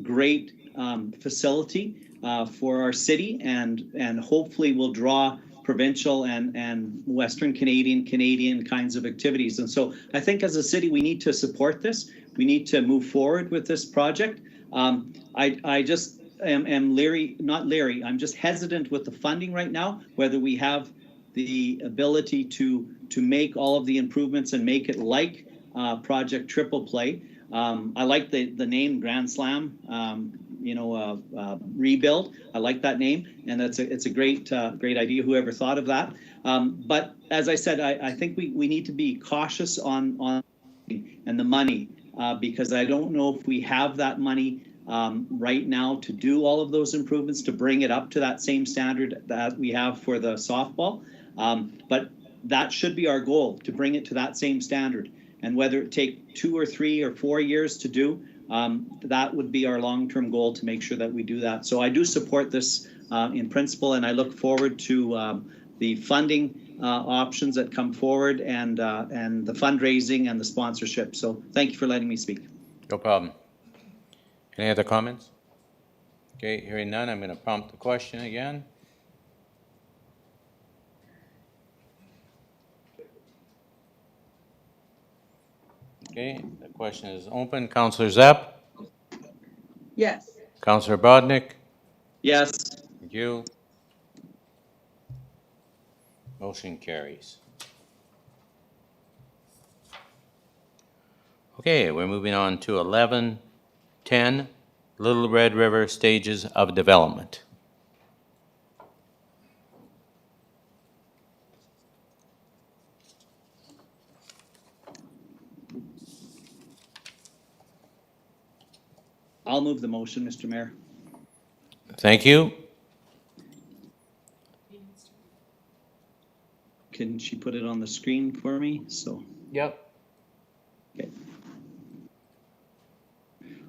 great facility for our city, and hopefully will draw provincial and Western Canadian kinds of activities. And so I think as a city, we need to support this. We need to move forward with this project. I just am leery, not leery, I'm just hesitant with the funding right now, whether we have the ability to make all of the improvements and make it like Project Triple Play. I like the name Grand Slam, rebuild. I like that name, and it's a great idea. Whoever thought of that? But as I said, I think we need to be cautious on and the money, because I don't know if we have that money right now to do all of those improvements, to bring it up to that same standard that we have for the softball. But that should be our goal, to bring it to that same standard. And whether it take 2 or 3 or 4 years to do, that would be our long-term goal, to make sure that we do that. So I do support this in principle, and I look forward to the funding options that come forward, and the fundraising and the sponsorship. So thank you for letting me speak. No problem. Any other comments? Okay, hearing none, I'm going to prompt the question again. Okay, the question is open. Councillor Zapp? Yes. Councillor Bodnick? Yes. Thank you. Motion carries. Okay, we're moving on to 11:10, Little Red River Stages of Development. I'll move the motion, Mr. Mayor. Thank you. Can she put it on the screen for me? So. Yep. Okay.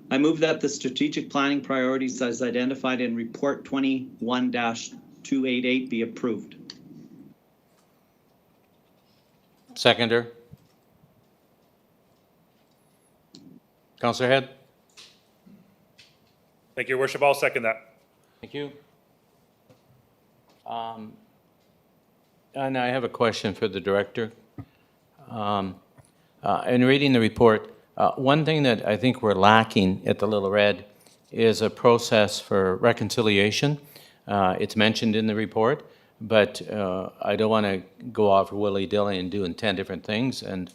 I move that the strategic planning priorities as identified in Report 21-288 be approved. Seconder. Councillor Head? Thank you, Your Worship. I'll second that. Thank you. And I have a question for the director. In reading the report, one thing that I think we're lacking at the Little Red is a process for reconciliation. It's mentioned in the report, but I don't want to go off willy-nilly and doing 10 different things. And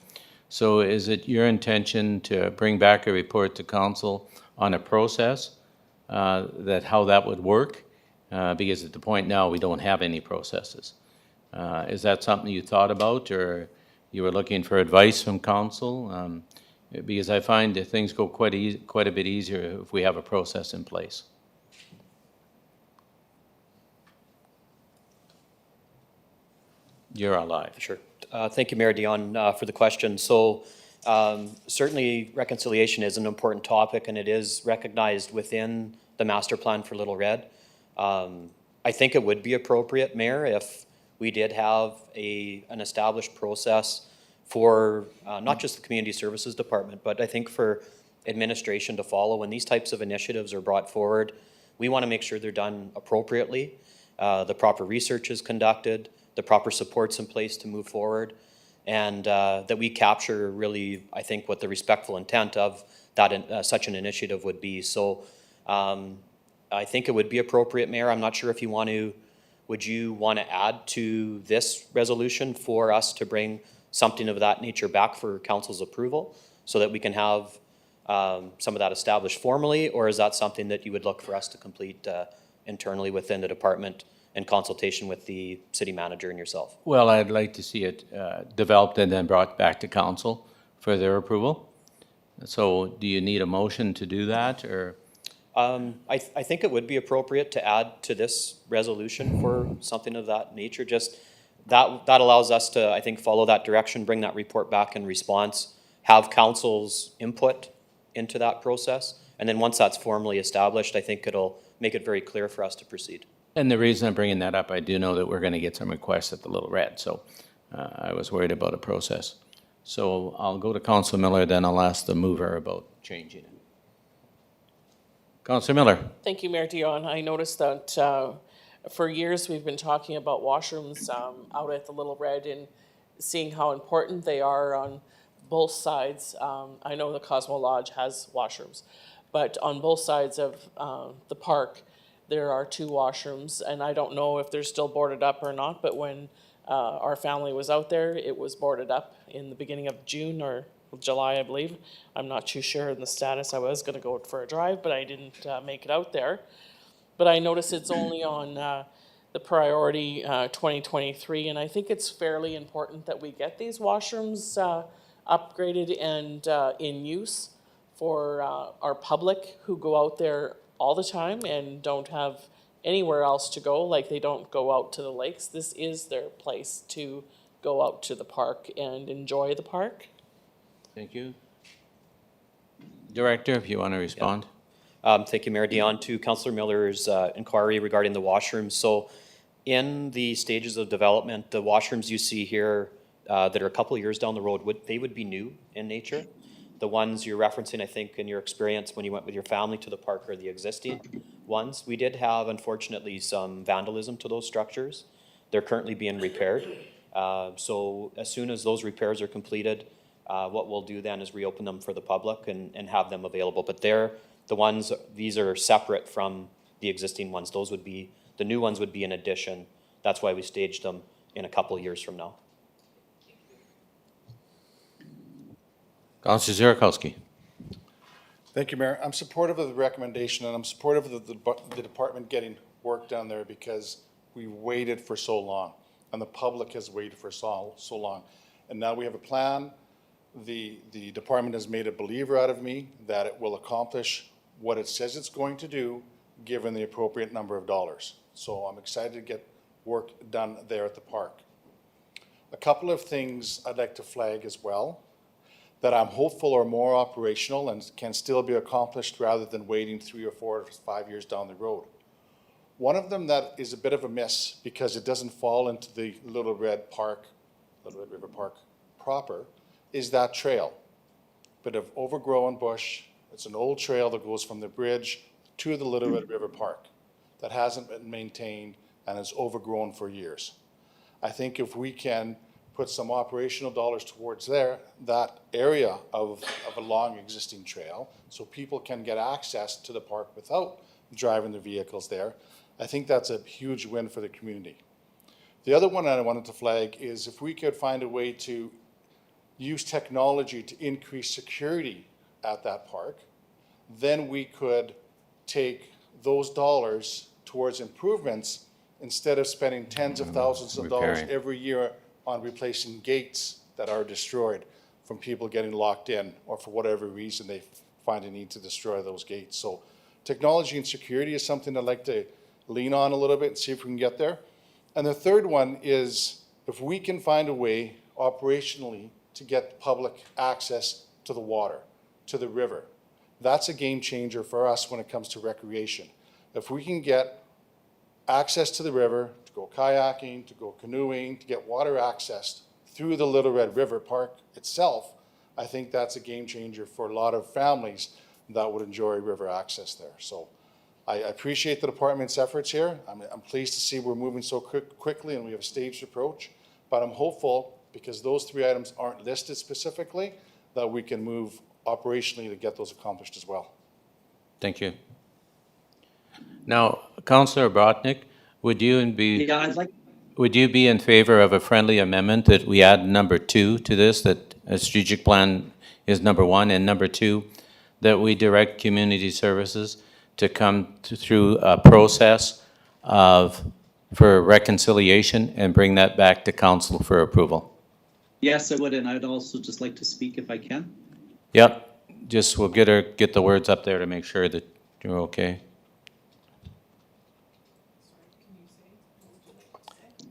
so is it your intention to bring back a report to council on a process, that how that would work? Because at the point now, we don't have any processes. Is that something you thought about, or you were looking for advice from council? Because I find that things go quite a bit easier if we have a process in place. You're alive. Sure. Thank you, Mayor Dion, for the question. So certainly reconciliation is an important topic, and it is recognized within the master plan for Little Red. I think it would be appropriate, Mayor, if we did have an established process for not just the Community Services Department, but I think for administration to follow. When these types of initiatives are brought forward, we want to make sure they're done appropriately, the proper research is conducted, the proper supports in place to move forward, and that we capture really, I think, what the respectful intent of that such an initiative would be. So I think it would be appropriate, Mayor. I'm not sure if you want to, would you want to add to this resolution for us to bring something of that nature back for council's approval so that we can have some of that established formally, or is that something that you would look for us to complete internally within the department in consultation with the city manager and yourself? Well, I'd like to see it developed and then brought back to council for their approval. So do you need a motion to do that, or? I think it would be appropriate to add to this resolution for something of that nature. Just that allows us to, I think, follow that direction, bring that report back in response, have council's input into that process, and then once that's formally established, I think it'll make it very clear for us to proceed. And the reason I'm bringing that up, I do know that we're going to get some requests at the Little Red, so I was worried about a process. So I'll go to Councilor Miller, then I'll ask the mover about changing it. Councillor Miller. Thank you, Mayor Dion. I noticed that for years we've been talking about washrooms out at the Little Red and seeing how important they are on both sides. I know the Cosmo Lodge has washrooms, but on both sides of the park, there are 2 washrooms, and I don't know if they're still boarded up or not, but when our family was out there, it was boarded up in the beginning of June or July, I believe. I'm not too sure in the status. I was going to go for a drive, but I didn't make it out there. But I noticed it's only on the priority 2023, and I think it's fairly important that we get these washrooms upgraded and in use for our public who go out there all the time and don't have anywhere else to go, like they don't go out to the lakes. This is their place to go out to the park and enjoy the park. Thank you. Director, if you want to respond. Thank you, Mayor Dion. To Councillor Miller's inquiry regarding the washrooms. So in the stages of development, the washrooms you see here that are a couple of years down the road, they would be new in nature. The ones you're referencing, I think, in your experience when you went with your family to the park are the existing ones. We did have, unfortunately, some vandalism to those structures. They're currently being repaired. So as soon as those repairs are completed, what we'll do then is reopen them for the public and have them available. But they're the ones, these are separate from the existing ones. Those would be, the new ones would be an addition. That's why we staged them in a couple of years from now. Councillor Zirakowski. Thank you, Mayor. I'm supportive of the recommendation, and I'm supportive of the department getting work done there because we waited for so long, and the public has waited for so long. And now we have a plan. The department has made a believer out of me that it will accomplish what it says it's going to do, given the appropriate number of dollars. So I'm excited to get work done there at the park. A couple of things I'd like to flag as well that I'm hopeful are more operational and can still be accomplished rather than waiting 3 or 4 or 5 years down the road. One of them that is a bit of a miss because it doesn't fall into the Little Red River Park proper, is that trail. Bit of overgrown bush. It's an old trail that goes from the bridge to the Little Red River Park that hasn't been maintained and is overgrown for years. I think if we can put some operational dollars towards that area of a long existing trail so people can get access to the park without driving their vehicles there, I think that's a huge win for the community. The other one I wanted to flag is if we could find a way to use technology to increase security at that park, then we could take those dollars towards improvements instead of spending tens of thousands of dollars every year on replacing gates that are destroyed from people getting locked in or for whatever reason they find a need to destroy those gates. So technology and security is something I'd like to lean on a little bit and see if we can get there. And the third one is if we can find a way operationally to get public access to the water, to the river. That's a game changer for us when it comes to recreation. If we can get access to the river, to go kayaking, to go canoeing, to get water access through the Little Red River Park itself, I think that's a game changer for a lot of families that would enjoy river access there. So I appreciate the department's efforts here. I'm pleased to see we're moving so quickly and we have a staged approach, but I'm hopeful because those 3 items aren't listed specifically that we can move operationally to get those accomplished as well. Thank you. Now, Councillor Brodnick, would you be in favor of a friendly amendment that we add number 2 to this, that a strategic plan is number 1, and number 2, that we direct community services to come through a process for reconciliation and bring that back to council for approval? Yes, I would, and I'd also just like to speak if I can. Yep, just we'll get the words up there to make sure that you're okay.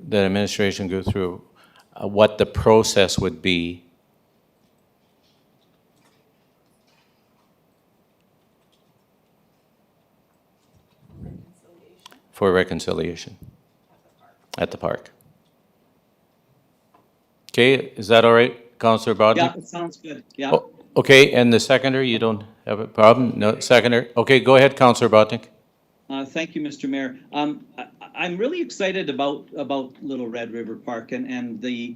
That administration go through what the process would be for reconciliation at the park. Okay, is that all right, Councillor Brodnick? Yeah, it sounds good. Yeah. Oh, Okay, and the seconder, you don't have a problem? No, seconder? Okay, go ahead, Councillor Botnick. Thank you, Mr. Mayor. I'm really excited about Little Red River Park and the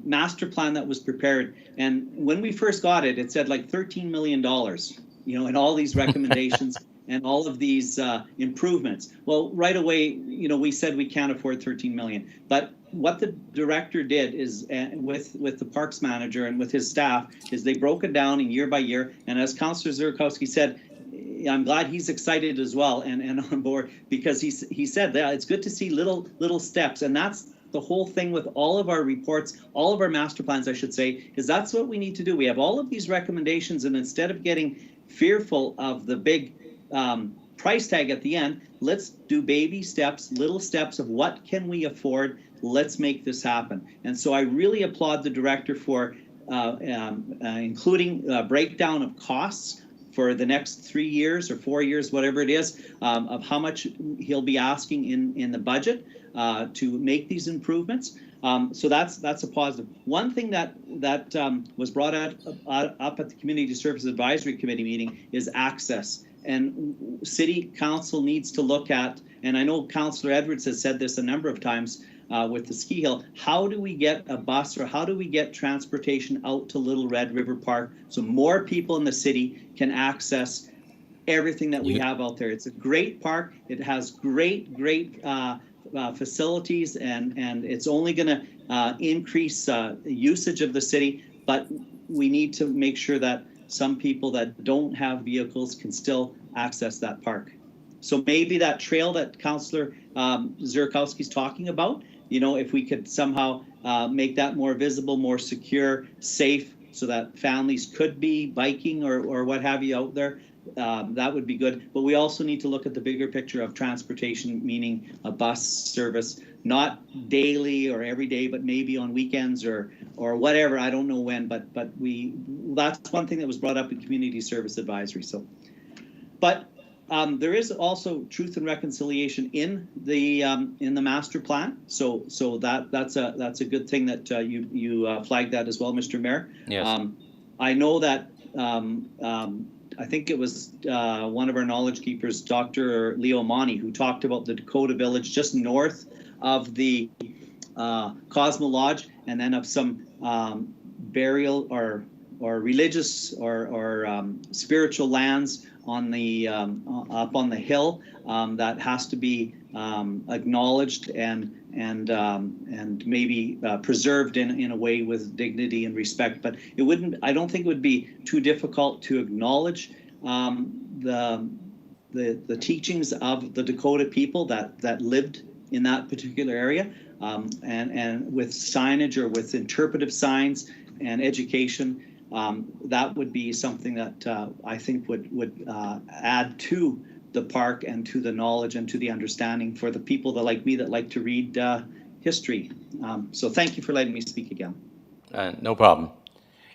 master plan that was prepared. And when we first got it, it said like $13 million, you know, and all these recommendations and all of these improvements. Well, right away, you know, we said we can't afford 13 million. But what the director did is, with the parks manager and with his staff, is they broke it down in year by year. And as Councillor Zurkowski said, I'm glad he's excited as well and on board, because he said that it's good to see little steps, and that's the whole thing with all of our reports, all of our master plans, I should say, is that's what we need to do. We have all of these recommendations, and instead of getting fearful of the big price tag at the end, let's do baby steps, little steps of what can we afford. Let's make this happen. And so I really applaud the director for including a breakdown of costs for the next 3 years or 4 years, whatever it is, of how much he'll be asking in the budget to make these improvements. So that's a positive. One thing that was brought up at the Community Service Advisory Committee meeting is access. And City Council needs to look at, and I know Councillor Edwards has said this a number of times with the ski hill, how do we get a bus or how do we get transportation out to Little Red River Park so more people in the city can access everything that we have out there? It's a great park. It has great facilities, and it's only going to increase usage of the city, but we need to make sure that some people that don't have vehicles can still access that park. So maybe that trail that Councillor Zurkowski's talking about, you know, if we could somehow make that more visible, more secure, safe, so that families could be biking or what have you out there, that would be good. But we also need to look at the bigger picture of transportation, meaning a bus service, not daily or every day, but maybe on weekends or whatever. I don't know when, but that's one thing that was brought up in Community Service Advisory. So, but there is also truth and reconciliation in the master plan. So that's a good thing that you flagged that as well, Mr. Mayor. Yes. I know that I think it was one of our knowledge keepers, Dr. Leo Monti, who talked about the Dakota Village just north of the Cosmo Lodge, and then of some burial or religious or spiritual lands on the up on the hill that has to be acknowledged and maybe preserved in a way with dignity and respect. But it wouldn't. I don't think it would be too difficult to acknowledge the teachings of the Dakota people that lived in that particular area, and with signage or with interpretive signs and education. That would be something that I think would add to the park and to the knowledge and to the understanding for the people that, like me, that like to read history. So thank you for letting me speak again. No problem.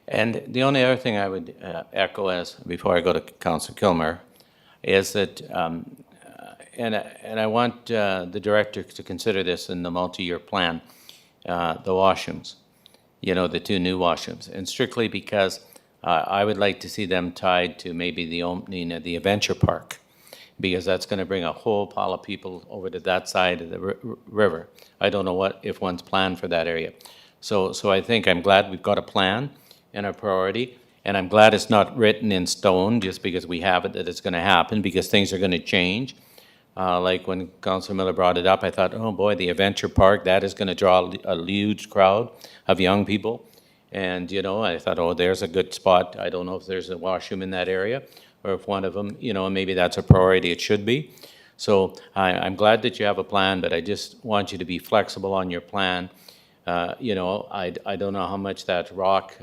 And the only other thing I would echo before I go to Councillor Kilmer is that, and I want the director to consider this in the multi-year plan, the washrooms. You know, the two new washrooms, and strictly because I would like to see them tied to maybe the opening of the adventure park, because that's going to bring a whole pile of people over to that side of the river. I don't know if one's planned for that area. So I think I'm glad we've got a plan and a priority, and I'm glad it's not written in stone just because we have it that it's going to happen, because things are going to change. Like when Councillor Miller brought it up, I thought, oh boy, the adventure park, that is going to draw a huge crowd of young people. And, you know, I thought, oh, there's a good spot. I don't know if there's a washroom in that area, or if one of them, you know, maybe that's a priority. It should be. So I'm glad that you have a plan, but I just want you to be flexible on your plan. You know, I don't know how much that rock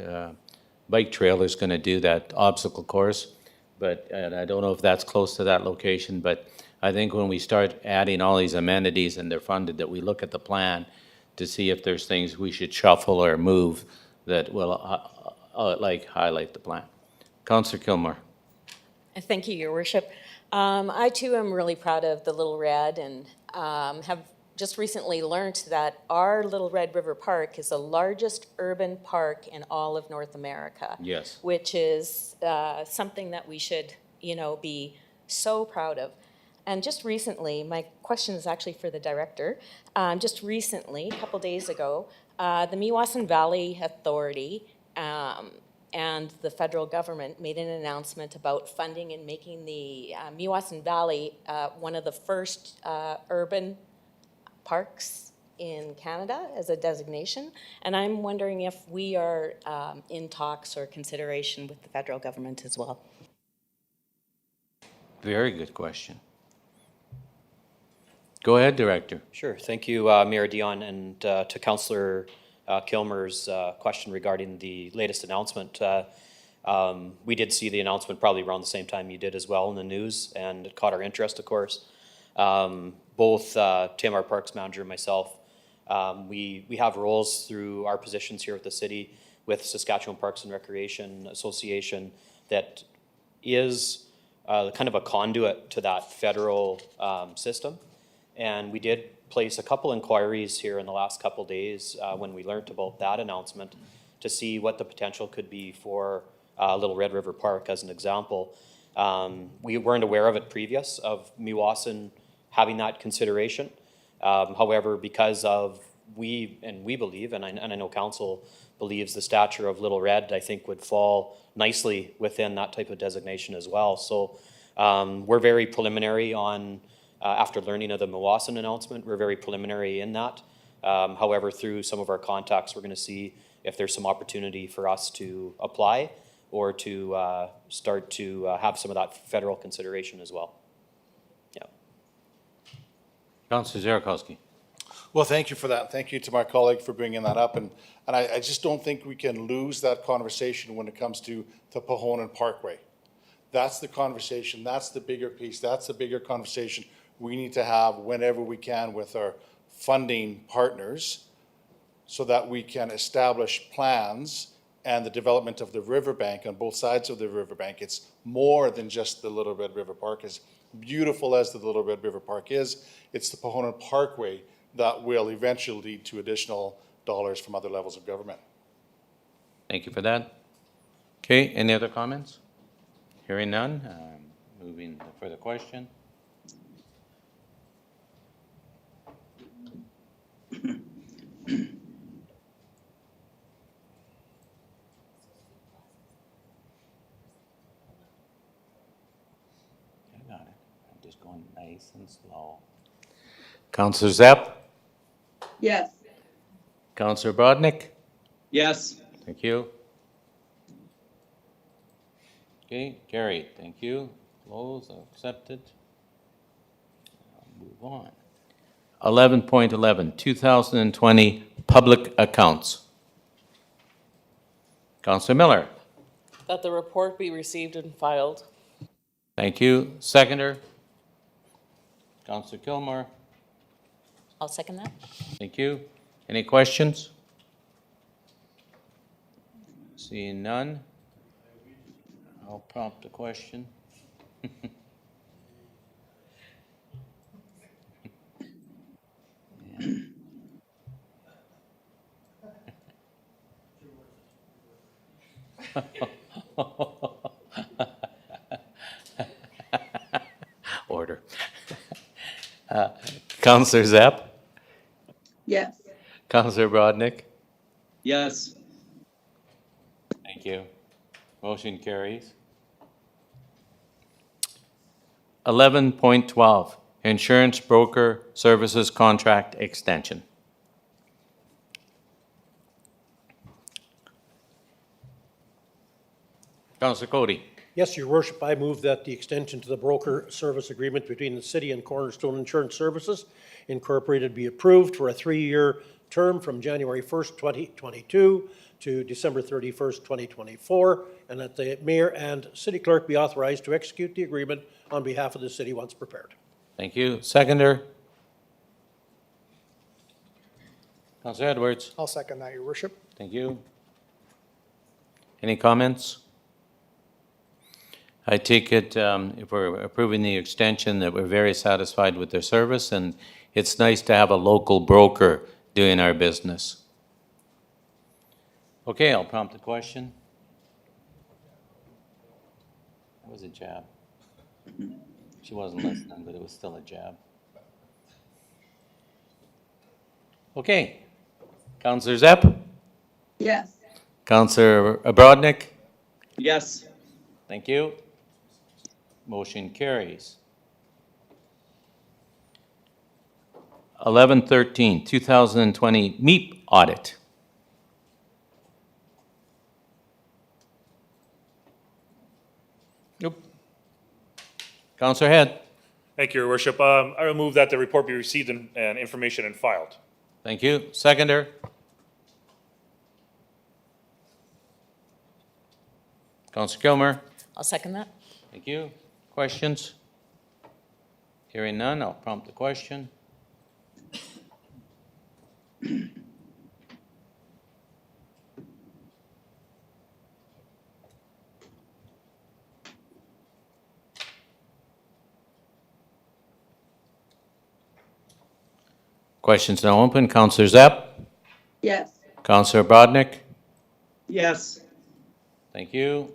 bike trail is going to do, that obstacle course, and I don't know if that's close to that location, but I think when we start adding all these amenities and they're funded, that we look at the plan to see if there's things we should shuffle or move that will like highlight the plan. Councillor Kilmer. Thank you, Your Worship. I too am really proud of the Little Red and have just recently learned that our Little Red River Park is the largest urban park in all of North America. Yes. Which is something that we should, be so proud of. And just recently, my question is actually for the director. Just recently, a couple days ago, the Meewasin Valley Authority and the federal government made an announcement about funding and making the Meewasin Valley one of the first urban parks in Canada as a designation. And I'm wondering if we are in talks or consideration with the federal government as well. Very good question. Go ahead, Director. Sure. Thank you, Mayor Dion, and to Councillor Kilmer's question regarding the latest announcement. We did see the announcement probably around the same time you did as well in the news, and it caught our interest, of course. Both Tim, our Parks Manager, and myself, we have roles through our positions here at the city with Saskatchewan Parks and Recreation Association that is kind of a conduit to that federal system. And we did place a couple inquiries here in the last couple days when we learned about that announcement to see what the potential could be for Little Red River Park as an example. We weren't aware of it previous, of Meewasin having that consideration. However, because of we believe, and I know council believes, the stature of Little Red, I think, would fall nicely within that type of designation as well. So we're very preliminary on, after learning of the Meewasin announcement, we're very preliminary in that. However, through some of our contacts, we're going to see if there's some opportunity for us to apply or to start to have some of that federal consideration as well. Yeah. Councillor Ziarkowski. Well, thank you for that. Thank you to my colleague for bringing that up. And I just don't think we can lose that conversation when it comes to the Pahonan Parkway. That's the conversation. That's the bigger piece. That's the bigger conversation we need to have whenever we can with our funding partners so that we can establish plans and the development of the riverbank on both sides of the riverbank. It's more than just the Little Red River Park. As beautiful as the Little Red River Park is, it's the Pahonan Parkway that will eventually lead to additional dollars from other levels of government. Thank you for that. Okay, any other comments? Hearing none, moving for the question. I got it. I'm just going nice and slow. Councillor Zepp? Yes. Councillor Brodnick? Yes. Thank you. Okay, carried. Thank you. Close, accepted. I'll move on. 11.11, 2020 public accounts. Councillor Miller? That the report be received and filed. Thank you. Seconder? Councillor Kilmer? I'll second that. Thank you. Any questions? Seeing none, I'll prompt the question. Order. Councillor Zepp? Yes. Councillor Brodnick? Yes. Thank you. Motion carries. 11.12, insurance broker services contract extension. Councillor Cody. Yes, Your Worship, I move that the extension to the broker service agreement between the city and Cornerstone Insurance Services Incorporated be approved for a 3-year term from January 1st, 2022 to December 31st, 2024, and that the mayor and city clerk be authorized to execute the agreement on behalf of the city once prepared. Thank you. Seconder? Councillor Edwards. I'll second that, Your Worship. Thank you. Any comments? I take it, if we're approving the extension, that we're very satisfied with their service, and it's nice to have a local broker doing our business. Okay, I'll prompt the question. That was a jab. She wasn't listening, but it was still a jab. Okay. Councillor Zepp? Yes. Councillor Brodnick? Yes. Thank you. Motion carries. 1113, 2020 MEEP audit. Nope. Councillor Head? Thank you, Your Worship. I will move that the report be received and information and filed. Thank you. Seconder? Councillor Kilmer? I'll second that. Thank you. Questions? Hearing none, I'll prompt the question. Questions now open. Councillor Zepp? Yes. Councillor Brodnick? Yes. Thank you.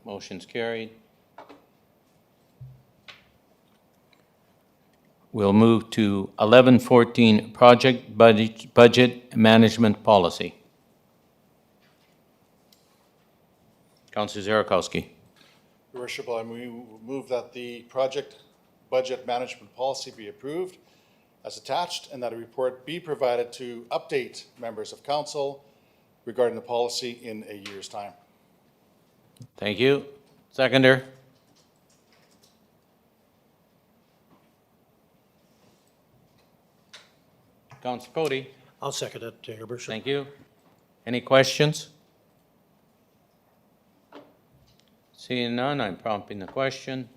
Motion's carried. We'll move to 1114, Project Budget Management Policy. Councillor Zierakowski. Your Worship, I move that the project budget management policy be approved as attached and that a report be provided to update members of council regarding the policy in a year's time. Thank you. Seconder? Councillor Cody. I'll second it, Your Worship. Thank you. Any questions? Seeing none, I'm prompting the question.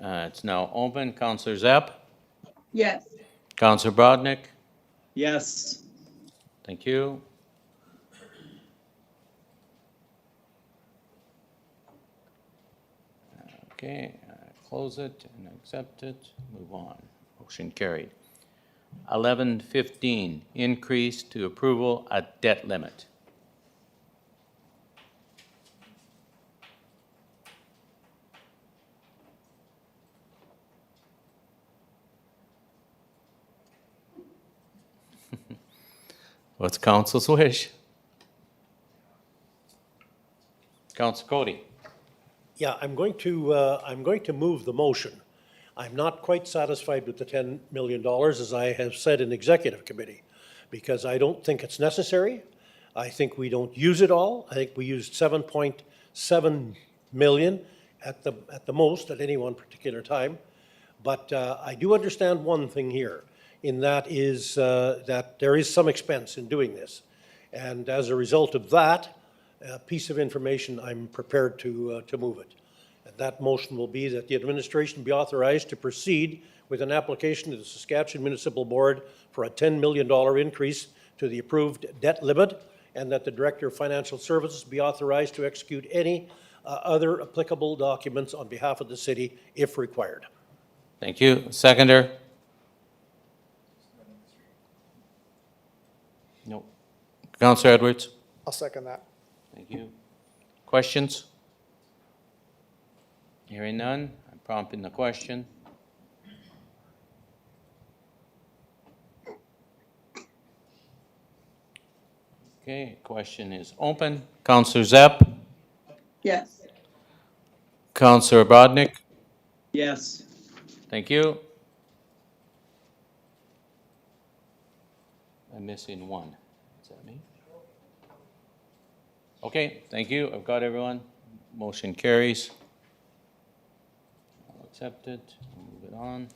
It's now open. Councillor Zepp? Yes. Councillor Brodnick? Yes. Thank you. Okay, close it and accept it. Move on. Motion carried. 1115, increase to approval at debt limit. What's council's wish? Councilor Cody. Yeah, I'm going to move the motion. I'm not quite satisfied with the $10 million, as I have said in executive committee, because I don't think it's necessary. I think we don't use it all. I think we used 7.7 million at the most at any one particular time. But I do understand one thing here, in that is that there is some expense in doing this. And as a result of that piece of information, I'm prepared to move it. And that motion will be that the administration be authorized to proceed with an application to the Saskatchewan Municipal Board for a $10 million increase to the approved debt limit, and that the Director of Financial Services be authorized to execute any other applicable documents on behalf of the city if required. Thank you. Seconder? No. Councillor Edwards? I'll second that. Thank you. Questions? Hearing none, I'm prompting the question. Okay, question is open. Councillor Zepp? Yes. Councillor Brodnick? Yes. Thank you. I'm missing one. Is that me? Okay, thank you. I've got everyone. Motion carries. I'll accept it. Move it on.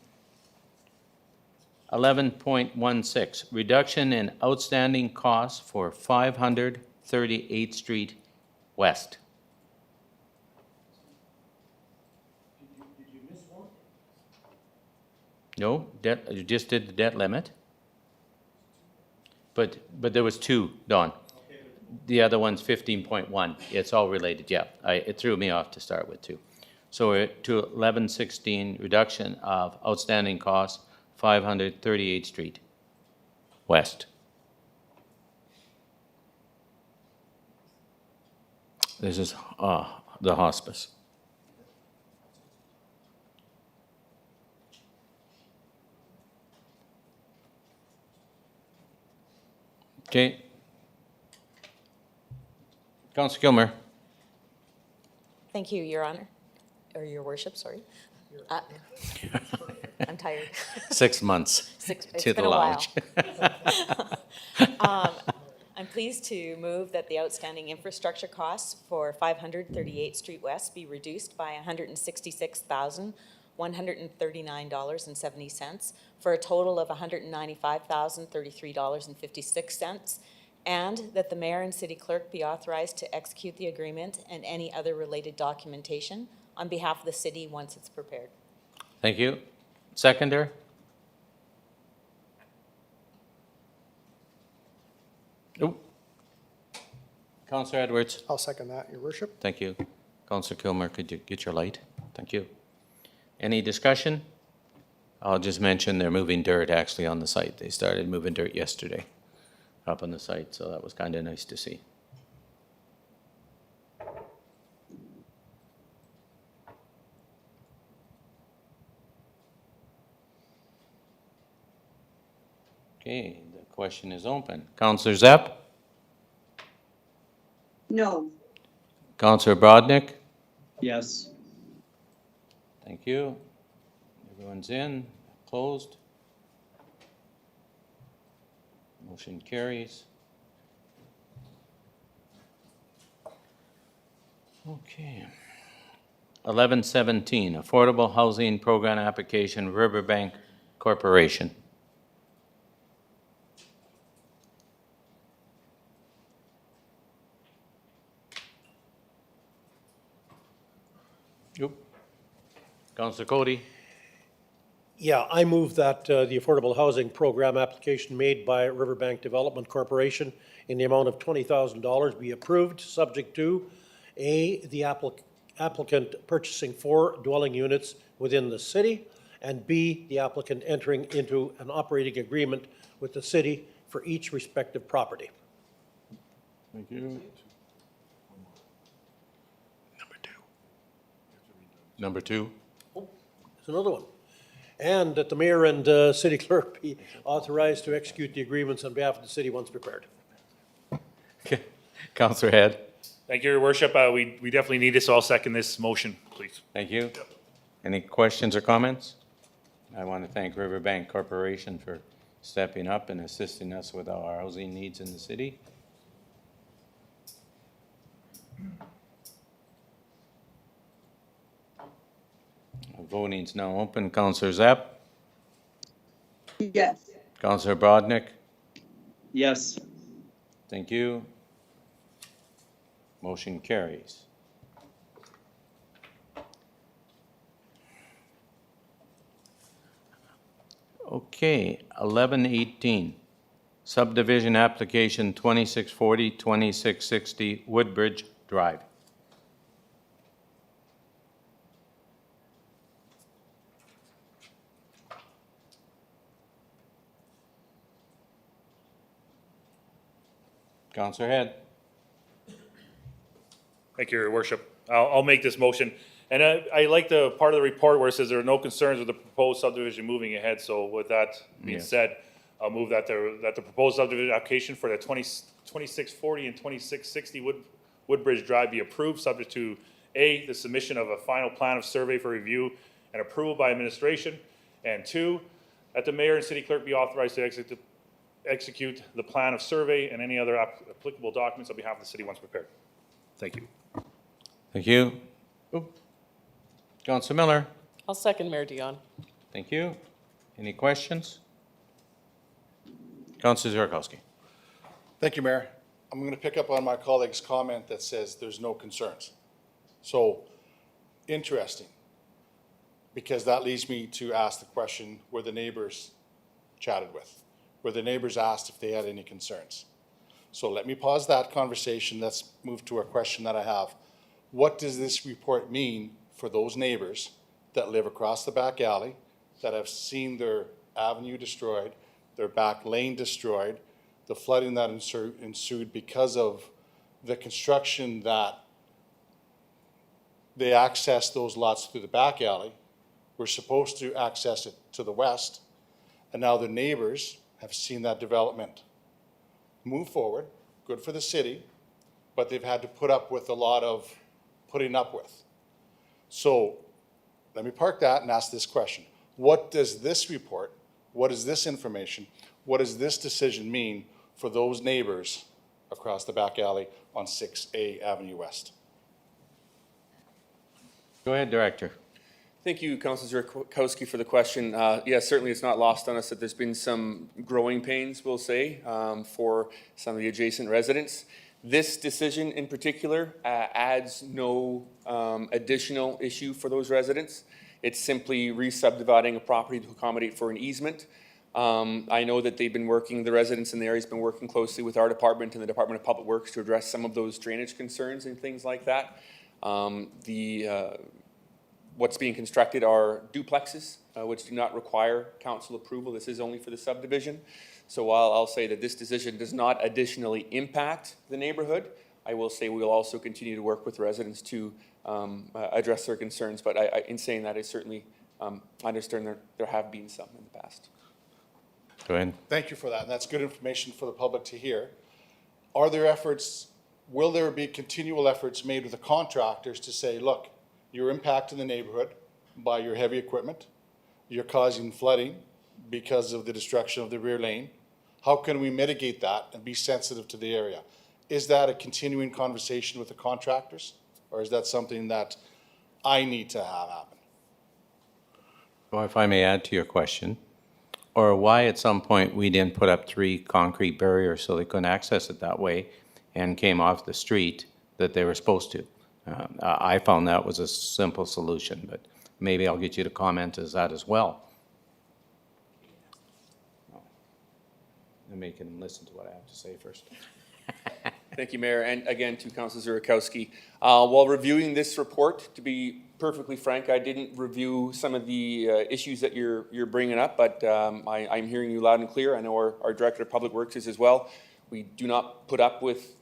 11.16, reduction in outstanding costs for 500 38th Street West. No, debt, you just did the debt limit. But there was two, Don. The other one's 15.1. It's all related, yeah. It threw me off to start with too. So we're to 1116, reduction of outstanding costs, 538th Street West. This is the hospice. Okay. Councillor Kilmer. Thank you, Your Honor, or Your Worship, sorry. I'm tired. 6 months It's to been the a while. lounge. I'm pleased to move that the outstanding infrastructure costs for 538th Street West be reduced by $166,139.70 for a total of $195,033.56, and that the mayor and city clerk be authorized to execute the agreement and any other related documentation on behalf of the city once it's prepared. Thank you. Seconder? Oh. Councillor Edwards? I'll second that, Your Worship. Thank you. Councillor Kilmer, could you get your light? Thank you. Any discussion? I'll just mention they're moving dirt actually on the site. They started moving dirt yesterday up on the site, so that was kind of nice to see. Okay, the question is open. Councillor Zepp? No. Councillor Brodnick? Yes. Thank you. Everyone's in, closed. Motion carries. Okay. 1117, Affordable Housing Program Application, Riverbank Corporation. Yep. Councillor Cody? Yeah, I move that the Affordable Housing Program application made by Riverbank Development Corporation in the amount of $20,000 be approved, subject to A, the applicant purchasing 4 dwelling units within the city, and B, the applicant entering into an operating agreement with the city for each respective property. Thank you. Number two. There's another one. And that the mayor and city clerk be authorized to execute the agreements on behalf of the city once prepared. Okay. Councillor Head? Thank you, Your Worship. We definitely need this. So I'll second this motion, please. Thank you. Any questions or comments? I want to thank Riverbank Corporation for stepping up and assisting us with our housing needs in the city. Voting's now open. Councillor Zepp? Yes. Councillor Brodnick? Yes. Thank you. Motion carries. Okay, 1118, subdivision application 2640, 2660 Woodbridge Drive. Councillor Head? Thank you, Your Worship. I'll make this motion. And I like the part of the report where it says there are no concerns with the proposed subdivision moving ahead. So with that being Yes. said, I'll move that the proposed subdivision application for the 2640 and 2660 Woodbridge Drive be approved, subject to A, the submission of a final plan of survey for review and approval by administration, and 2, that the mayor and city clerk be authorized to execute the plan of survey and any other applicable documents on behalf of the city once prepared. Thank you. Thank you. Councillor Miller? I'll second Mayor Dion. Thank you. Any questions? Councillor Zierakowski? Thank you, Mayor. I'm going to pick up on my colleague's comment that says there's no concerns. So, interesting. because that leads me to ask the question, were the neighbors chatted with? Were the neighbors asked if they had any concerns? So let me pause that conversation. Let's move to a question that I have. What does this report mean for those neighbors that live across the back alley, that have seen their avenue destroyed, their back lane destroyed, the flooding that ensued because of the construction that they accessed those lots through the back alley, were supposed to access it to the west, and now the neighbors have seen that development move forward, good for the city, but they've had to put up with a lot of putting up with. So let me park that and ask this question. What does this report, what is this information, what does this decision mean for those neighbors across the back alley on 6A Avenue West? Go ahead, Director. Thank you, Councilor Zurkowski, for the question. Yes, certainly it's not lost on us that there's been some growing pains, we'll say, for some of the adjacent residents. This decision in particular adds no additional issue for those residents. It's simply re-subdividing a property to accommodate for an easement. I know that they've been working, the residents in the area has been working closely with our department and the Department of Public Works to address some of those drainage concerns and things like that. What's being constructed are duplexes, which do not require council approval. This is only for the subdivision. So while I'll say that this decision does not additionally impact the neighborhood, I will say we will also continue to work with residents to address their concerns. But in saying that, I certainly understand there have been some in the past. Go ahead. Thank you for that, and that's good information for the public to hear. Are there efforts, will there be continual efforts made with the contractors to say, look, you're impacting the neighborhood by your heavy equipment, you're causing flooding because of the destruction of the rear lane. How can we mitigate that and be sensitive to the area? Is that a continuing conversation with the contractors, or is that something that I need to have happen? Well, if I may add to your question, or why at some point we didn't put up 3 concrete barriers so they couldn't access it that way and came off the street that they were supposed to. I found that was a simple solution, but maybe I'll get you to comment as that as well. And make him listen to what I have to say first. Thank you, Mayor, and again to Councilor Zurkowski. While reviewing this report, to be perfectly frank, I didn't review some of the issues that you're bringing up, but I'm hearing you loud and clear. I know our Director of Public Works is as well. We do not put up with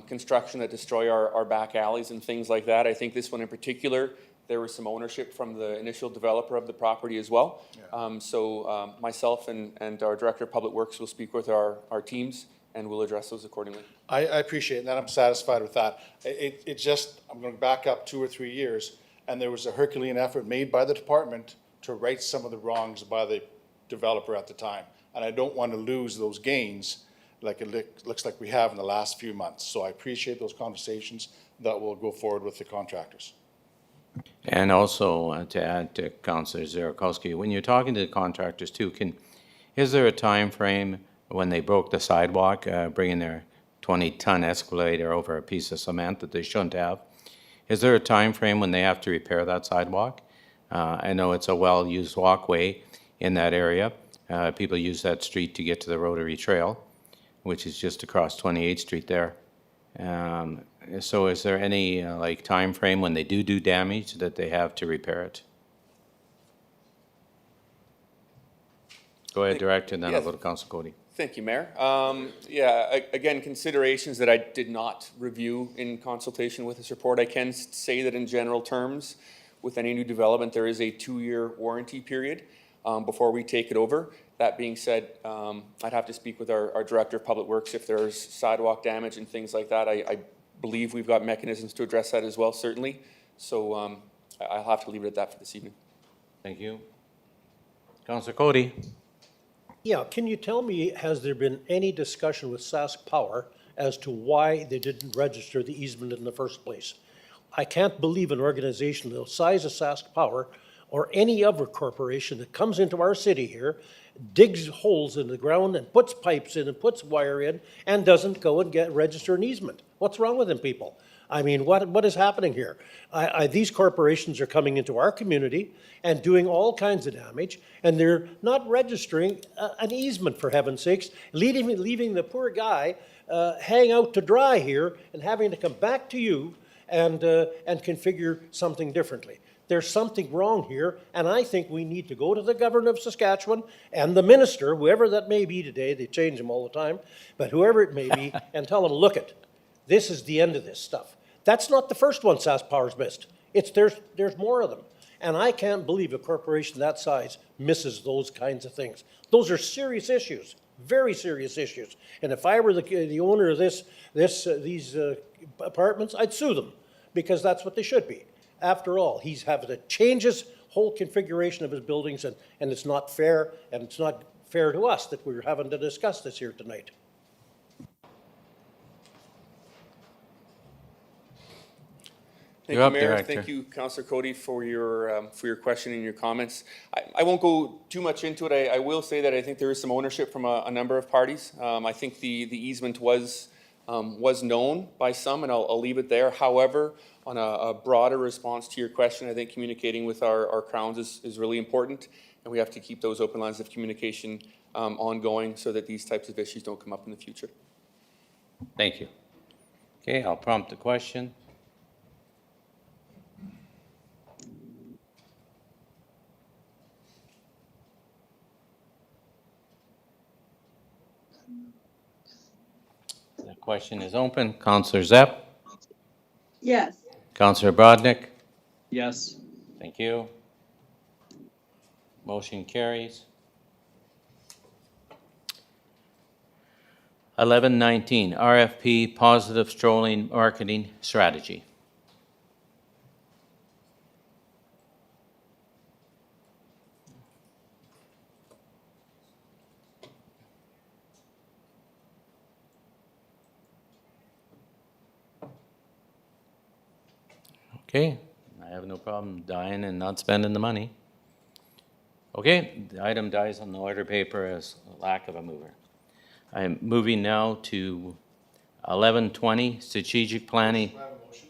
construction that destroy our back alleys and things like that. I think this one in particular, there was some ownership from the initial developer of the property as well. Yeah. So myself and our Director of Public Works will speak with our teams and we'll address those accordingly. I appreciate it, and I'm satisfied with that. It just, I'm going to back up 2 or 3 years, and there was a Herculean effort made by the department to right some of the wrongs by the developer at the time. And I don't want to lose those gains like it looks like we have in the last few months. So I appreciate those conversations that will go forward with the contractors. And also to add to Councilor Zurkowski, when you're talking to the contractors too, is there a time frame when they broke the sidewalk, bringing their 20-ton escalator over a piece of cement that they shouldn't have? Is there a time frame when they have to repair that sidewalk? I know it's a well-used walkway in that area. People use that street to get to the Rotary Trail, which is just across 28th Street there. So is there any like time frame when they do damage that they have to repair it? Go ahead, Director, and then I'll go to Council Cody. Thank you, Mayor. Yeah, again, considerations that I did not review in consultation with this report. I can say that in general terms, with any new development, there is a 2-year warranty period before we take it over. That being said, I'd have to speak with our Director of Public Works if there's sidewalk damage and things like that. I believe we've got mechanisms to address that as well, certainly. So I'll have to leave it at that for this evening. Thank you. Councilor Cody. Yeah, can you tell me, has there been any discussion with Sask Power as to why they didn't register the easement in the first place? I can't believe an organization the size of Sask Power or any other corporation that comes into our city here, digs holes in the ground and puts pipes in and puts wire in and doesn't go and register an easement. What's wrong with them people? I mean, what is happening here? These corporations are coming into our community and doing all kinds of damage, and they're not registering an easement, for heaven's sakes, leaving the poor guy hang out to dry here and having to come back to you and configure something differently. There's something wrong here, and I think we need to go to the governor of Saskatchewan and the minister, whoever that may be today, they change them all the time, but whoever it may be, and tell them, look it, this is the end of this stuff. That's not the first one SaskPower's missed. There's more of them. And I can't believe a corporation that size misses those kinds of things. Those are serious issues, very serious issues. And if I were the owner of these apartments, I'd sue them, because that's what they should be. After all, he's having to change his whole configuration of his buildings, and it's not fair, and it's not fair to us that we're having to discuss this here tonight. Thank You're you, up, Mayor. Director. Thank you, Councillor Cody, for your question and your comments. I won't go too much into it. I will say that I think there is some ownership from a number of parties. I think the easement was known by some, and I'll leave it there. However, on a broader response to your question, I think communicating with our crowns is really important, and we have to keep those open lines of communication ongoing so that these types of issues don't come up in the future. Thank you. Okay, I'll prompt the question. The question is open. Councillor Zepp, Yes. Councillor Brodnick, Yes. thank you. Motion carries. 1119, RFP Positive Strolling Marketing Strategy. Okay, I have no problem dying and not spending the money. Okay, the item dies on the order paper as lack of a mover. I'm moving now to 1120, Strategic Planning. I have a motion.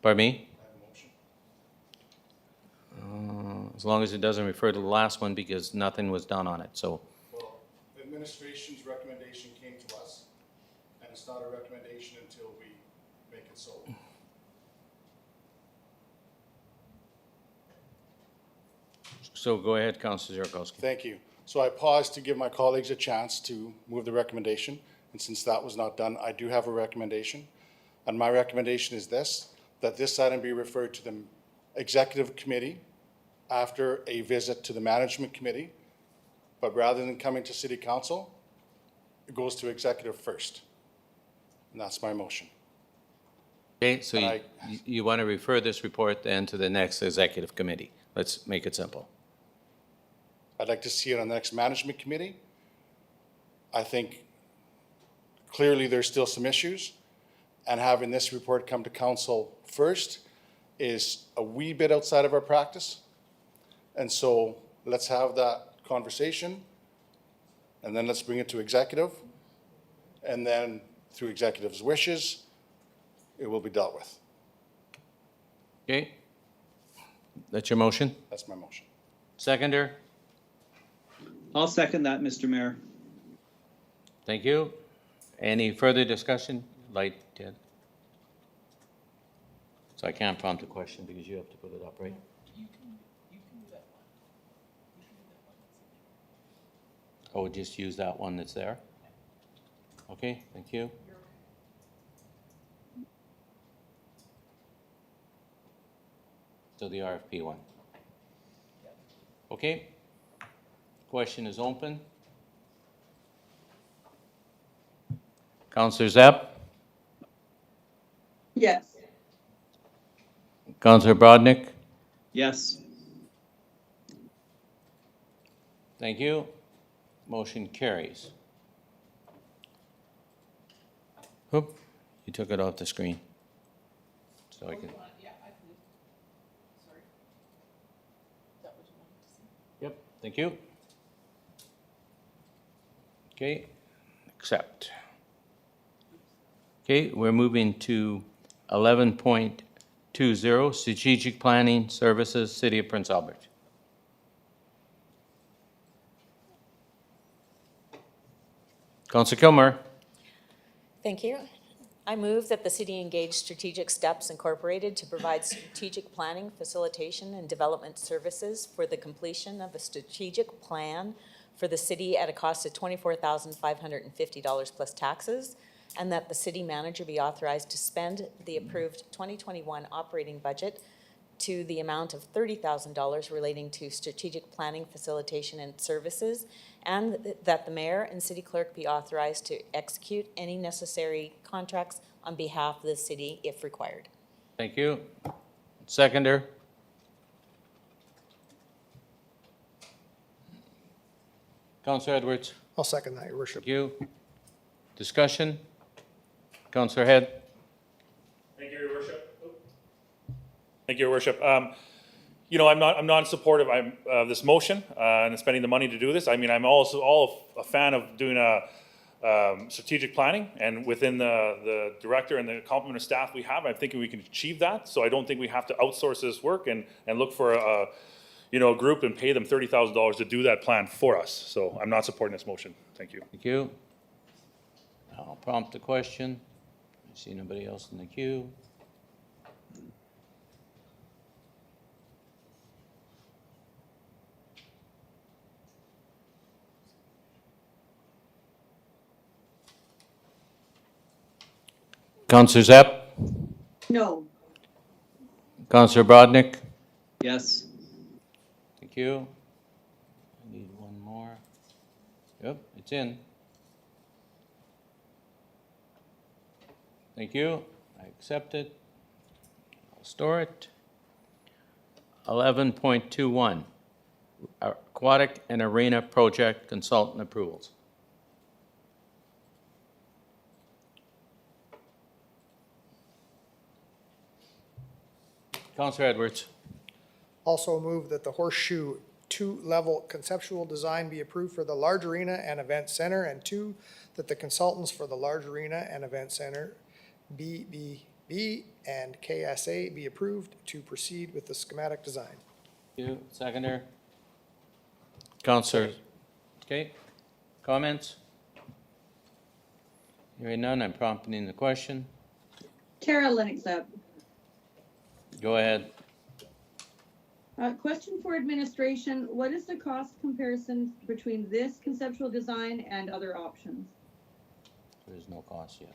Pardon me? I have a motion. As long as it doesn't refer to the last one, because nothing was done on it, so. Well, the administration's recommendation came to us, and it's not a recommendation until we make it so. So go ahead, Councilor Zierkowski. Thank you. So I paused to give my colleagues a chance to move the recommendation, and since that was not done, I do have a recommendation. And my recommendation is this, that this item be referred to the executive committee after a visit to the management committee, but rather than coming to city council, it goes to executive first. And that's my motion. Okay, so And you want to refer this report then to the next executive committee. Let's make it simple. I'd like to see it on the next management committee. I think clearly there's still some issues, and having this report come to council first is a wee bit outside of our practice. And so let's have that conversation, and then let's bring it to executive, and then through executive's wishes, it will be dealt with. Okay? That's your motion? That's my motion. Seconder? I'll second that, Mr. Mayor. Thank you. Any further discussion? Light, Ted? So I can't prompt a question because you have to put it up, right? Oh, just use that one that's there? Okay, thank you. So the RFP one. Okay. Question is open. Councillor Zepp, Yes. Councillor Brodnick, Yes. thank you. Motion carries. Oop, you took it off the screen. So I can. Yep, thank you. Okay, accept. Okay, we're moving to 11.20, Strategic Planning Services, City of Prince Albert. Councillor Kilmer. Thank you. I move that the city engage Strategic Steps Incorporated to provide strategic planning, facilitation, and development services for the completion of a strategic plan for the city at a cost of $24,550 plus taxes, and that the city manager be authorized to spend the approved 2021 operating budget to the amount of $30,000 relating to strategic planning, facilitation, and services, and that the mayor and city clerk be authorized to execute any necessary contracts on behalf of the city if required. Thank you. Seconder. Councillor Edwards. I'll second that, Your Worship. Thank you. Discussion? Councillor Head. Thank you, Your Worship. Thank you, Your Worship. You know, I'm not supportive of this motion and spending the money to do this. I mean, I'm also a fan of doing a strategic planning, and within the director and the complement of staff we have, I'm thinking we can achieve that. So I don't think we have to outsource this work and look for a group and pay them $30,000 to do that plan for us. So I'm not supporting this motion. Thank you. Thank you. I'll prompt the question. I see nobody else in the queue. Councillor Zepp. No. Councillor Brodnick. Yes. Thank you. I need one more. Yep, it's in. Thank you. I accept it. I'll store it. 11.21, Aquatic and Arena Project Consultant Approvals. Councillor Edwards. Also move that the Horseshoe 2-level conceptual design be approved for the large arena and event center, and 2, that the consultants for the large arena and event center, BBB and KSA, be approved to proceed with the schematic design. Thank you. Seconder. Councillor. Okay. Comments? Hearing none, I'm prompting the question. Tara Lennox up. Go ahead. Question for administration. What is the cost comparison between this conceptual design and other options? There's no cost yet.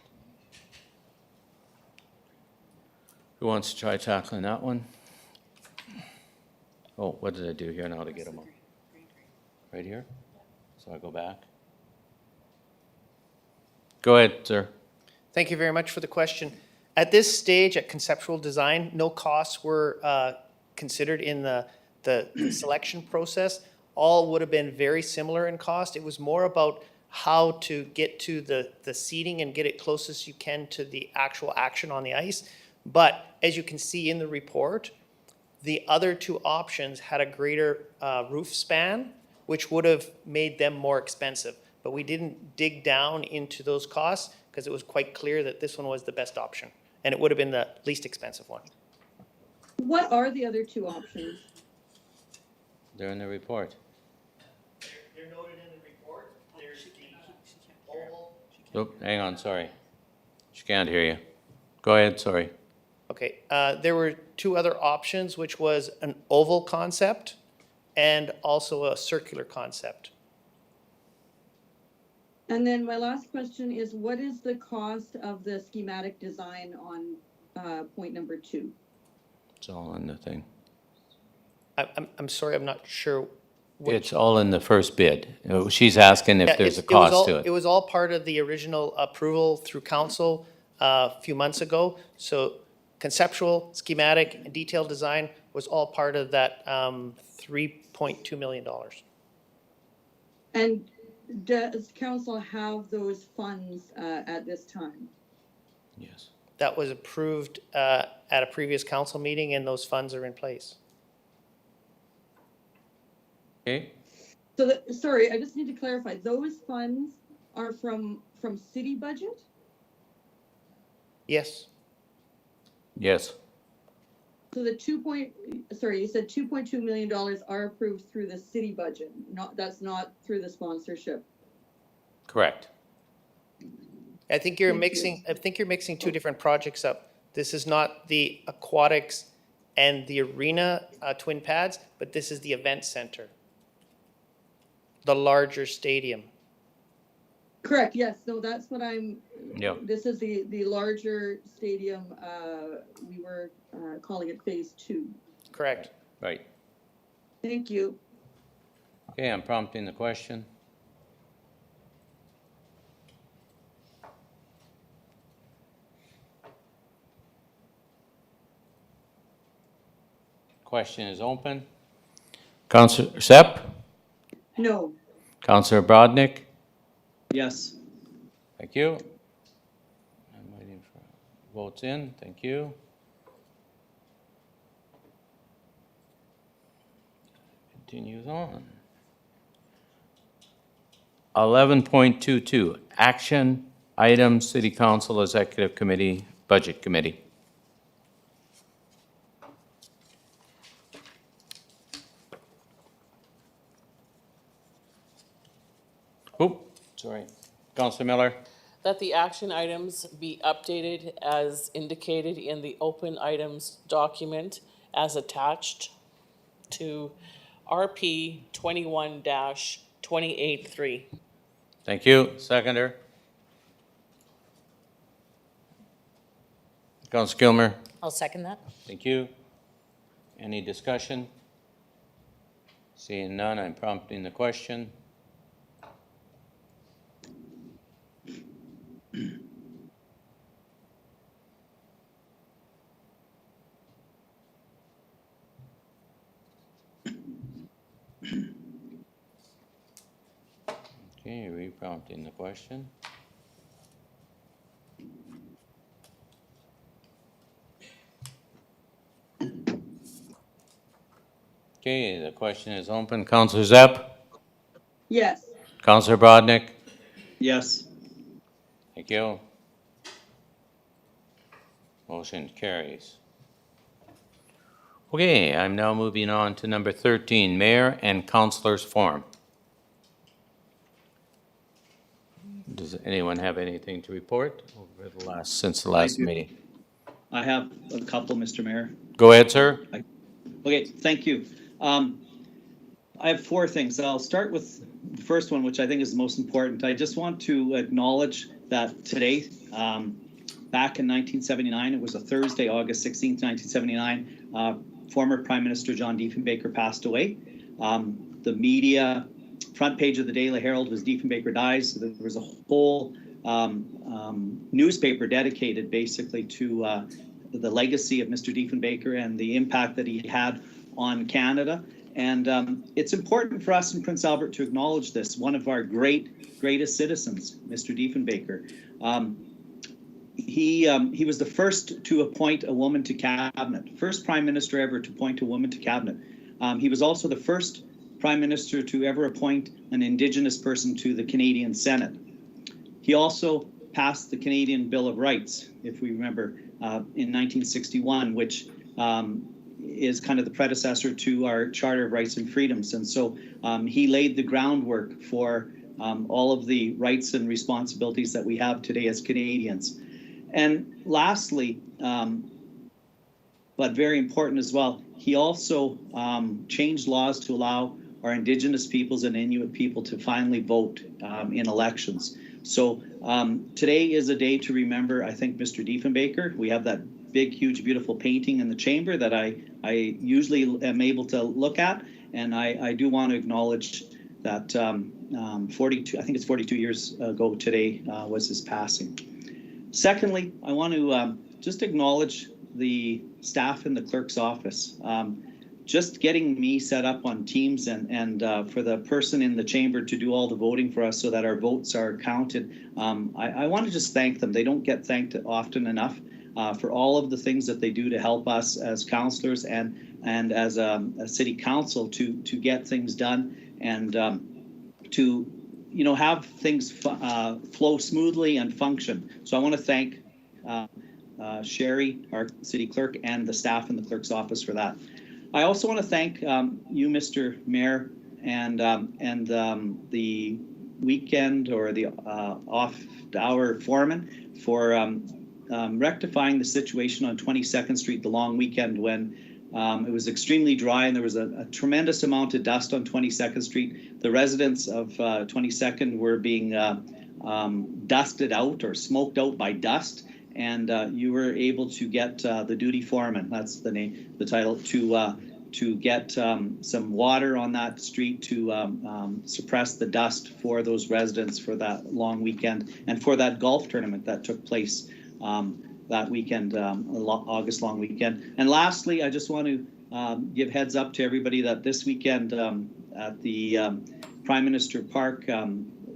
Who wants to try tackling that one? Oh, what did I do here now to get them up? Right here? So I go back. Go ahead, sir. Thank you very much for the question. At this stage, at conceptual design, no costs were considered in the selection process. All would have been very similar in cost. It was more about how to get to the seating and get it closest you can to the actual action on the ice. But as you can see in the report, the other two options had a greater roof span, which would have made them more expensive. But we didn't dig down into those costs because it was quite clear that this one was the best option. And it would have been the least expensive one. What are the other two options? They're in the report. They're noted in the report. There's the oval. Oh, hang on, sorry. She can't hear you. Go ahead, sorry. Okay, there were two other options, which was an oval concept and also a circular concept. And then my last question is, what is the cost of the schematic design on point number 2? It's all in the thing. I'm sorry, I'm not sure. It's all in the first bid. She's asking if there's a cost to It it. was all part of the original approval through council a few months ago. So conceptual, schematic, and detailed design was all part of that $3.2 million. And does council have those funds at this time? Yes. That was approved at a previous council meeting, and those funds are in place. Okay. So sorry, I just need to clarify. Those funds are from city budget? Yes. Yes. So the you said $2.2 million are approved through the city budget, that's not through the sponsorship. Correct. I think you're Thank you. mixing two different projects up. This is not the aquatics and the arena twin pads, but this is the event center. The larger stadium. Correct, yes, no, that's what Yeah. this is the larger stadium, we were calling it phase 2. Correct. Right. Thank you. Okay, I'm prompting the question. Question is open. Councillor Sepp? No. Councillor Brodnick? Yes. Thank you. I'm waiting for votes in. Thank you. Continues on. 11.22, action item, City Council Executive Committee, Budget Committee. Oh, sorry. Councillor Miller? That the action items be updated as indicated in the open items document as attached to RP 21-283. Thank you. Seconder? Councillor Gilmer? I'll second that. Thank you. Any discussion? Seeing none, I'm prompting the question. Okay, re-prompting the question. Okay, the question is open. Councillor Zepp? Yes. Councillor Brodnick? Yes. Thank you. Motion carries. Okay, I'm now moving on to number 13, Mayor and Councillors Forum. Does anyone have anything to report over since the last meeting? I have a couple, Mr. Mayor. Go ahead, sir. Okay, thank you. I have 4 things. I'll start with the first one, which I think is the most important. I just want to acknowledge that today, back in 1979, it was a Thursday, August 16th, 1979, former Prime Minister John Diefenbaker passed away. The media front page of the Daily Herald was Diefenbaker dies. There was a whole newspaper dedicated basically to the legacy of Mr. Diefenbaker and the impact that he had on Canada. And it's important for us in Prince Albert to acknowledge this. One of our greatest citizens, Mr. Diefenbaker. He was the first to appoint a woman to cabinet, first prime minister ever to appoint a woman to cabinet. He was also the first prime minister to ever appoint an Indigenous person to the Canadian Senate. He also passed the Canadian Bill of Rights, if we remember, in 1961, which is kind of the predecessor to our Charter of Rights and Freedoms. And so he laid the groundwork for all of the rights and responsibilities that we have today as Canadians. And lastly, but very important as well, he also changed laws to allow our Indigenous peoples and Inuit people to finally vote in elections. So today is a day to remember, I think, Mr. Diefenbaker. We have that big, huge, beautiful painting in the chamber that I usually am able to look at. And I do want to acknowledge that 42, I think it's 42 years ago today was his passing. Secondly, I want to just acknowledge the staff in the clerk's office. Just getting me set up on Teams and for the person in the chamber to do all the voting for us so that our votes are counted. I want to just thank them. They don't get thanked often enough for all of the things that they do to help us as councillors and as a city council to get things done and to have things flow smoothly and function. So I want to thank Sherry, our city clerk, and the staff in the clerk's office for that. I also want to thank you, Mr. Mayor, and the weekend or the off-hour foreman for rectifying the situation on 22nd Street the long weekend when it was extremely dry and there was a tremendous amount of dust on 22nd Street. The residents of 22nd were being dusted out or smoked out by dust, and you were able to get the duty foreman, that's the name, the title, to get some water on that street to suppress the dust for those residents for that long weekend and for that golf tournament that took place that weekend, August long weekend. And lastly, I just want to give heads up to everybody that this weekend at the Prime Minister Park,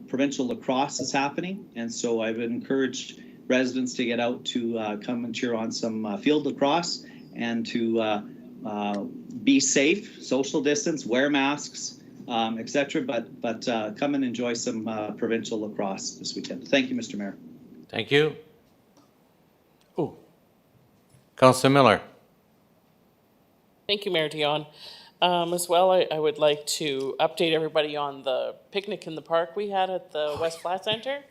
provincial lacrosse is happening. And so I would encourage residents to get out to come and cheer on some field lacrosse and to be safe, social distance, wear masks, etc. But come and enjoy some provincial lacrosse this weekend. Thank you, Mr. Mayor. Thank you. Oh, Councillor Miller. Thank you, Mayor Dion. As well, I would like to update everybody on the picnic in the park we had at the West Flat Centre.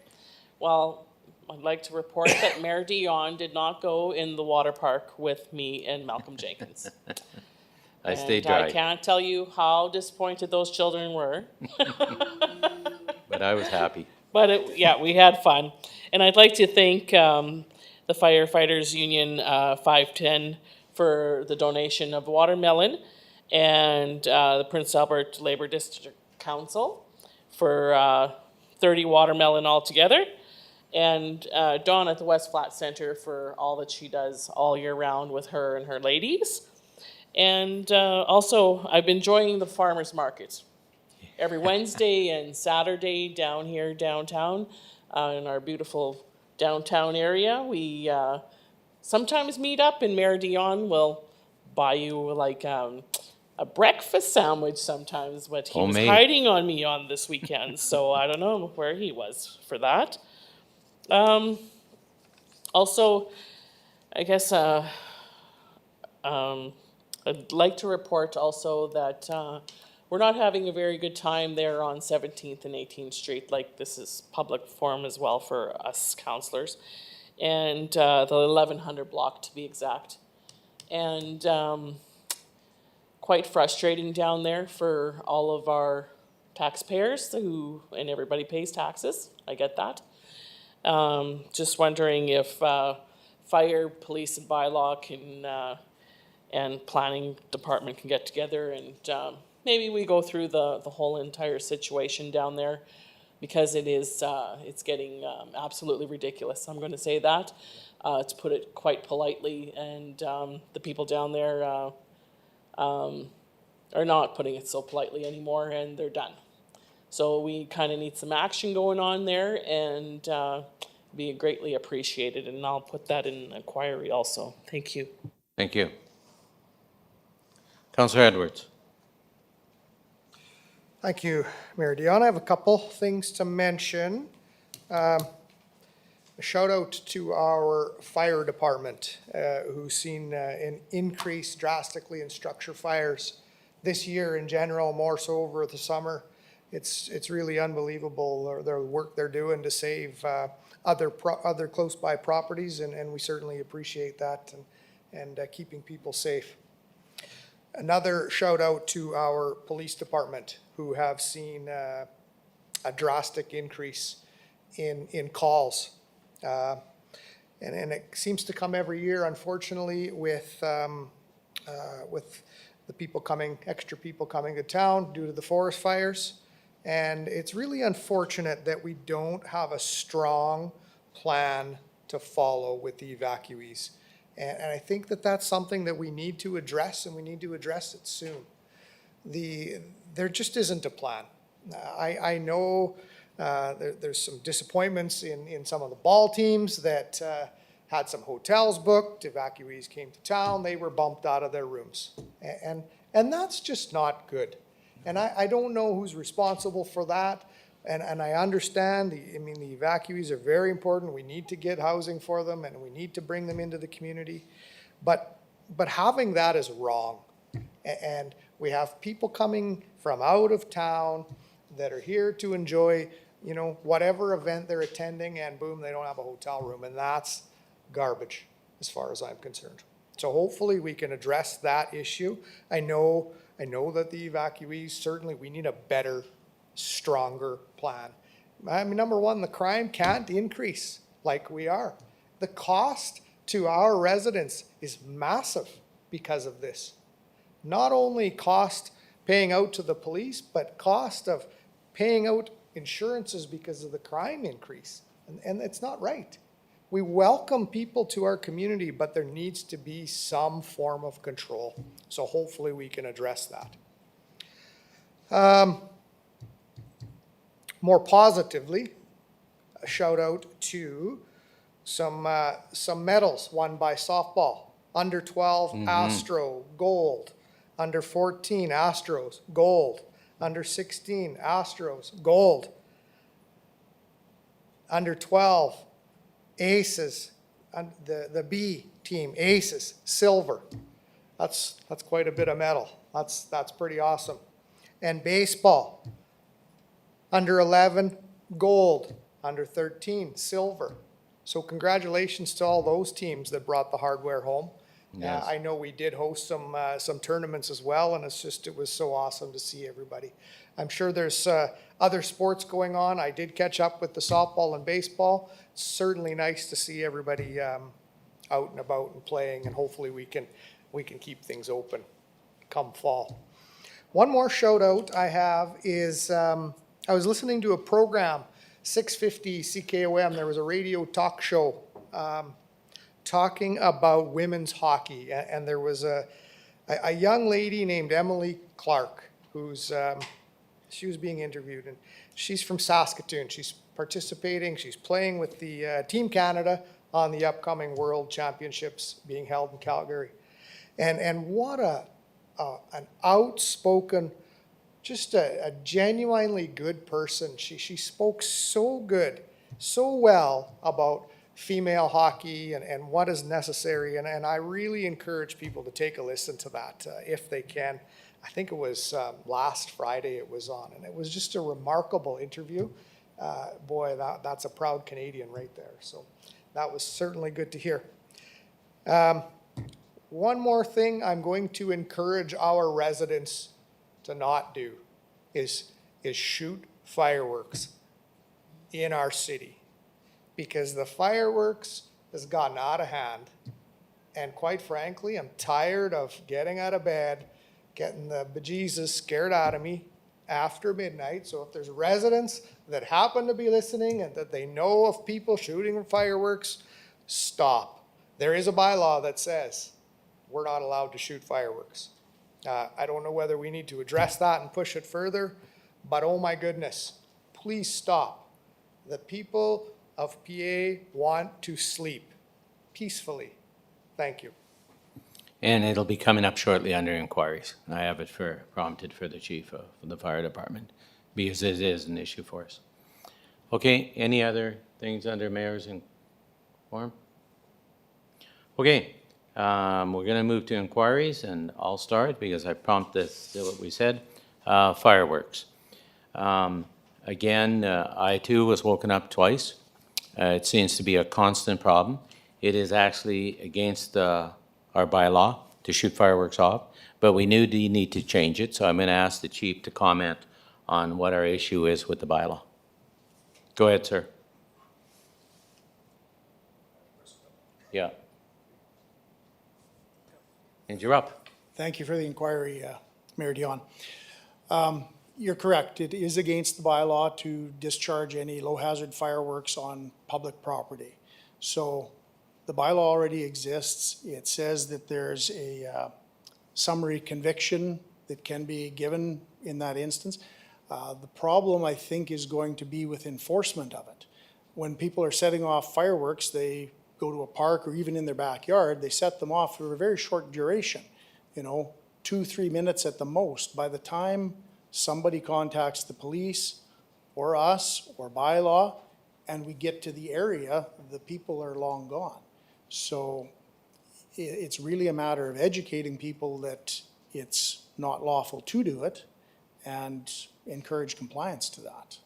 Well, I'd like to report that Mayor Dion did not go in the water park with me and Malcolm Jenkins. I stayed dry. I can't tell you how disappointed those children were. But I was happy. But yeah, we had fun. And I'd like to thank the Firefighters Union 510 for the donation of watermelon, and the Prince Albert Labour District Council for 30 watermelon altogether, and Dawn at the West Flat Centre for all that she does all year round with her and her ladies. And also, I've been enjoying the farmers market every Wednesday and Saturday down here downtown in our beautiful downtown area. We sometimes meet up, and Mayor Dion will buy you like a breakfast sandwich sometimes, but he was hiding on me on this weekend, so I don't know where he was for that. Also, I guess I'd like to report also that we're not having a very good time there on 17th and 18th Street. Like, this is public forum as well for us councillors, and the 1100 block to be exact. And quite frustrating down there for all of our taxpayers and everybody pays taxes. I get that. Just wondering if fire, police, and bylaw can and planning department can get together and maybe we go through the whole entire situation down there, because it's getting absolutely ridiculous. I'm going to say that, to put it quite politely, and the people down there are not putting it so politely anymore, and they're done. So we kind of need some action going on there, and be greatly appreciated, and I'll put that in an inquiry also. Thank you. Thank you. Councillor Edwards. Thank you, Mayor Dion. I have a couple things to mention. A shout out to our fire department, who's seen an increase drastically in structure fires this year in general, more so over the summer. It's really unbelievable, the work they're doing to save other close by properties, and we certainly appreciate that and keeping people safe. Another shout out to our police department, who have seen a drastic increase in calls. And it seems to come every year, unfortunately, with the extra people coming to town due to the forest fires. And it's really unfortunate that we don't have a strong plan to follow with the evacuees. And I think that that's something that we need to address, and we need to address it soon. There just isn't a plan. I know there's some disappointments in some of the ball teams that had some hotels booked. Evacuees came to town, they were bumped out of their rooms. And that's just not good. And I don't know who's responsible for that. And I understand, the evacuees are very important. We need to get housing for them and we need to bring them into the community. But having that is wrong. And we have people coming from out of town that are here to enjoy, whatever event they're attending, and boom, they don't have a hotel room. And that's garbage as far as I'm concerned. So hopefully we can address that issue. I know that the evacuees, certainly we need a better, stronger plan. Number one, the crime can't increase like we are. The cost to our residents is massive because of this. Not only cost paying out to the police, but cost of paying out insurances because of the crime increase. And it's not right. We welcome people to our community, but there needs to be some form of control. So hopefully we can address that. More positively, a shout out to some medals won by softball. Under 12, Astro, gold. Under 14, Astros, gold. Under 16, Astros, gold. Under 12, Aces, the B team, Aces, silver. That's quite a bit of medal. That's pretty awesome. And baseball, under 11, gold. Under 13, silver. So congratulations to all those teams that brought the hardware home. Yes. I know we did host some tournaments as well, and it was so awesome to see everybody. I'm sure there's other sports going on. I did catch up with the softball and baseball. It's certainly nice to see everybody out and about and playing, and hopefully we can keep things open come fall. One more shout out I have is I was listening to a program, 650 CKOM. There was a radio talk show talking about women's hockey, and there was a young lady named Emily Clark she was being interviewed, and she's from Saskatoon. She's participating, she's playing with the Team Canada on the upcoming World Championships being held in Calgary. And what an outspoken, just a genuinely good person. She spoke so well about female hockey and what is necessary. And I really encourage people to take a listen to that if they can. I think it was last Friday it was on, and it was just a remarkable interview. Boy, that's a proud Canadian right there. So that was certainly good to hear. One more thing I'm going to encourage our residents to not do is shoot fireworks in our city, because the fireworks has gotten out of hand. And quite frankly, I'm tired of getting out of bed, getting the bejesus scared out of me after midnight. So if there's residents that happen to be listening and that they know of people shooting fireworks, stop. There is a bylaw that says we're not allowed to shoot fireworks. I don't know whether we need to address that and push it further, but oh my goodness, please stop. The people of PA want to sleep peacefully. Thank you. And it'll be coming up shortly under inquiries. I have it prompted for the chief of the fire department, because it is an issue for us. Okay, any other things under mayor's forum? Okay, we're going to move to inquiries, and I'll start because I prompted what we said. Fireworks. Again, I too was woken up twice. It seems to be a constant problem. It is actually against our bylaw to shoot fireworks off, but we knew we need to change it, so I'm going to ask the chief to comment on what our issue is with the bylaw. Go ahead, sir. Yeah. And you're up. Thank you for the inquiry, Mayor Dion. You're correct. It is against the bylaw to discharge any low-hazard fireworks on public property. So the bylaw already exists. It says that there's a summary conviction that can be given in that instance. The problem, I think, is going to be with enforcement of it. When people are setting off fireworks, they go to a park or even in their backyard, they set them off for a very short duration, 2-3 minutes at the most. By the time somebody contacts the police or us, or bylaw, and we get to the area, the people are long gone. So it's really a matter of educating people that it's not lawful to do it and encourage compliance to that.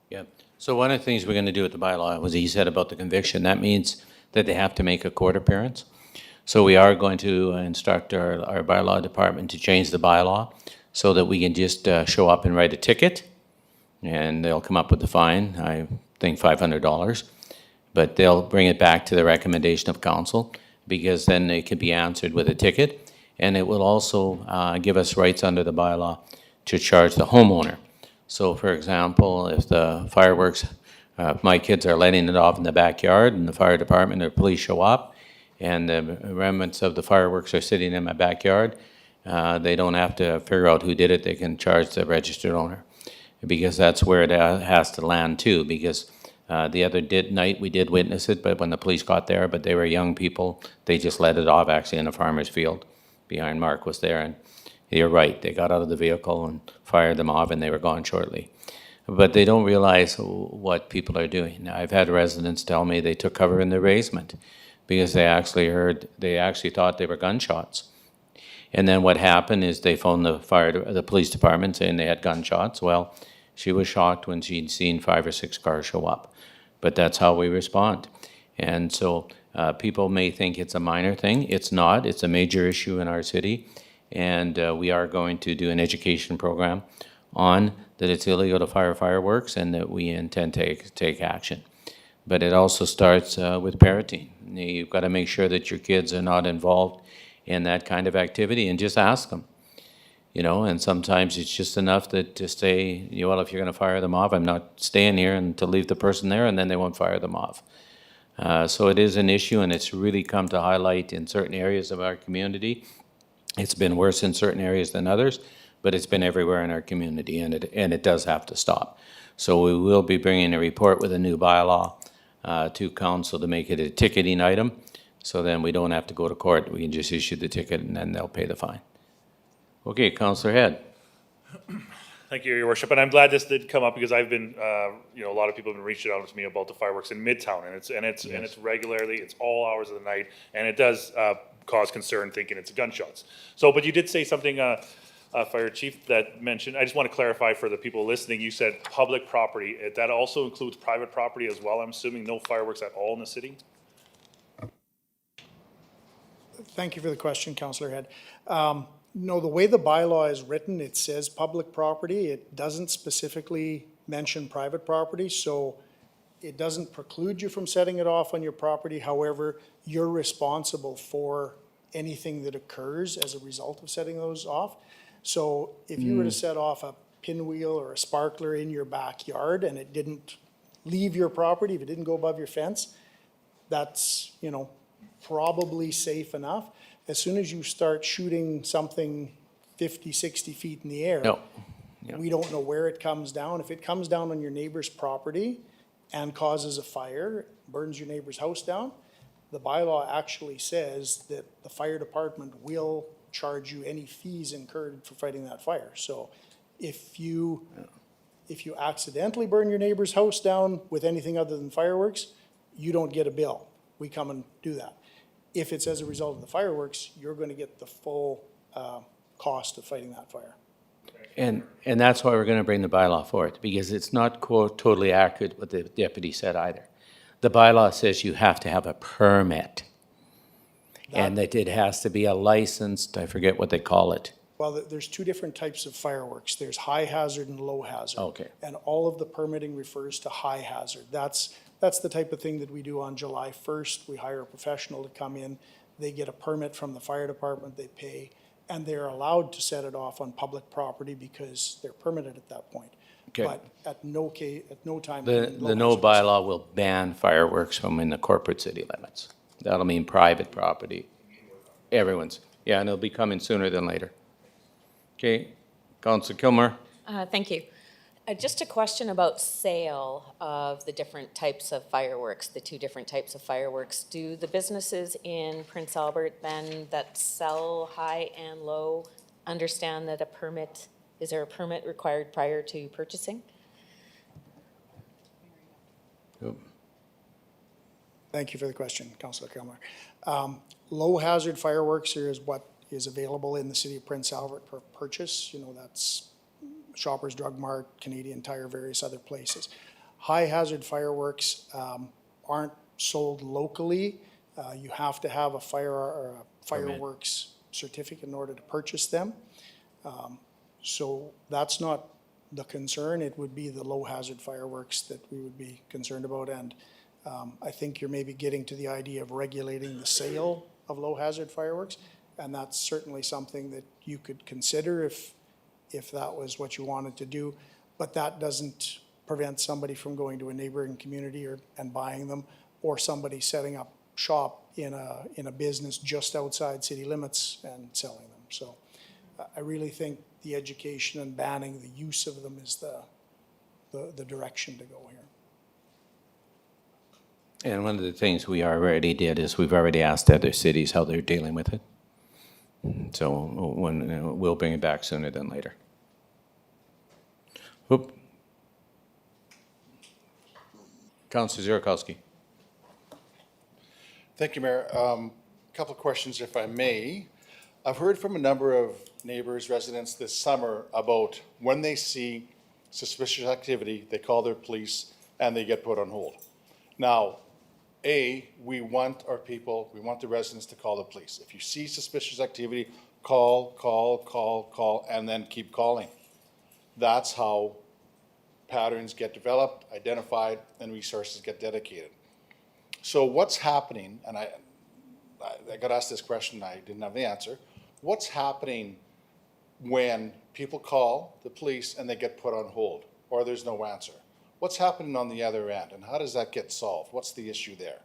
Yeah. So one of the things we're going to do with the bylaw was he said about the conviction. That means that they have to make a court appearance. So we are going to instruct our bylaw department to change the bylaw so that we can just show up and write a ticket, and they'll come up with the fine, I think $500. But they'll bring it back to the recommendation of council, because then it can be answered with a ticket. And it will also give us rights under the bylaw to charge the homeowner. So for example, if the fireworks, my kids are letting it off in the backyard and the fire department or police show up and the remnants of the fireworks are sitting in my backyard, they don't have to figure out who did it. They can charge the registered owner, because that's where it has to land too. Because the other night we did witness it, but when the police got there, but they were young people, they just let it off actually in a farmer's field behind Mark was there. And you're right, they got out of the vehicle and fired them off and they were gone shortly. But they don't realize what people are doing. I've had residents tell me they took cover in their basement because they actually thought they were gunshots. And then what happened is they phoned the police department saying they had gunshots. Well, she was shocked when she'd seen 5 or 6 cars show up. But that's how we respond. And so people may think it's a minor thing. It's not. It's a major issue in our city. And we are going to do an education program on that it's illegal to fire fireworks and that we intend to take action. But it also starts with parenting. You've got to make sure that your kids are not involved in that kind of activity, and just ask them. You know, and sometimes it's just enough that to say, well, if you're going to fire them off, I'm not staying here, and to leave the person there, and then they won't fire them off. So it is an issue, and it's really come to highlight in certain areas of our community. It's been worse in certain areas than others, but it's been everywhere in our community, and it does have to stop. So we will be bringing a report with a new bylaw to council to make it a ticketing item, so then we don't have to go to court. We can just issue the ticket, and then they'll pay the fine. Okay, Councillor Head. Thank you, Your Worship, and I'm glad this did come up because I've been, a lot of people have been reaching out to me about the fireworks in Midtown, and it's regularly, it's all hours of the night, and it does cause concern thinking it's gunshots. So, but you did say something, Fire Chief, that mentioned. I just want to clarify for the people listening. You said public property. That also includes private property as well. I'm assuming no fireworks at all in the city. Thank you for the question, Councillor Head. No, the way the bylaw is written, it says public property. It doesn't specifically mention private property, so it doesn't preclude you from setting it off on your property. However, you're responsible for anything that occurs as a result of setting those off. So if you were to set off a pinwheel or a sparkler in your backyard and it didn't leave your property, if it didn't go above your fence, that's, probably safe enough. As soon as you start shooting something 50, 60 feet in the air, No. we don't know where it comes down. If it comes down on your neighbor's property and causes a fire, burns your neighbor's house down, the bylaw actually says that the fire department will charge you any fees incurred for fighting that fire. So if you accidentally burn your neighbor's house down with anything other than fireworks, you don't get a bill. We come and do that. If it's as a result of the fireworks, you're going to get the full cost of fighting that fire. And that's why we're going to bring the bylaw forward, because it's not totally accurate what the deputy said either. The bylaw says you have to have a permit, and that it has to be a licensed, I forget what they call it. Well, there's two different types of fireworks. There's high hazard and low hazard. Okay. And all of the permitting refers to high hazard. That's the type of thing that we do on July 1st. We hire a professional to come in. They get a permit from the fire department, they pay, and they're allowed to set it off on public property because they're permitted at that point. Okay. But at no time. The no bylaw will ban fireworks from in the corporate city limits. That'll mean private property. Everyone's. Yeah, and it'll be coming sooner than later. Okay, Councillor Kilmer. Thank you. Just a question about sale of the different types of fireworks, the two different types of fireworks. Do the businesses in Prince Albert then that sell high and low understand that is there a permit required prior to purchasing? Thank you for the question, Councillor Kilmer. Low hazard fireworks is what is available in the city of Prince Albert for purchase. You know, that's Shoppers Drug Mart, Canadian Tire, various other places. High hazard fireworks aren't sold locally. You have to have a fireworks certificate in order to purchase them. So that's not the concern. It would be the low hazard fireworks that we would be concerned about. And I think you're maybe getting to the idea of regulating the sale of low hazard fireworks. And that's certainly something that you could consider if that was what you wanted to do. But that doesn't prevent somebody from going to a neighboring community and buying them, or somebody setting up shop in a business just outside city limits and selling them. So I really think the education and banning the use of them is the direction to go here. And one of the things we already did is we've already asked other cities how they're dealing with it. So we'll bring it back sooner than later. Oop. Councillor Zurikowski. Thank you, Mayor. A couple of questions, if I may. I've heard from a number of neighbors, residents this summer about when they see suspicious activity, they call their police and they get put on hold. Now, we want our people, we want the residents to call the police. If you see suspicious activity, call, and then keep calling. That's how patterns get developed, identified, and resources get dedicated. So what's happening, and I got asked this question, I didn't have the answer. What's happening when people call the police and they get put on hold, or there's no answer? What's happening on the other end, and how does that get solved? What's the issue there?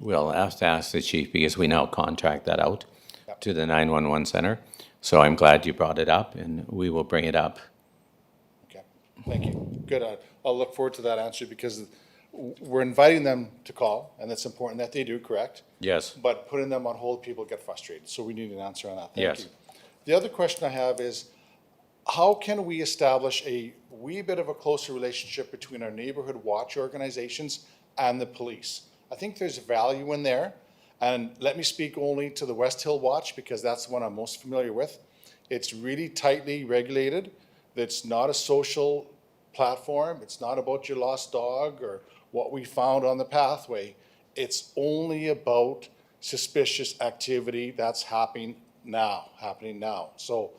We'll have to ask the chief because we now contract that out to the 911 center. So I'm glad you brought it up, and we will bring it up. Okay, thank you. Good. I'll look forward to that answer because we're inviting them to call, and it's important that they do, correct? Yes. But putting them on hold, people get frustrated. So we need an answer on that. Thank Yes. you. The other question I have is, how can we establish a wee bit of a closer relationship between our neighborhood watch organizations and the police? I think there's value in there. And let me speak only to the West Hill Watch because that's the one I'm most familiar with. It's really tightly regulated. It's not a social platform. It's not about your lost dog or what we found on the pathway. It's only about suspicious activity that's happening now. So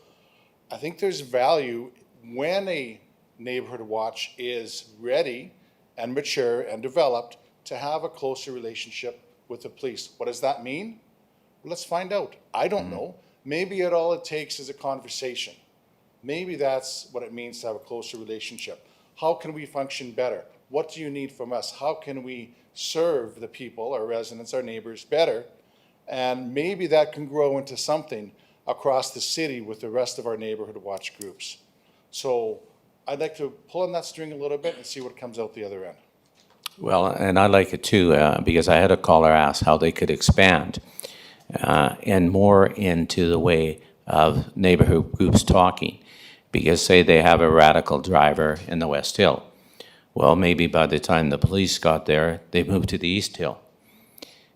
I think there's value when a neighborhood watch is ready and mature and developed to have a closer relationship with the police. What does that mean? Well, let's find out. I don't know. Maybe all it takes is a conversation. Maybe that's what it means to have a closer relationship. How can we function better? What do you need from us? How can we serve the people, our residents, our neighbors better? And maybe that can grow into something across the city with the rest of our neighborhood watch groups. So I'd like to pull on that string a little bit and see what comes out the other end. Well, and I like it too, because I had a caller ask how they could expand and more into the way of neighborhood groups talking. Because say they have a radical driver in the West Hill. Well, maybe by the time the police got there, they moved to the East Hill.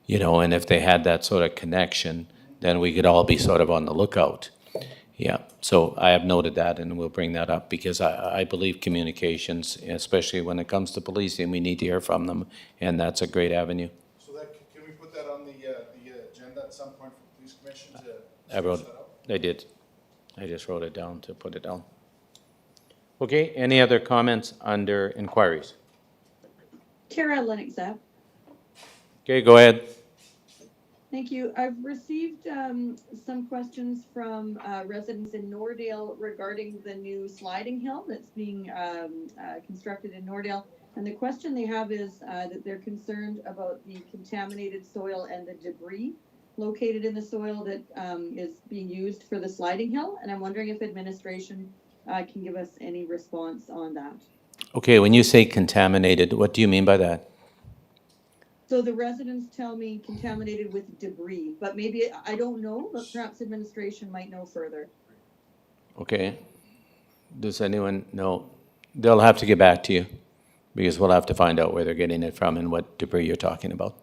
You know, and if they had that sort of connection, then we could all be sort of on the lookout. Yeah, so I have noted that and we'll bring that up because I believe communications, especially when it comes to policing, we need to hear from them, and that's a great avenue. So can we put that on the agenda at some point for the police commission to I wrote, I did. I just wrote it down to put it down. Okay, any other comments under inquiries? Tara Lennox-App. Okay, go ahead. Thank you. I've received some questions from residents in Nordale regarding the new sliding hill that's being constructed in Nordale. And the question they have is that they're concerned about the contaminated soil and the debris located in the soil that is being used for the sliding hill. And I'm wondering if administration can give us any response on that. Okay, when you say contaminated, what do you mean by that? So the residents tell me contaminated with debris, but maybe, I don't know, but perhaps administration might know further. Okay. Does anyone know? They'll have to get back to you because we'll have to find out where they're getting it from and what debris you're talking about.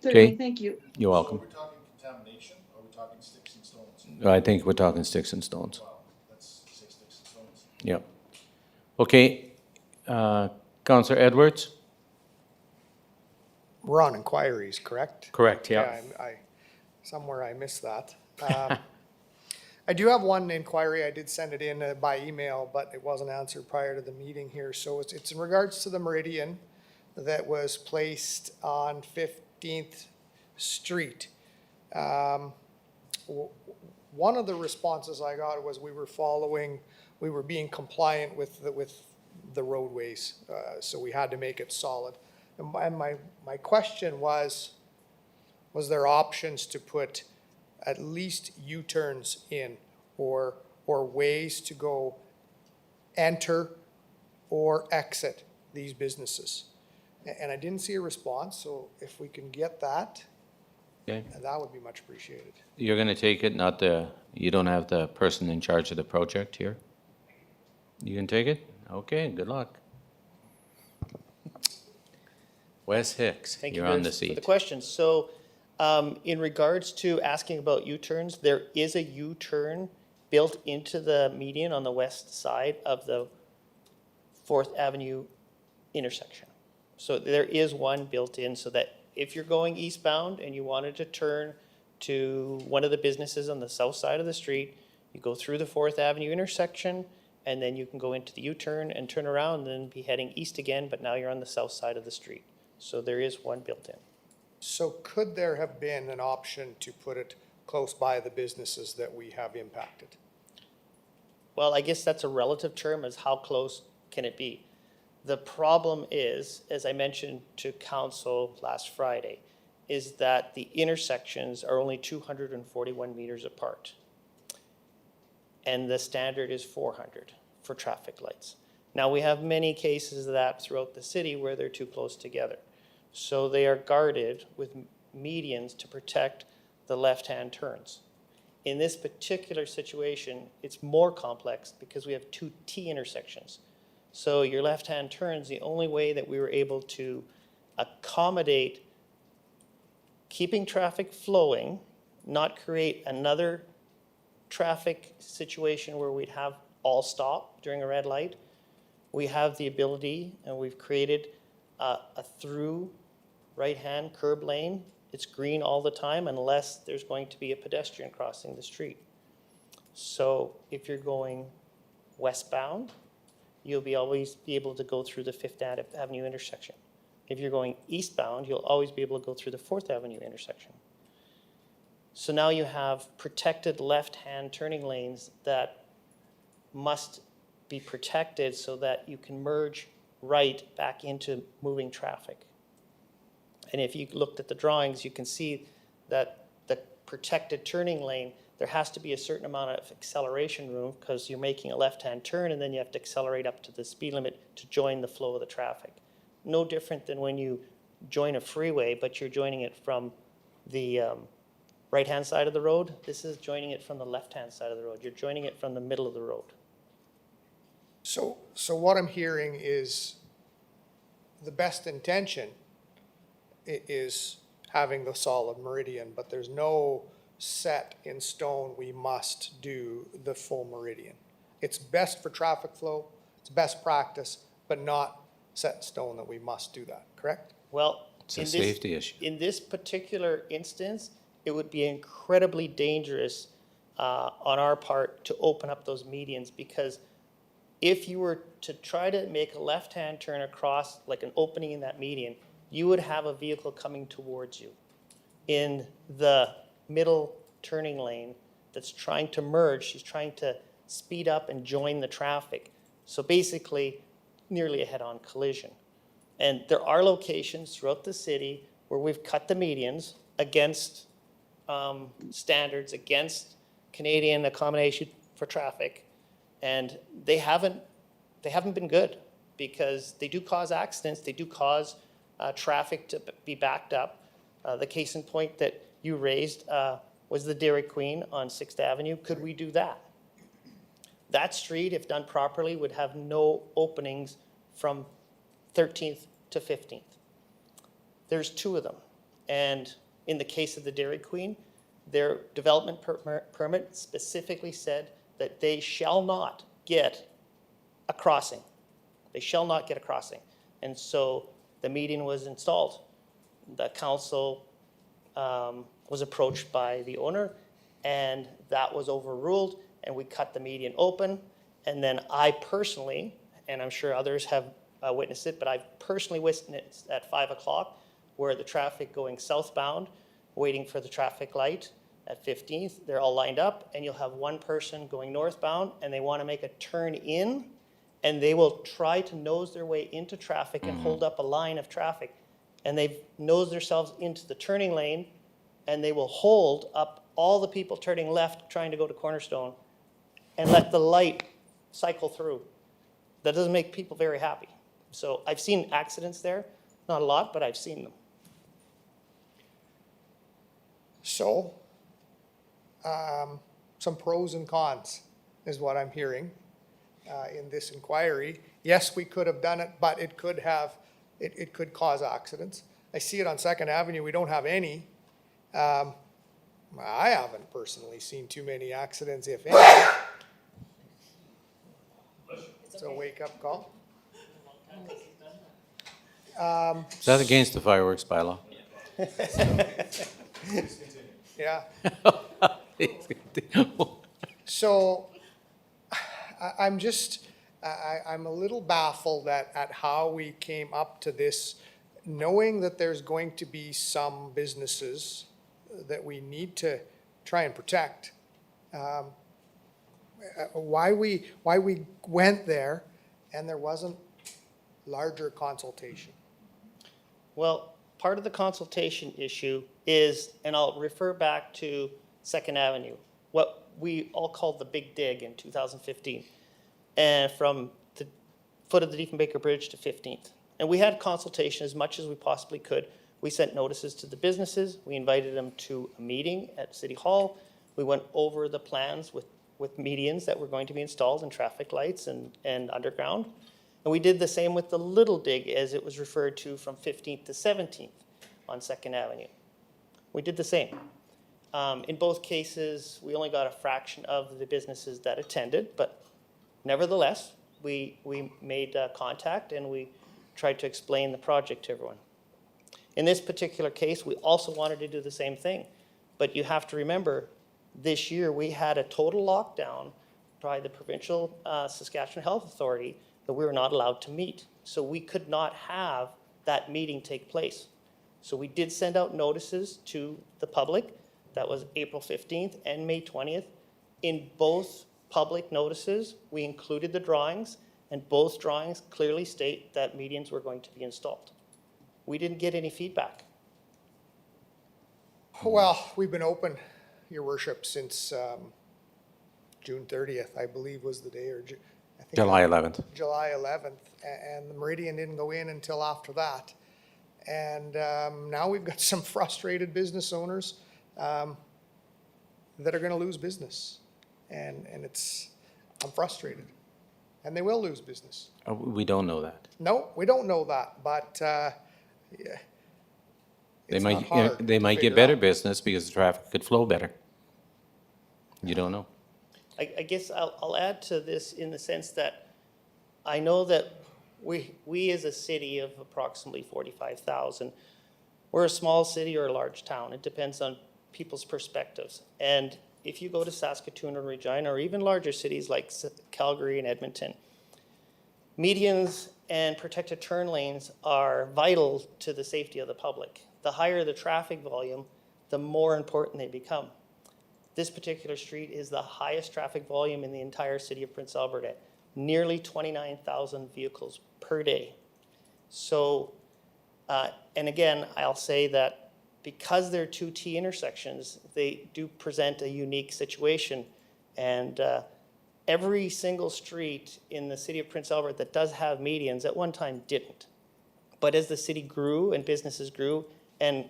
Certainly, Okay. thank you. You're welcome. So are we talking contamination, or are we talking sticks and stones? I think we're talking sticks and stones. Wow, let's say sticks and stones. Yep. Okay, Councillor Edwards? We're on inquiries, correct? Correct, Yeah, somewhere I missed that. I do have one inquiry. I did send it in by email, but it wasn't answered prior to the meeting here. So it's in regards to the Meridian that was placed on 15th Street. One of the responses I got was we were being compliant with the roadways, so we had to make it solid. And my question was there options to put at least U-turns in, or ways to go enter or exit these businesses? And I didn't see a response, so if we can get that, Okay. that would be much appreciated. You're gonna take it, you don't have the person in charge of the project here? You can take it? Okay, good luck. Wes Hicks, Thank you you're on very the for the seat. question. So, in regards to asking about U-turns, there is a U-turn built into the median on the west side of the 4th Avenue intersection. So there is one built in so that if you're going eastbound and you wanted to turn to one of the businesses on the south side of the street, you go through the 4th Avenue intersection, and then you can go into the U-turn and turn around and then be heading east again, but now you're on the south side of the street. So there is one built in. So could there have been an option to put it close by the businesses that we have impacted? Well, I guess that's a relative term, as how close can it be? The problem is, as I mentioned to council last Friday, is that the intersections are only 241 meters apart. And the standard is 400 for traffic lights. Now, we have many cases of that throughout the city where they're too close together. So they are guarded with medians to protect the left-hand turns. In this particular situation, it's more complex because we have two T intersections. So your left-hand turns, the only way that we were able to accommodate keeping traffic flowing, not create another traffic situation where we'd have all stop during a red light. We have the ability, and we've created a through right-hand curb lane. It's green all the time unless there's going to be a pedestrian crossing the street. So if you're going westbound, you'll always be able to go through the 5th Avenue intersection. If you're going eastbound, you'll always be able to go through the 4th Avenue intersection. So now you have protected left-hand turning lanes that must be protected so that you can merge right back into moving traffic. And if you looked at the drawings, you can see that the protected turning lane, there has to be a certain amount of acceleration room because you're making a left-hand turn and then you have to accelerate up to the speed limit to join the flow of the traffic. No different than when you join a freeway, but you're joining it from the right-hand side of the road. This is joining it from the left-hand side of the road. You're joining it from the middle of the road. So what I'm hearing is the best intention is having the solid meridian, but there's no set in stone, we must do the full meridian. It's best for traffic flow, it's best practice, but not set in stone that we must do that, correct? Well, It's a safety issue. In this particular instance, it would be incredibly dangerous on our part to open up those medians, because if you were to try to make a left-hand turn across like an opening in that median, you would have a vehicle coming towards you in the middle turning lane that's trying to merge. She's trying to speed up and join the traffic. So basically, nearly a head-on collision. And there are locations throughout the city where we've cut the medians against standards, against Canadian accommodation for traffic, and they haven't been good because they do cause accidents. They do cause traffic to be backed up. The case in point that you raised was the Dairy Queen on 6th Avenue. Could we do that? That street, if done properly, would have no openings from 13th to 15th. There's 2 of them. And in the case of the Dairy Queen, their development permit specifically said that they shall not get a crossing. They shall not get a crossing. And so the median was installed. The council was approached by the owner, and that was overruled, and we cut the median open. And then I personally, and I'm sure others have witnessed it, but I've personally witnessed at 5 o'clock where the traffic going southbound, waiting for the traffic light at 15th, they're all lined up, and you'll have one person going northbound, and they want to make a turn in, and they will try to nose their way into traffic and hold up a line of traffic. And they've nosed themselves into the turning lane, and they will hold up all the people turning left trying to go to Cornerstone and let the light cycle through. That doesn't make people very happy. So I've seen accidents there, not a lot, but I've seen them. So, some pros and cons is what I'm hearing in this inquiry. Yes, we could have done it, but it could have, it could cause accidents. I see it on 2nd Avenue, we don't have any. I haven't personally seen too many accidents, if any. It's a wake-up call. Is that against the fireworks bylaw? Yeah. So I'm just, I'm a little baffled at how we came up to this, knowing that there's going to be some businesses that we need to try and protect. Why we went there and there wasn't larger consultation. Well, part of the consultation issue is, and I'll refer back to 2nd Avenue, what we all called the Big Dig in 2015, and from the foot of the Diefenbaker Bridge to 15th. And we had consultation as much as we possibly could. We sent notices to the businesses. We invited them to a meeting at City Hall. We went over the plans with medians that were going to be installed and traffic lights and underground. And we did the same with the Little Dig, as it was referred to, from 15th to 17th on 2nd Avenue. We did the same. In both cases, we only got a fraction of the businesses that attended, but nevertheless, we made contact and we tried to explain the project to everyone. In this particular case, we also wanted to do the same thing, but you have to remember, this year we had a total lockdown by the provincial Saskatchewan Health Authority that we were not allowed to meet. So we could not have that meeting take place. So we did send out notices to the public. That was April 15th and May 20th. In both public notices, we included the drawings, and both drawings clearly state that medians were going to be installed. We didn't get any feedback. Well, we've been open, Your Worship, since June 30th, I believe was the day, or I think July 11th. July 11th, and the Meridian didn't go in until after that. And now we've got some frustrated business owners that are going to lose business. And I'm frustrated. And they will lose business. We don't know that. No, we don't know that, but yeah, They it's not might, hard they to might figure get better out. business because the traffic could flow better. You don't know. I guess I'll add to this in the sense that I know that we as a city of approximately 45,000, we're a small city or a large town. It depends on people's perspectives. And if you go to Saskatoon or Regina or even larger cities like Calgary and Edmonton, medians and protected turn lanes are vital to the safety of the public. The higher the traffic volume, the more important they become. This particular street is the highest traffic volume in the entire city of Prince Alberta, nearly 29,000 vehicles per day. So, and again, I'll say that because they're two T intersections, they do present a unique situation. And every single street in the city of Prince Albert that does have medians at one time didn't. But as the city grew and businesses grew and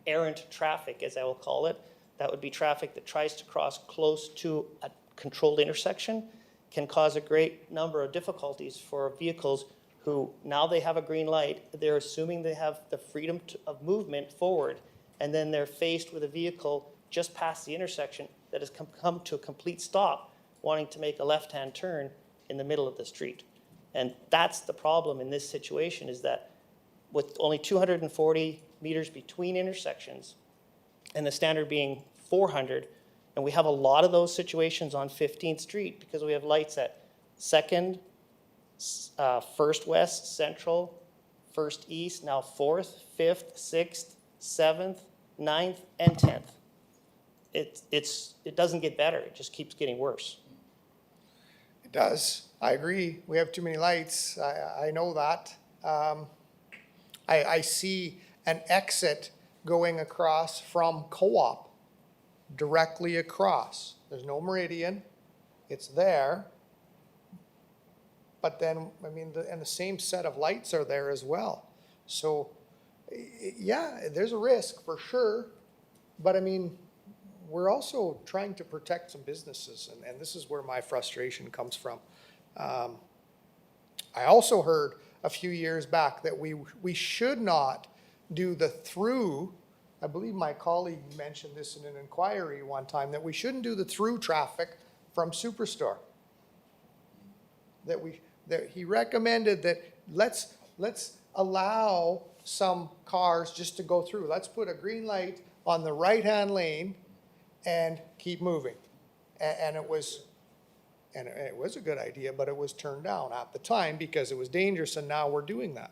errant traffic, as I will call it, that would be traffic that tries to cross close to a controlled intersection, can cause a great number of difficulties for vehicles who now they have a green light, they're assuming they have the freedom of movement forward, and then they're faced with a vehicle just past the intersection that has come to a complete stop, wanting to make a left-hand turn in the middle of the street. And that's the problem in this situation, is that with only 240 meters between intersections, and the standard being 400, and we have a lot of those situations on 15th Street because we have lights at 2nd, First West, Central, First East, now 4th, 5th, 6th, 7th, 9th, and 10th. It doesn't get better, it just keeps getting worse. It does. I agree. We have too many lights. I know that. I see an exit going across from Co-op, directly across. There's no meridian. It's there. But then, I mean, and the same set of lights are there as well. So, yeah, there's a risk for sure. But I mean, we're also trying to protect some businesses, and this is where my frustration comes from. I also heard a few years back that we should not do the through. I believe my colleague mentioned this in an inquiry one time, that we shouldn't do the through traffic from Superstore. That he recommended that let's allow some cars just to go through. Let's put a green light on the right-hand lane and keep moving. And it was a good idea, but it was turned down at the time because it was dangerous, and now we're doing that.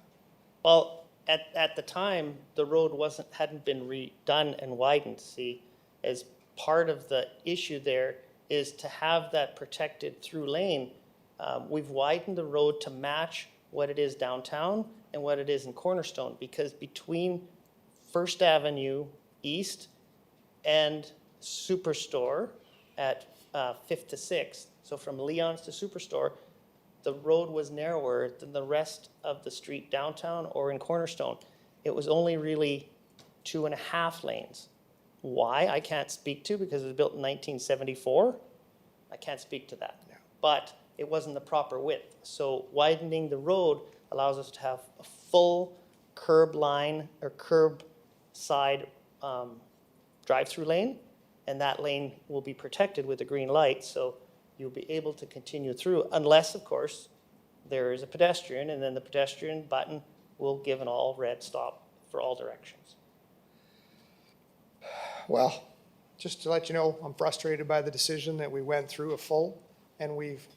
Well, at the time, the road hadn't been redone and widened. See, as part of the issue there is to have that protected through lane. We've widened the road to match what it is downtown and what it is in Cornerstone, because between First Avenue East and Superstore at 5th to 6th, so from Leon's to Superstore, the road was narrower than the rest of the street downtown or in Cornerstone. It was only really 2.5 lanes. Why, I can't speak to, because it was built in 1974. I can't speak to that. Yeah. But it wasn't the proper width. So widening the road allows us to have a full curb line or curb side drive-through lane, and that lane will be protected with a green light, so you'll be able to continue through, unless, of course, there is a pedestrian, and then the pedestrian button will give an all red stop for all directions. Well, just to let you know, I'm frustrated by the decision that we went through a full, and we've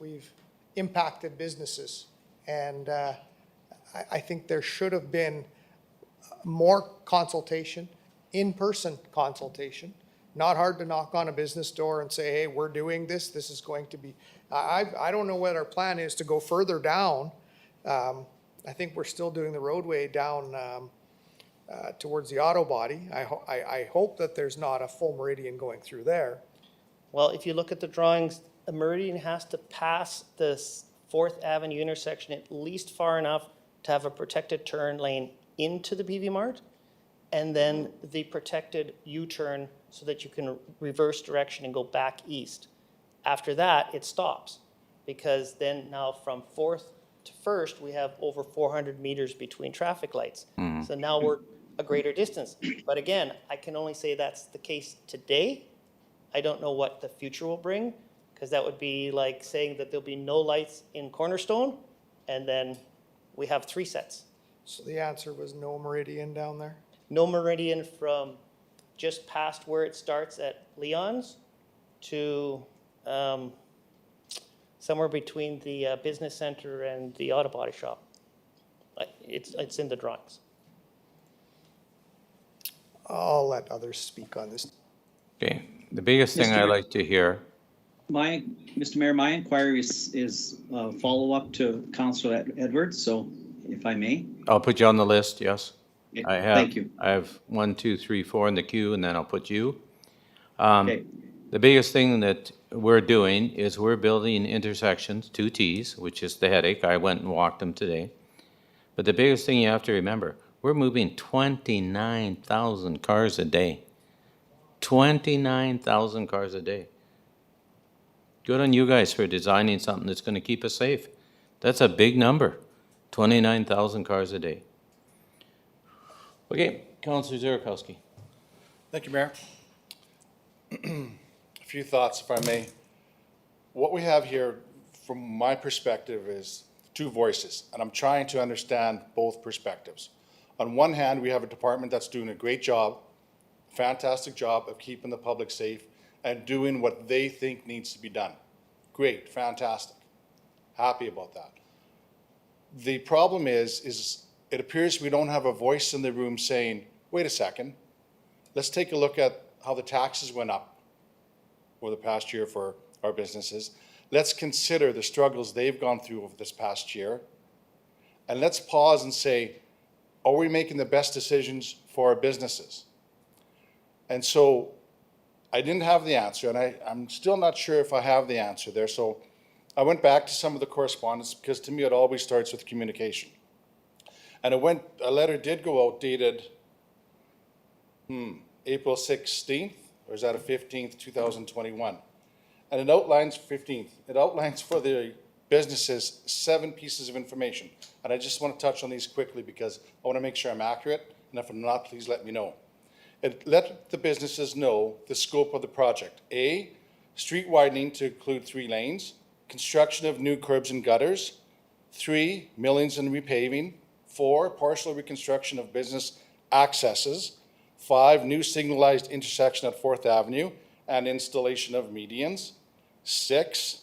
impacted businesses. And I think there should have been more consultation, in-person consultation. Not hard to knock on a business door and say, hey, we're doing this. This is going to be, I don't know what our plan is to go further down. I think we're still doing the roadway down towards the auto body. I hope that there's not a full meridian going through there. Well, if you look at the drawings, a meridian has to pass the 4th Avenue intersection at least far enough to have a protected turn lane into the BV Mart, and then the protected U-turn so that you can reverse direction and go back east. After that, it stops, because then now from 4th to 1st, we have over 400 meters between traffic lights. So now we're a greater distance. But again, I can only say that's the case today. I don't know what the future will bring, because that would be like saying that there'll be no lights in Cornerstone, and then we have 3 sets. So the answer was no meridian down there? No meridian from just past where it starts at Leon's to somewhere between the business center and the auto body shop. It's in the drawings. I'll let others speak on this. Okay, the biggest thing I like to hear. Mr. Mayor, my inquiry is follow-up to Councillor Edwards, so if I may. I'll put you on the list, yes. Thank you. I have 1, 2, 3, 4 in the queue, and then I'll put you. Okay. The biggest thing that we're doing is we're building intersections, 2 Ts, which is the headache. I went and walked them today. But the biggest thing you have to remember, we're moving 29,000 cars a day. 29,000 cars a day. Good on you guys for designing something that's going to keep us safe. That's a big number. 29,000 cars a day. Okay, Councillor Zurikowski. Thank you, Mayor. A few thoughts, if I may. What we have here, from my perspective, is two voices, and I'm trying to understand both perspectives. On one hand, we have a department that's doing a great job, fantastic job of keeping the public safe and doing what they think needs to be done. Great, fantastic. Happy about that. The problem is it appears we don't have a voice in the room saying, wait a second, let's take a look at how the taxes went up over the past year for our businesses. Let's consider the struggles they've gone through over this past year. And let's pause and say, are we making the best decisions for our businesses? And so I didn't have the answer, and I'm still not sure if I have the answer there. So I went back to some of the correspondence, because to me it always starts with communication. And a letter did go out dated April 16th, or is that a 15th, 2021? And it outlines 15th. It outlines for the businesses 7 pieces of information. And I just want to touch on these quickly because I want to make sure I'm accurate. And if I'm not, please let me know. It let the businesses know the scope of the project. A, street widening to include 3 lanes, construction of new curbs and gutters. 3, millings and repaving. 4, partial reconstruction of business accesses. 5, new signalized intersection at 4th Avenue and installation of medians. 6,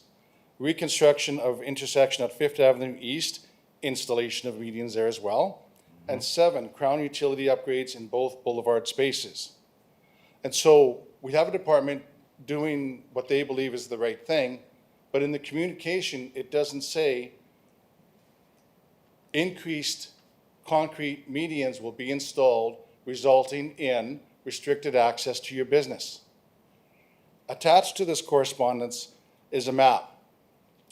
reconstruction of intersection at 5th Avenue East, installation of medians there as well. And 7, crown utility upgrades in both boulevard spaces. And so we have a department doing what they believe is the right thing, but in the communication, it doesn't say increased concrete medians will be installed, resulting in restricted access to your business. Attached to this correspondence is a map.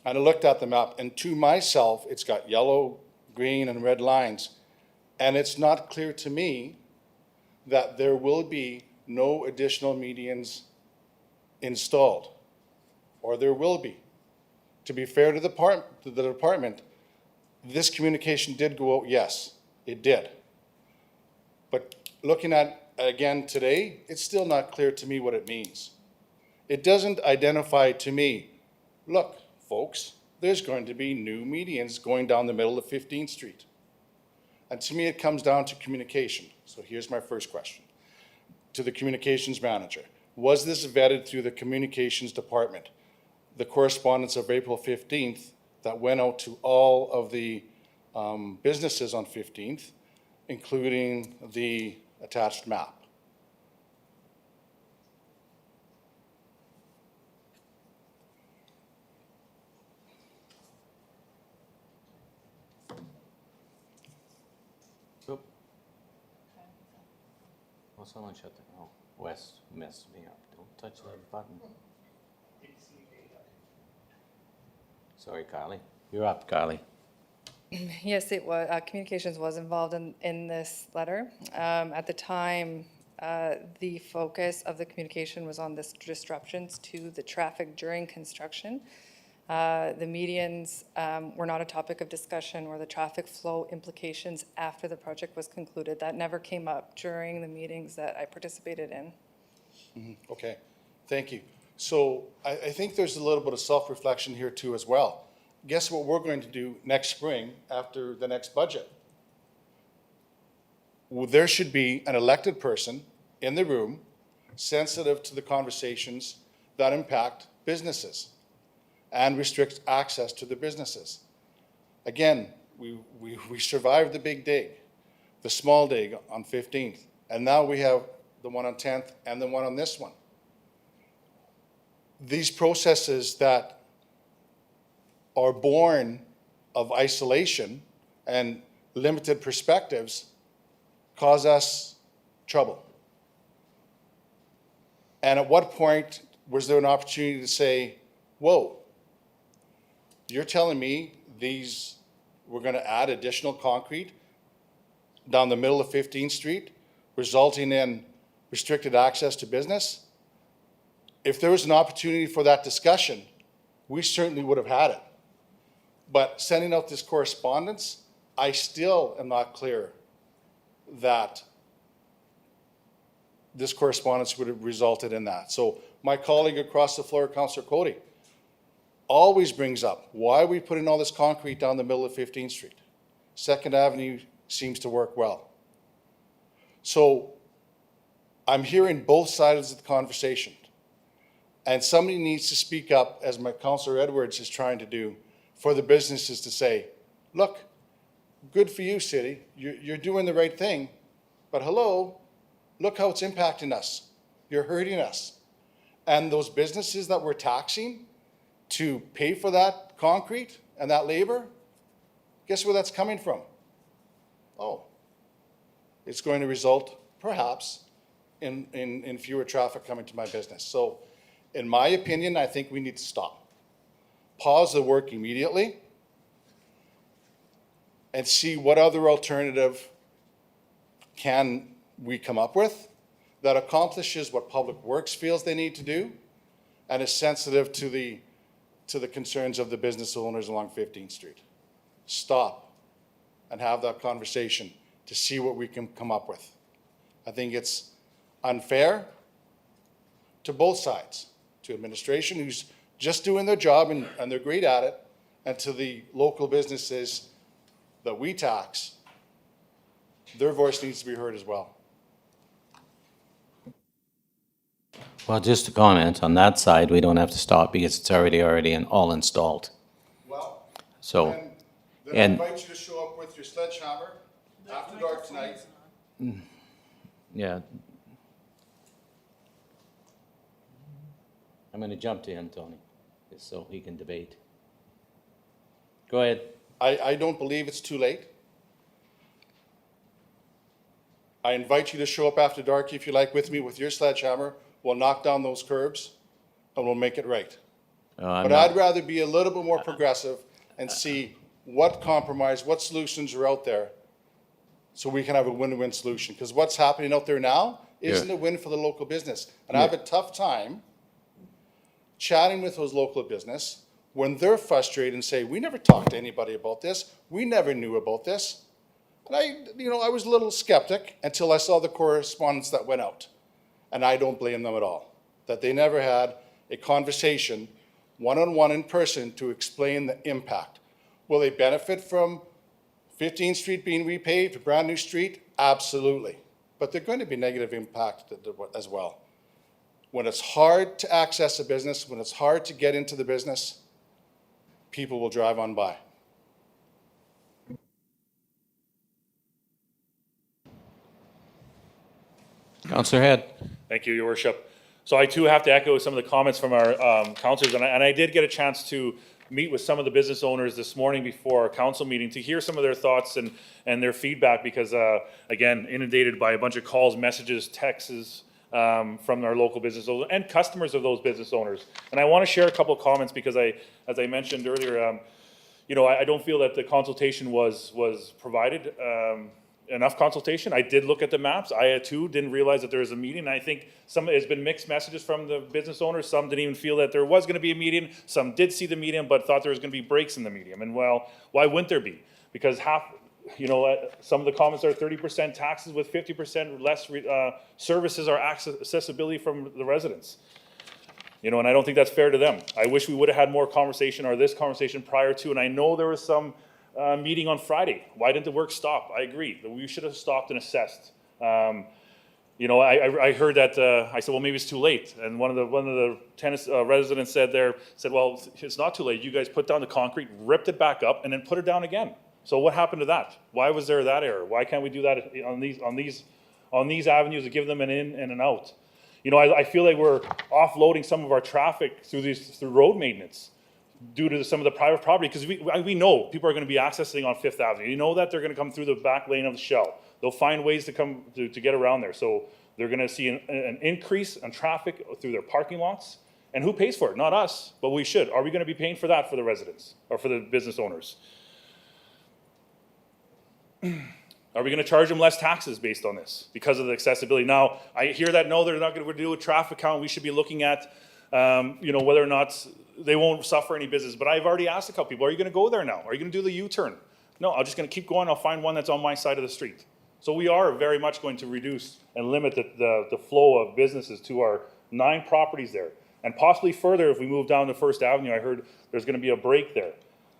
And I looked at the map, and to myself, it's got yellow, green, and red lines. And it's not clear to me that there will be no additional medians installed, or there will be. To be fair to the department, this communication did go out, yes, it did. But looking at again today, it's still not clear to me what it means. It doesn't identify to me, look, folks, there's going to be new medians going down the middle of 15th Street. And to me, it comes down to communication. So here's my first question to the communications manager. Was this vetted through the communications department? The correspondence of April 15th that went out to all of the businesses on 15th, including the attached map. Oh, someone shut that. Oh, Wes messed me up. Don't touch that button. Sorry, Carly. You're up, Carly. Yes, it was, communications was involved in this letter. At the time, the focus of the communication was on the disruptions to the traffic during construction. The medians were not a topic of discussion, or the traffic flow implications after the project was concluded. That never came up during the meetings that I participated in. Mm-hmm. Okay, thank you. So I think there's a little bit of self-reflection here too as well. Guess what we're going to do next spring after the next budget? Well, there should be an elected person in the room sensitive to the conversations that impact businesses and restrict access to the businesses. Again, we survived the big dig, the small dig on 15th, and now we have the one on 10th and the one on this one. These processes that are born of isolation and limited perspectives cause us trouble. And at what point was there an opportunity to say, whoa, you're telling me we're going to add additional concrete down the middle of 15th Street, resulting in restricted access to business? If there was an opportunity for that discussion, we certainly would have had it. But sending out this correspondence I still am not clear that this correspondence would have resulted in that. So my colleague across the floor, Councillor Cody, always brings up, why are we putting all this concrete down the middle of 15th Street? 2nd Avenue seems to work well. So I'm hearing both sides of the conversation. And somebody needs to speak up, as my Councillor Edwards is trying to do, for the businesses to say, look, good for you, city. You're doing the right thing. But hello, look how it's impacting us. You're hurting us. And those businesses that we're taxing to pay for that concrete and that labor, guess where that's coming from? Oh, it's going to result, perhaps, in fewer traffic coming to my business. So, in my opinion, I think we need to stop. Pause the work immediately and see what other alternative can we come up with that accomplishes what Public Works feels they need to do and is sensitive to the concerns of the business owners along 15th Street. Stop and have that conversation to see what we can come up with. I think it's unfair to both sides, to administration who's just doing their job and they're great at it, and to the local businesses that we tax. Their voice needs to be heard as well. Well, just to comment on that side, we don't have to stop because it's already all installed. Well, So, then I and invite you to show up with your sledgehammer after dark tonight. yeah. I'm going to jump to him, Tony, just so he can debate. Go ahead. I don't believe it's too late. I invite you to show up after dark, if you like, with me with your sledgehammer. We'll knock down those curbs and we'll make it right. But I'd rather be a little bit more progressive and see what compromise, what solutions are out there so we can have a win-win solution. Because what's happening out there now isn't a win for the local business. And I have a tough time chatting with those local business when they're frustrated and say, we never talked to anybody about this. We never knew about this. And I was a little skeptic until I saw the correspondence that went out. And I don't blame them at all, that they never had a conversation one-on-one in person to explain the impact. Will they benefit from 15th Street being repaved, a brand new street? Absolutely. But they're going to be negative impact as well. When it's hard to access a business, when it's hard to get into the business, people will drive on by. Councillor Head. Thank you, Your Worship. So I too have to echo some of the comments from our councillors, and I did get a chance to meet with some of the business owners this morning before our council meeting to hear some of their thoughts and their feedback because, again, inundated by a bunch of calls, messages, texts from our local business owners and customers of those business owners. And I want to share a couple of comments because as I mentioned earlier, I don't feel that the consultation was provided. Enough consultation. I did look at the maps. I too didn't realize that there was a meeting. I think there's been mixed messages from the business owners. Some didn't even feel that there was going to be a median. Some did see the median, but thought there was going to be breaks in the median. And well, why wouldn't there be? Because some of the comments are 30% taxes with 50% less services or accessibility from the residents. And I don't think that's fair to them. I wish we would have had more conversation or this conversation prior to, and I know there was some meeting on Friday. Why didn't the work stop? I agree that we should have stopped and assessed. I heard that. I said, well, maybe it's too late. And one of the tennis residents said, well, it's not too late. You guys put down the concrete, ripped it back up, and then put it down again. So what happened to that? Why was there that error? Why can't we do that on these avenues to give them an in and an out? I feel like we're offloading some of our traffic through road maintenance due to some of the private property, because we know people are going to be accessing on Fifth Avenue. You know that they're going to come through the back lane of the Shell. They'll find ways to come to get around there. So they're going to see an increase in traffic through their parking lots. And who pays for it? Not us, but we should. Are we going to be paying for that for the residents or for the business owners? Are we going to charge them less taxes based on this because of the accessibility? Now, I hear that, no, they're not going to do a traffic count. We should be looking at, whether or not they won't suffer any business. But I've already asked a couple people, are you going to go there now? Are you going to do the U-turn? No, I'm just gonna keep going, I'll find one that's on my side of the street. So we are very much going to reduce and limit the flow of businesses to our 9 properties there. And possibly further if we move down to First Avenue. I heard there's gonna be a break there.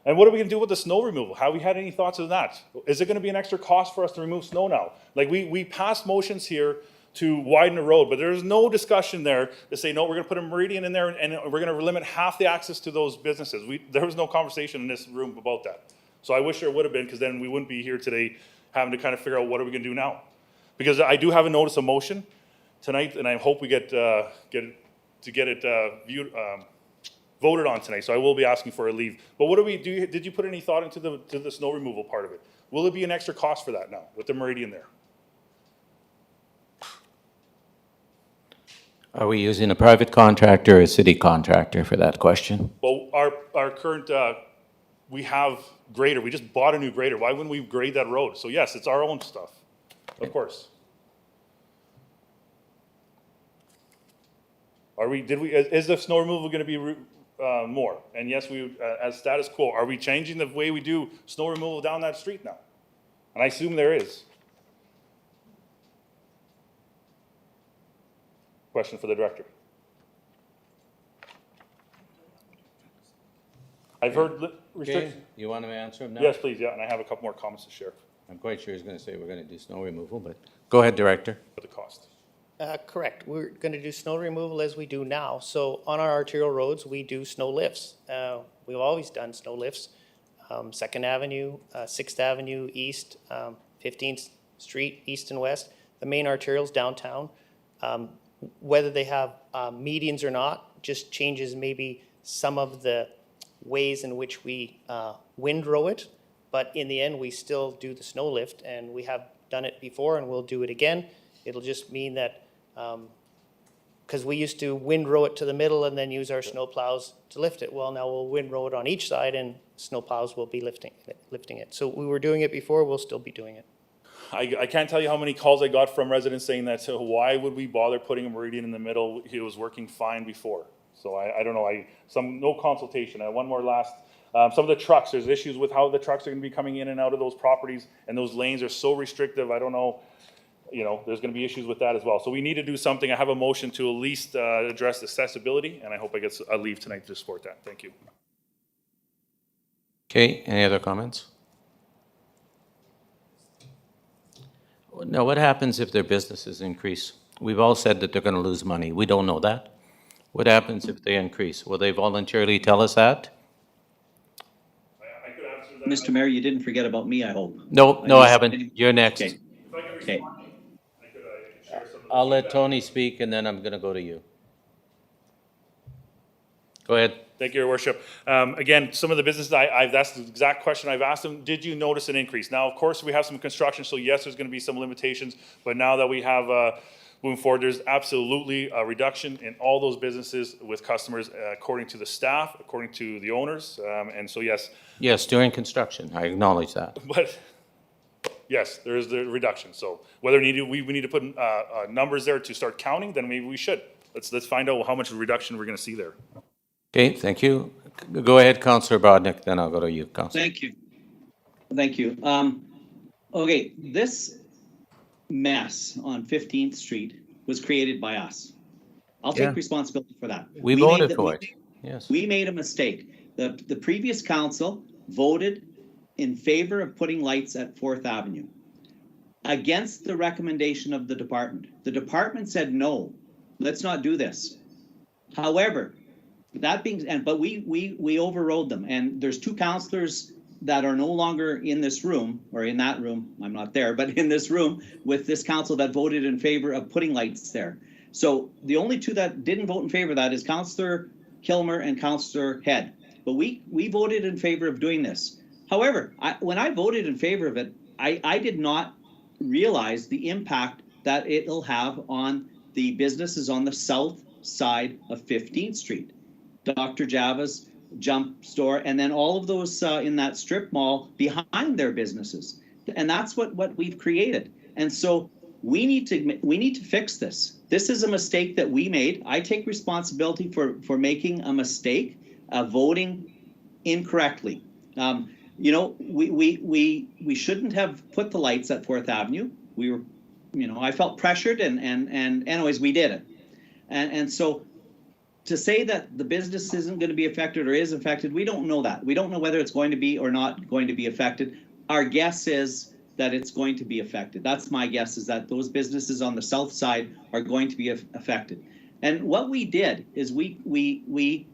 And what are we gonna do with the snow removal? Have we had any thoughts of that? Is it gonna be an extra cost for us to remove snow now? Like we passed motions here to widen the road, but there's no discussion there to say, no, we're gonna put a meridian in there and we're gonna limit half the access to those businesses. There was no conversation in this room about that. So I wish there would have been, because then we wouldn't be here today having to kind of figure out what are we gonna do now. Because I do have a notice of motion tonight, and I hope we get it voted on tonight, so I will be asking for a leave. But what do we do? Did you put any thought into the snow removal part of it? Will it be an extra cost for that now with the meridian there? Are we using a private contractor or a city contractor for that question? Well, our current, we have grader. We just bought a new grader. Why wouldn't we grade that road? So yes, it's our own stuff, of course. Is the snow removal going to be more? And yes, as status quo, are we changing the way we do snow removal down that street now? And I assume there is. Question for the director. I've heard Okay, restrictions. you want to answer him now? Yes, please, yeah, and I have a couple more comments to share I'm quite sure he's going to say we're going to do snow removal, but go ahead, Director. for the cost. Correct. We're going to do snow removal as we do now. So on our arterial roads, we do snow lifts. We've always done snow lifts. 2nd Avenue, 6th Avenue East, 15th Street, East and West, the main arterials downtown. Whether they have medians or not just changes maybe some of the ways in which we windrow it. But in the end, we still do the snow lift, and we have done it before and we'll do it again. It'll just mean that, because we used to windrow it to the middle and then use our snow plows to lift it. Well, now we'll windrow it on each side and snow plows will be lifting it. So we were doing it before, we'll still be doing it. I can't tell you how many calls I got from residents saying that, so why would we bother putting a meridian in the middle? It was working fine before. So I don't know, no consultation. One more last, some of the trucks, there's issues with how the trucks are gonna be coming in and out of those properties, and those lanes are so restrictive, I don't know, there's gonna be issues with that as well. So we need to do something. I have a motion to at least address accessibility, and I hope I get a leave tonight to support that. Thank you. Okay, any other comments? Now, what happens if their businesses increase? We've all said that they're going to lose money. We don't know that. What happens if they increase? Will they voluntarily tell us that? I could answer that. Mr. Mayor, you didn't forget about me, I hope. No, I haven't. You're next. Okay. Okay. I'll let Tony speak, and then I'm going to go to you. Go ahead. Thank you, Your Worship. Again, some of the businesses, I've asked the exact question I've asked them, did you notice an increase? Now, of course, we have some construction, so yes, there's going to be some limitations, but now that we have, moving forward, there's absolutely a reduction in all those businesses with customers, according to the staff, according to the owners, and so yes. Yes, during construction. I acknowledge that. But yes, there is the reduction. So whether we need to put numbers there to start counting, then maybe we should. Let's find out how much reduction we're going to see there. Okay, thank you. Go ahead, Councillor Bodnick, then I'll go to you, Councillor. Thank you. Thank you. Okay, this mess on 15th Street was created by us. I'll take responsibility for that. We voted for it. Yes. We made a mistake. The previous council voted in favor of putting lights at 4th Avenue against the recommendation of the department. The department said, no, let's not do this. However, that being, but we overrode them, and there's 2 councillors that are no longer in this room, or in that room, I'm not there, but in this room with this council that voted in favor of putting lights there. So the only 2 that didn't vote in favor of that is Councillor Kilmer and Councillor Head. But we voted in favor of doing this. However, when I voted in favor of it, I did not realize the impact that it'll have on the businesses on the south side of 15th Street. Dr. Java's Jump Store, and then all of those in that strip mall behind their businesses. And that's what we've created. And so we need to fix this. This is a mistake that we made. I take responsibility for making a mistake, voting incorrectly. you know, we shouldn't have put the lights at 4th Avenue. We were, you know, I felt pressured and anyways, we did it. And so to say that the business isn't going to be affected or is affected, we don't know that. We don't know whether it's going to be or not going to be affected. Our guess is that it's going to be affected. That's my guess, is that those businesses on the south side are going to be affected. And what we did is we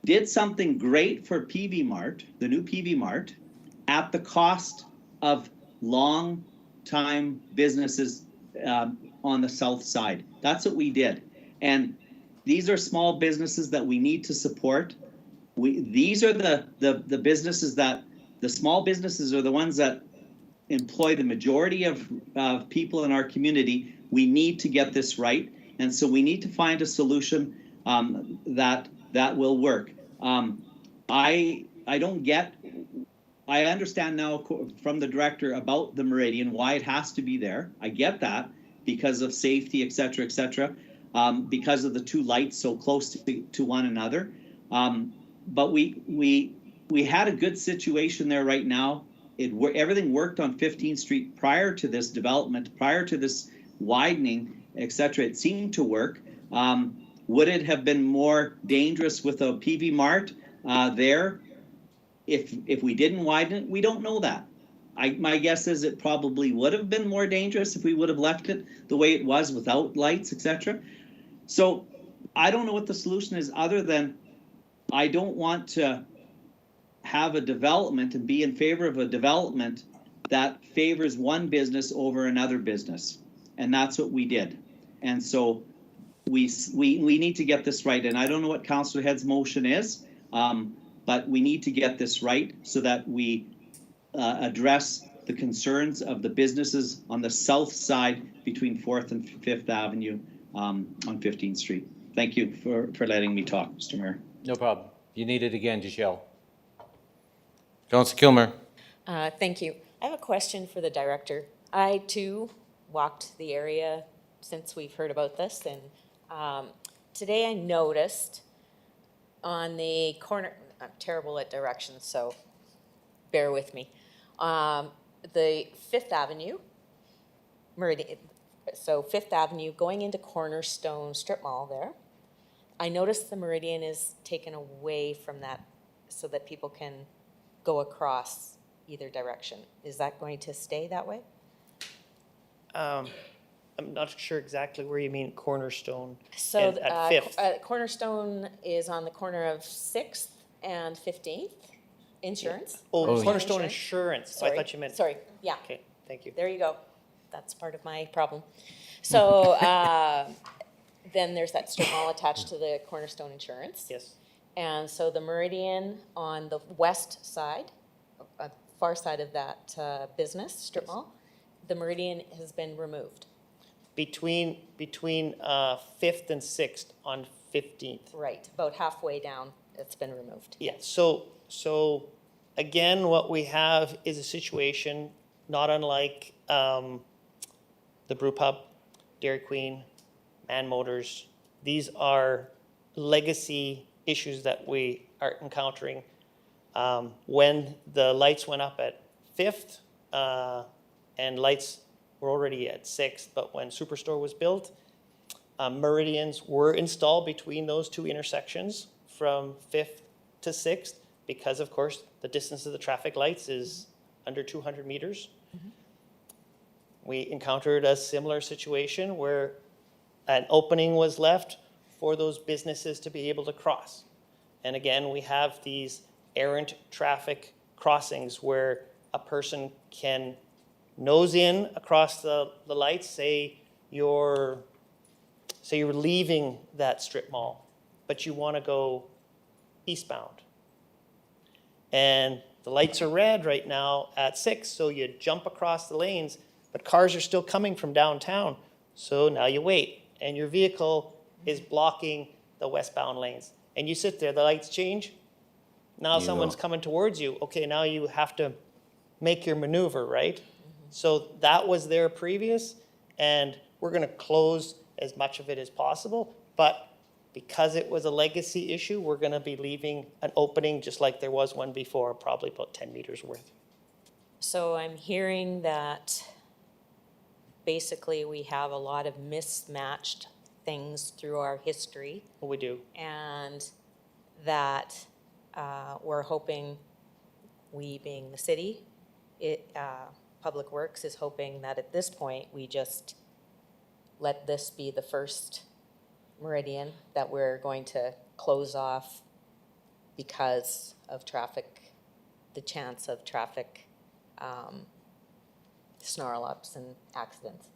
did something great for PV Mart, the new PV Mart, at the cost of long-time businesses on the south side. That's what we did. And these are small businesses that we need to support. These are the businesses that, the small businesses are the ones that employ the majority of people in our community. We need to get this right. And so we need to find a solution that will work. I understand now from the director about the Meridian, why it has to be there. I get that because of safety, et cetera, because of the two lights so close to one another. But we had a good situation there right now. Everything worked on 15th Street prior to this development, prior to this widening, et cetera. It seemed to work. Would it have been more dangerous with a PV Mart there if we didn't widen it? We don't know that. My guess is it probably would have been more dangerous if we would have left it the way it was without lights, etc. So I don't know what the solution is, other than I don't want to have a development and be in favor of a development that favors one business over another business. And that's what we did. And so we need to get this right. And I don't know what Councillor Head's motion is, but we need to get this right so that we address the concerns of the businesses on the south side between 4th and 5th Avenue on 15th Street. Thank you for letting me talk, Mr. Mayor. No problem. You need it again, just yell. Councillor Kilmer. Thank you. I have a question for the director. I too walked the area since we've heard about this, and today I noticed on the corner, I'm terrible at directions, so bear with me. The 5th Avenue, Meridian, so 5th Avenue going into Cornerstone Strip Mall there, I noticed the Meridian is taken away from that so that people can go across either direction. Is that going to stay that way? I'm not sure exactly where you mean Cornerstone. So at 5th. Cornerstone is on the corner of 6th and 15th. Insurance. Oh, Cornerstone Insurance. Sorry. I thought you meant. Sorry, yeah. Okay, thank you. There you go. That's part of my problem. So then there's that strip mall attached to the Cornerstone Insurance. Yes. And so the Meridian on the west side, far side of that business strip mall, the Meridian has been removed. Between 5th and 6th on 15th. Right, about halfway down, it's been removed. Yeah, so again, what we have is a situation not unlike the Brew Pub, Dairy Queen, Man Motors. These are legacy issues that we are encountering. When the lights went up at 5th and lights were already at 6th, but when Superstore was built, Meridians were installed between those two intersections from 5th to 6th because, of course, the distance of the traffic lights is under 200 meters. Mm-hmm. We encountered a similar situation where an opening was left for those businesses to be able to cross. And again, we have these errant traffic crossings where a person can nose in across the lights, say you're leaving that strip mall, but you want to go eastbound. And the lights are red right now at 6, so you jump across the lanes, but cars are still coming from downtown. So now you wait, and your vehicle is blocking the westbound lanes. And you sit there, the lights change. Now someone's coming towards you. Okay, now you have to make your maneuver, right? Mm-hmm. So that was there previous, and we're going to close as much of it as possible. But Because it was a legacy issue, we're gonna be leaving an opening just like there was one before, probably about 10 meters worth. So I'm hearing that basically we have a lot of mismatched things through our history, We do. and that we're hoping, we being the city, Public Works is hoping that at this point, we just let this be the first meridian that we're going to close off because of traffic, the chance of traffic snarl-ups and accidents.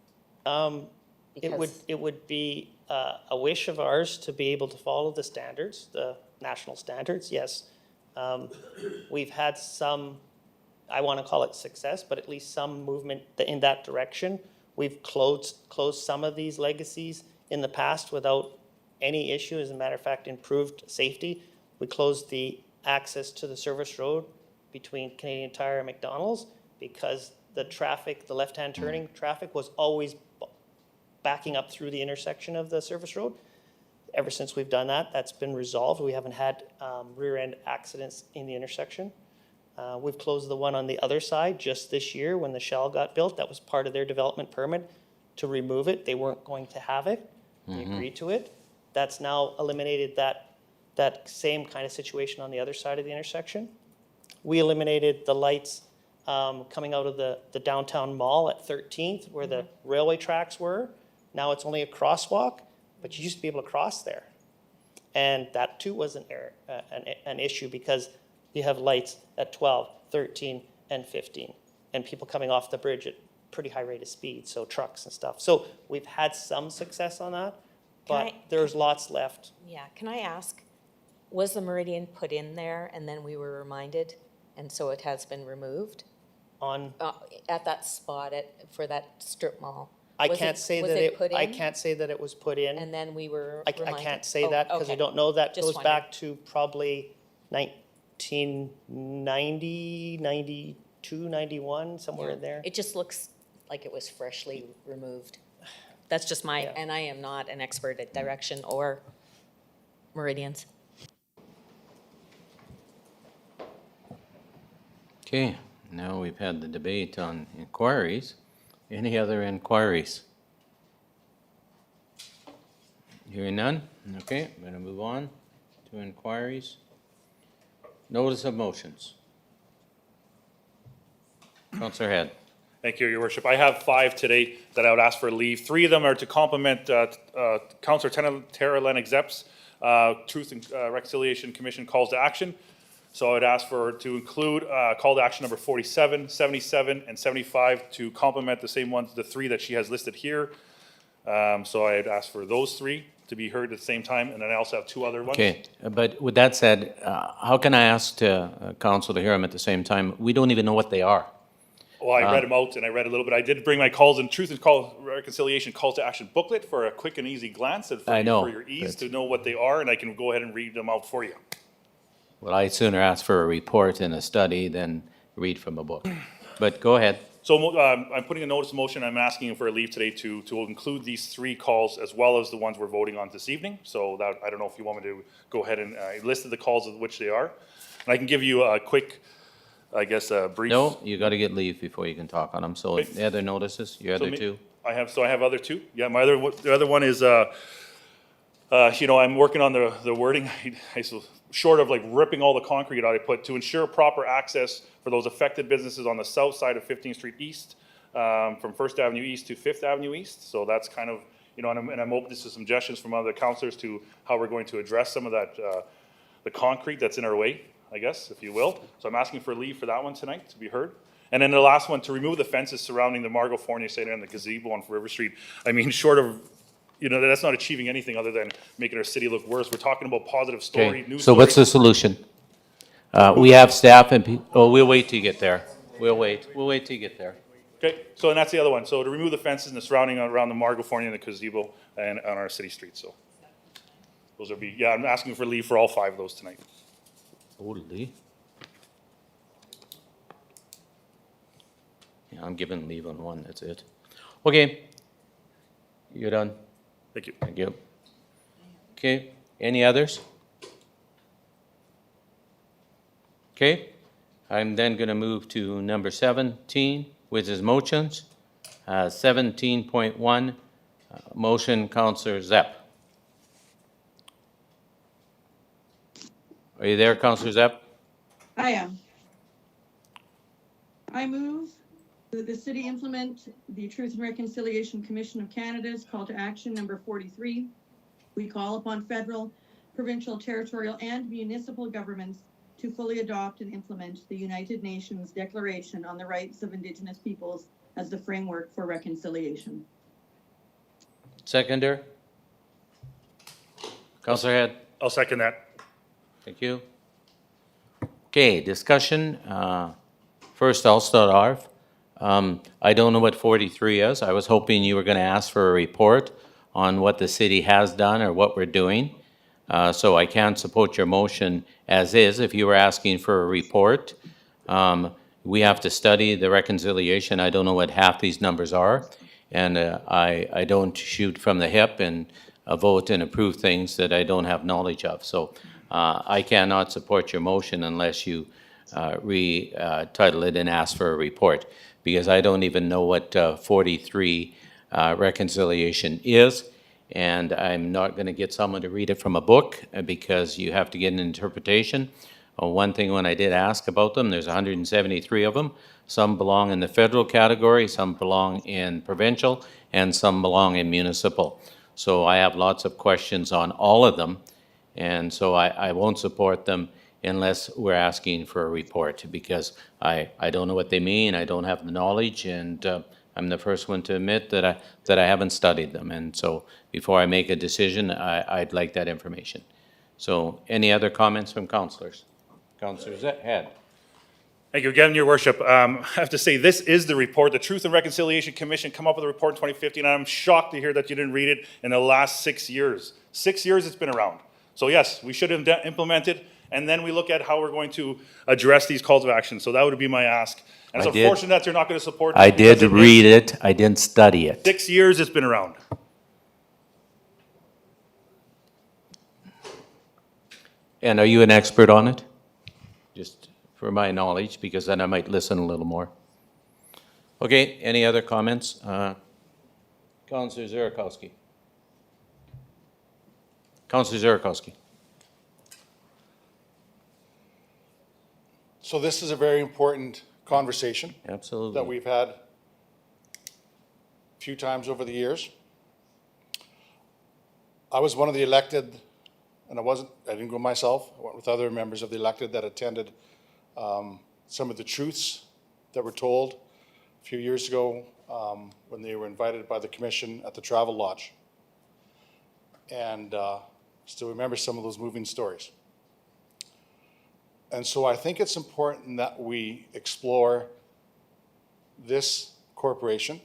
It would be a wish of ours to be able to follow the standards, the national standards, yes. We've had some, I want to call it success, but at least some movement in that direction. We've closed some of these legacies in the past without any issue. As a matter of fact, improved safety. We closed the access to the service road between Canadian Tire and McDonald's because the traffic, the left-hand turning traffic was always backing up through the intersection of the service road. Ever since we've done that, that's been resolved. We haven't had rear-end accidents in the intersection. We've closed the one on the other side just this year when the Shell got built. That was part of their development permit to remove it. They weren't going to have it. They agreed to it. That's now eliminated that same kind of situation on the other side of the intersection. We eliminated the lights coming out of the downtown mall at 13th where the railway tracks were. Now it's only a crosswalk, but you used to be able to cross there. And that too was an issue because you have lights at 12, 13, and 15, and people coming off the bridge at pretty high rate of speed, so trucks and stuff. So we've had some success on that, but there's lots left. Yeah, can I ask, was the meridian put in there and then we were reminded, and so it has been removed? On At that spot for that strip mall? I can't say that it was put in. And then we were I reminded? can't say that because I don't know. That Just goes wondering. back to probably 1990, 92, 91, somewhere in there. It just looks like it was freshly removed. That's just my, and I am not an expert at direction or meridians. Okay, now we've had the debate on inquiries. Any other inquiries? Hearing none? Okay, I'm going to move on to inquiries. Notice of motions. Councillor Head. Thank you, Your Worship. I have 5 today that I would ask for leave. 3 of them are to complement Councillor Tara Lennox Zepp's Truth and Reconciliation Commission calls to action. So I would ask to include call to action number 47, 77, and 75 to complement the same ones, the 3 that she has listed here. So I'd ask for those 3 to be heard at the same time, and then I also have 2 other ones. Okay, but with that said, how can I ask council to hear them at the same time? We don't even know what they are. Well, I read them out and I read a little bit. I did bring my calls and Truth and Reconciliation calls to action booklet for a quick and easy glance and for your ease to know what they are, and I can go ahead and read them out for you. Well, I'd sooner ask for a report and a study than read from a book. But go ahead. So I'm putting a notice of motion. I'm asking for a leave today to include these 3 calls as well as the ones we're voting on this evening. So that, I don't know if you want me to go ahead and list the calls of which they are. And I can give you a quick, I guess, a brief. No, you got to get leave before you can talk on them. So the other notices, your other 2? I have other 2. Yeah, the other one is, I'm working on the wording. Short of like ripping all the concrete out, I put to ensure proper access for those affected businesses on the south side of 15th Street East, from 1st Avenue East to 5th Avenue East. So that's kind of, and I'm open to suggestions from other councillors to how we're going to address some of that, the concrete that's in our way, I guess, if you will. So I'm asking for leave for that one tonight to be heard. And then the last one, to remove the fences surrounding the Margot Fournier Center and the gazebo on River Street. I mean, short of, that's not achieving anything other than making our city look worse. We're talking about positive story, Okay, news so story. what's the solution? We have staff and people, we'll wait till you get there. We'll wait till you get there. Okay, so and that's the other one. So to remove the fences and the surrounding around the Margot Fournier and the gazebo and on our city streets. So those are I'm asking for leave for all 5 of those tonight. Holy. Yeah, I'm giving leave on 1, that's it. Okay. You're done? Thank you. Thank you. Okay, Any others? Okay, I'm then going to move to number 17, which is motions. 17.1, motion, Councillor Zepp. Are you there, Councillor Zepp? I am. I move that the city implement the Truth and Reconciliation Commission of Canada's call to action number 43. We call upon federal, provincial, territorial, and municipal governments to fully adopt and implement the United Nations Declaration on the Rights of Indigenous Peoples as the framework for reconciliation. Seconder? Councillor Head? I'll second that. Thank you. Okay, discussion. First, I'll start off. I don't know what 43 is. I was hoping you were going to ask for a report on what the city has done or what we're doing. So I can't support your motion as is. If you were asking for a report, we have to study the reconciliation. I don't know what half these numbers are. And I don't shoot from the hip and vote and approve things that I don't have knowledge of. So I cannot support your motion unless you retitle it and ask for a report, because I don't even know what 43 reconciliation is, and I'm not going to get someone to read it from a book because you have to get an interpretation. One thing when I did ask about them, there's 173 of them. Some belong in the federal category, some belong in provincial, and some belong in municipal. So I have lots of questions on all of them, and so I won't support them unless we're asking for a report, because I don't know what they mean, I don't have the knowledge, and I'm the first one to admit that I haven't studied them. And so before I make a decision, I'd like that information. So any other comments from councillors? Councillor Head. Thank you again, Your Worship. I have to say, this is the report. The Truth and Reconciliation Commission come up with a report in 2015, and I'm shocked to hear that you didn't read it in the last 6 years. 6 years it's been around. So yes, we should have implemented, and then we look at how we're going to address these calls of action. So that would be my ask. And it's unfortunate that you're not going to support it. I did read it, I didn't study it. 6 years it's been around. And are you an expert on it? Just for my knowledge, because then I might listen a little more. Okay, any other comments? Councillor Zurikowski. Councillor Zurikowski. So this is a very important conversation Absolutely. that we've had a few times over the years. I was one of the elected, and I didn't go myself, I went with other members of the elected that attended some of the truths that were told a few years ago when they were invited by the commission at the Travel Lodge. And still remember some of those moving stories. And so I think it's important that we explore this corporation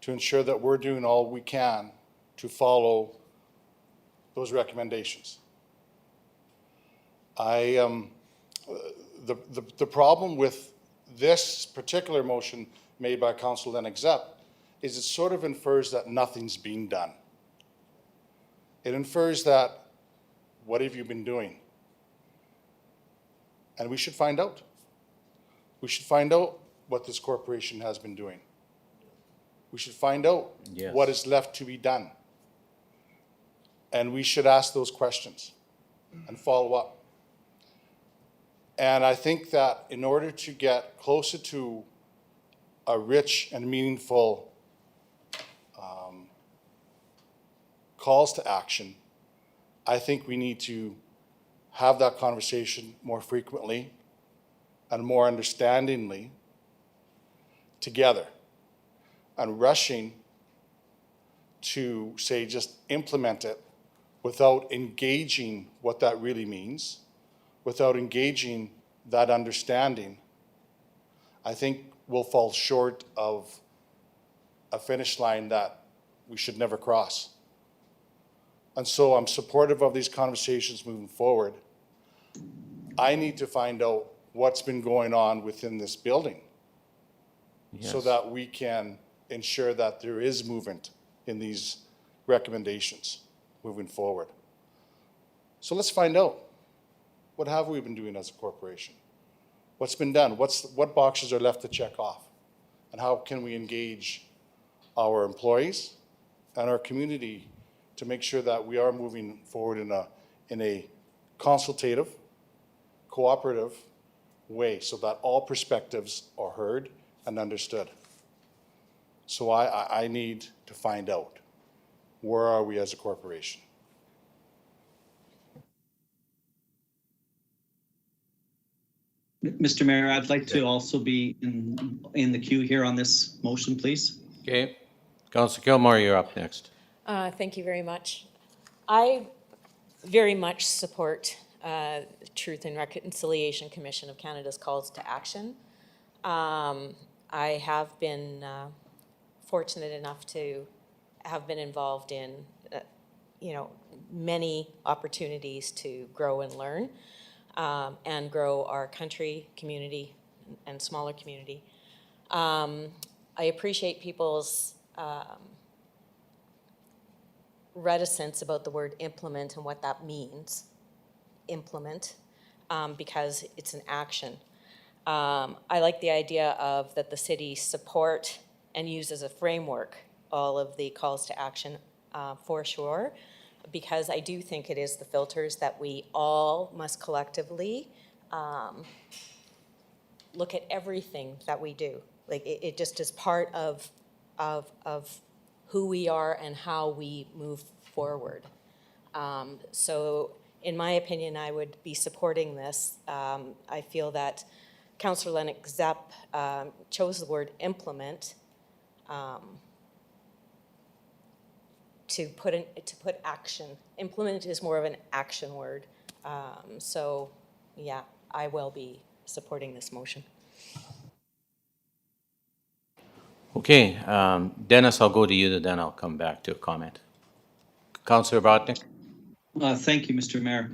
to ensure that we're doing all we can to follow those recommendations. The problem with this particular motion made by Council Lennox Zepp is it sort of infers that nothing's being done. It infers that, what have you been doing? And we should find out. We should find out what this corporation has been doing. We should find out what is left to be done. And we should ask those questions and follow up. And I think that in order to get closer to a rich and meaningful calls to action, I think we need to have that conversation more frequently and more understandingly together. And rushing to, say, just implement it without engaging what that really means, without engaging that understanding, I think we'll fall short of a finish line that we should never cross. And so I'm supportive of these conversations moving forward. I need to find out what's been going on within this building so that we can ensure that there is movement in these recommendations moving forward. So let's find out. What have we been doing as a corporation? What's been done? What boxes are left to check off? And how can we engage our employees and our community to make sure that we are moving forward in a consultative, cooperative way so that all perspectives are heard and understood. So I need to find out, where are we as a corporation? Mr. Mayor, I'd like to also be in the queue here on this motion, please. Okay. Councillor Kilmore, you're up next. Thank you very much. I very much support Truth and Reconciliation Commission of Canada's calls to action. I have been fortunate enough to have been involved in, many opportunities to grow and learn and grow our country, community, and smaller community. I appreciate people's reticence about the word implement and what that means, implement, because it's an action. I like the idea of that the city support and use as a framework all of the calls to action for sure, because I do think it is the filters that we all must collectively look at everything that we do. Like it just is part of who we are and how we move forward. So in my opinion, I would be supporting this. I feel that Councillor Lennox Zepp chose the word implement to put action. Implement is more of an action word. So yeah, I will be supporting this motion. Okay, Dennis, I'll go to you, then I'll come back to a comment. Councillor Botnick? Thank you, Mr. Mayor.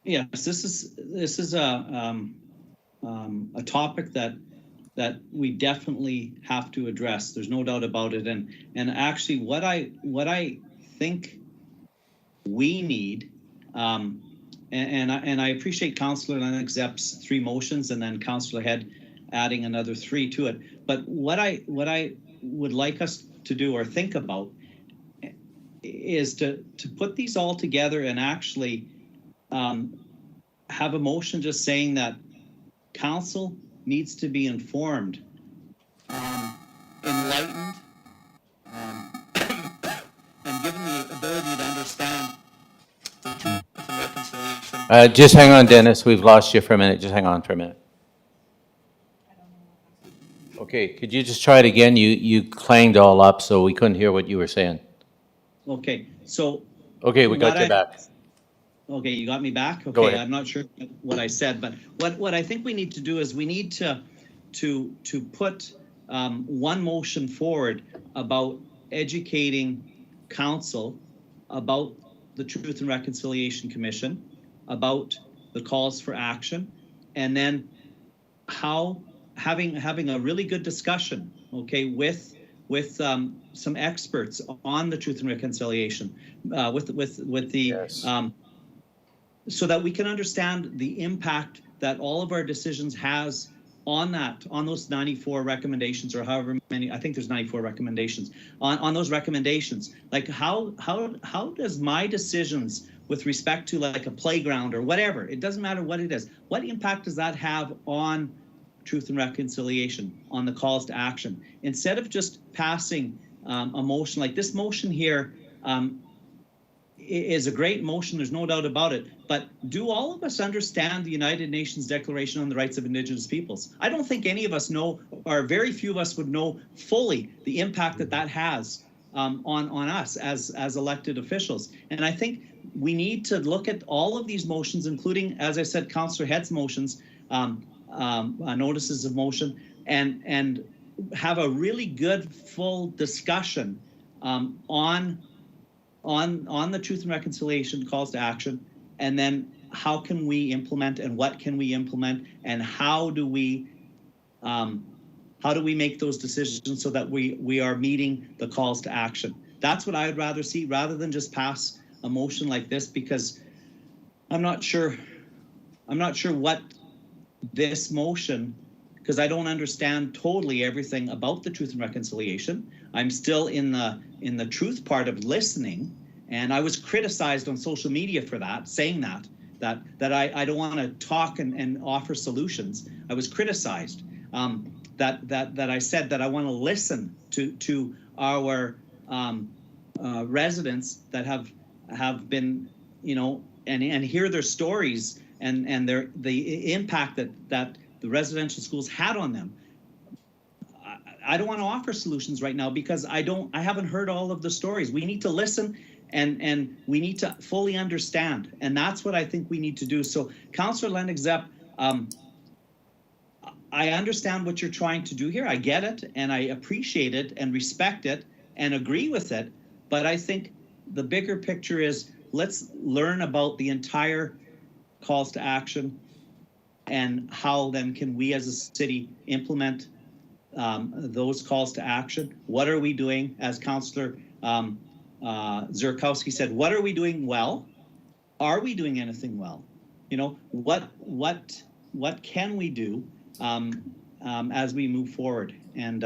Yes, this is a topic that we definitely have to address. There's no doubt about it. And actually, what I think we need, and I appreciate Councillor Lennox Zepp's 3 motions, and then Councillor Head adding another 3 to it. But what I would like us to do or think about is to put these all together and actually have a motion just saying that council needs to be informed, enlightened, and given the ability to understand the truth and reconciliation. Just hang on, Dennis. We've lost you for a minute. Just hang on for a minute. Okay, could you just try it again? You clanged all up, so we couldn't hear what you were saying. Okay, so. Okay, we got you back. Okay, you got me back? Go Okay, ahead. I'm not sure what I said, but what I think we need to do is we need to put one motion forward about educating council about the Truth and Reconciliation Commission, about the calls for action, and then how having a really good discussion, okay, with some experts on the Truth and Reconciliation, with the Yes. So that we can understand the impact that all of our decisions has on those 94 recommendations, or however many, I think there's 94 recommendations, on those recommendations. Like how does my decisions with respect to like a playground or whatever, it doesn't matter what it is, what impact does that have on Truth and Reconciliation, on the calls to action? Instead of just passing a motion like this motion here, is a great motion, there's no doubt about it, but do all of us understand the United Nations Declaration on the Rights of Indigenous Peoples? I don't think any of us know, or very few of us would know fully the impact that has on us as elected officials. And I think we need to look at all of these motions, including, as I said, Councillor Head's motions, notices of motion, and have a really good full discussion on the Truth and Reconciliation calls to action, and then how can we implement and what can we implement, and how do we make those decisions so that we are meeting the calls to action? That's what I would rather see, rather than just pass a motion like this because I'm not sure what this motion, because I don't understand totally everything about the Truth and Reconciliation. I'm still in the truth part of listening, and I was criticized on social media for that, saying that I don't want to talk and offer solutions. I was criticized that I said that I want to listen to our residents that have been, and hear their stories and the impact that the residential schools had on them. I don't want to offer solutions right now because I haven't heard all of the stories. We need to listen and we need to fully understand. And that's what I think we need to do. So Councillor Lennox-Zepp, I understand what you're trying to do here. I get it and I appreciate it and respect it and agree with it. But I think the bigger picture is let's learn about the entire calls to action and how then can we as a city implement those calls to action. What are we doing, as Councillor Zurkowski said, what are we doing well? Are we doing anything well? What can we do as we move forward, and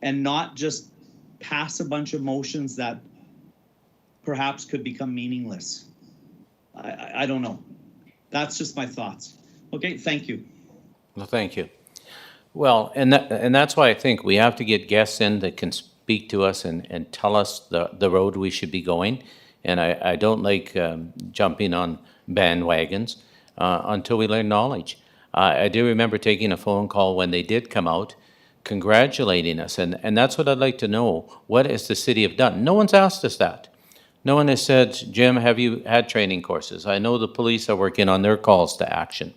not just pass a bunch of motions that perhaps could become meaningless. I don't know. That's just my thoughts. Okay, thank you. Well, thank you. Well, and that's why I think we have to get guests in that can speak to us and tell us the road we should be going. And I don't like jumping on bandwagons until we learn knowledge. I do remember taking a phone call when they did come out, congratulating us. And that's what I'd like to know. What has the city have done? No one's asked us that. No one has said, Jim, have you had training courses? I know the police are working on their calls to action.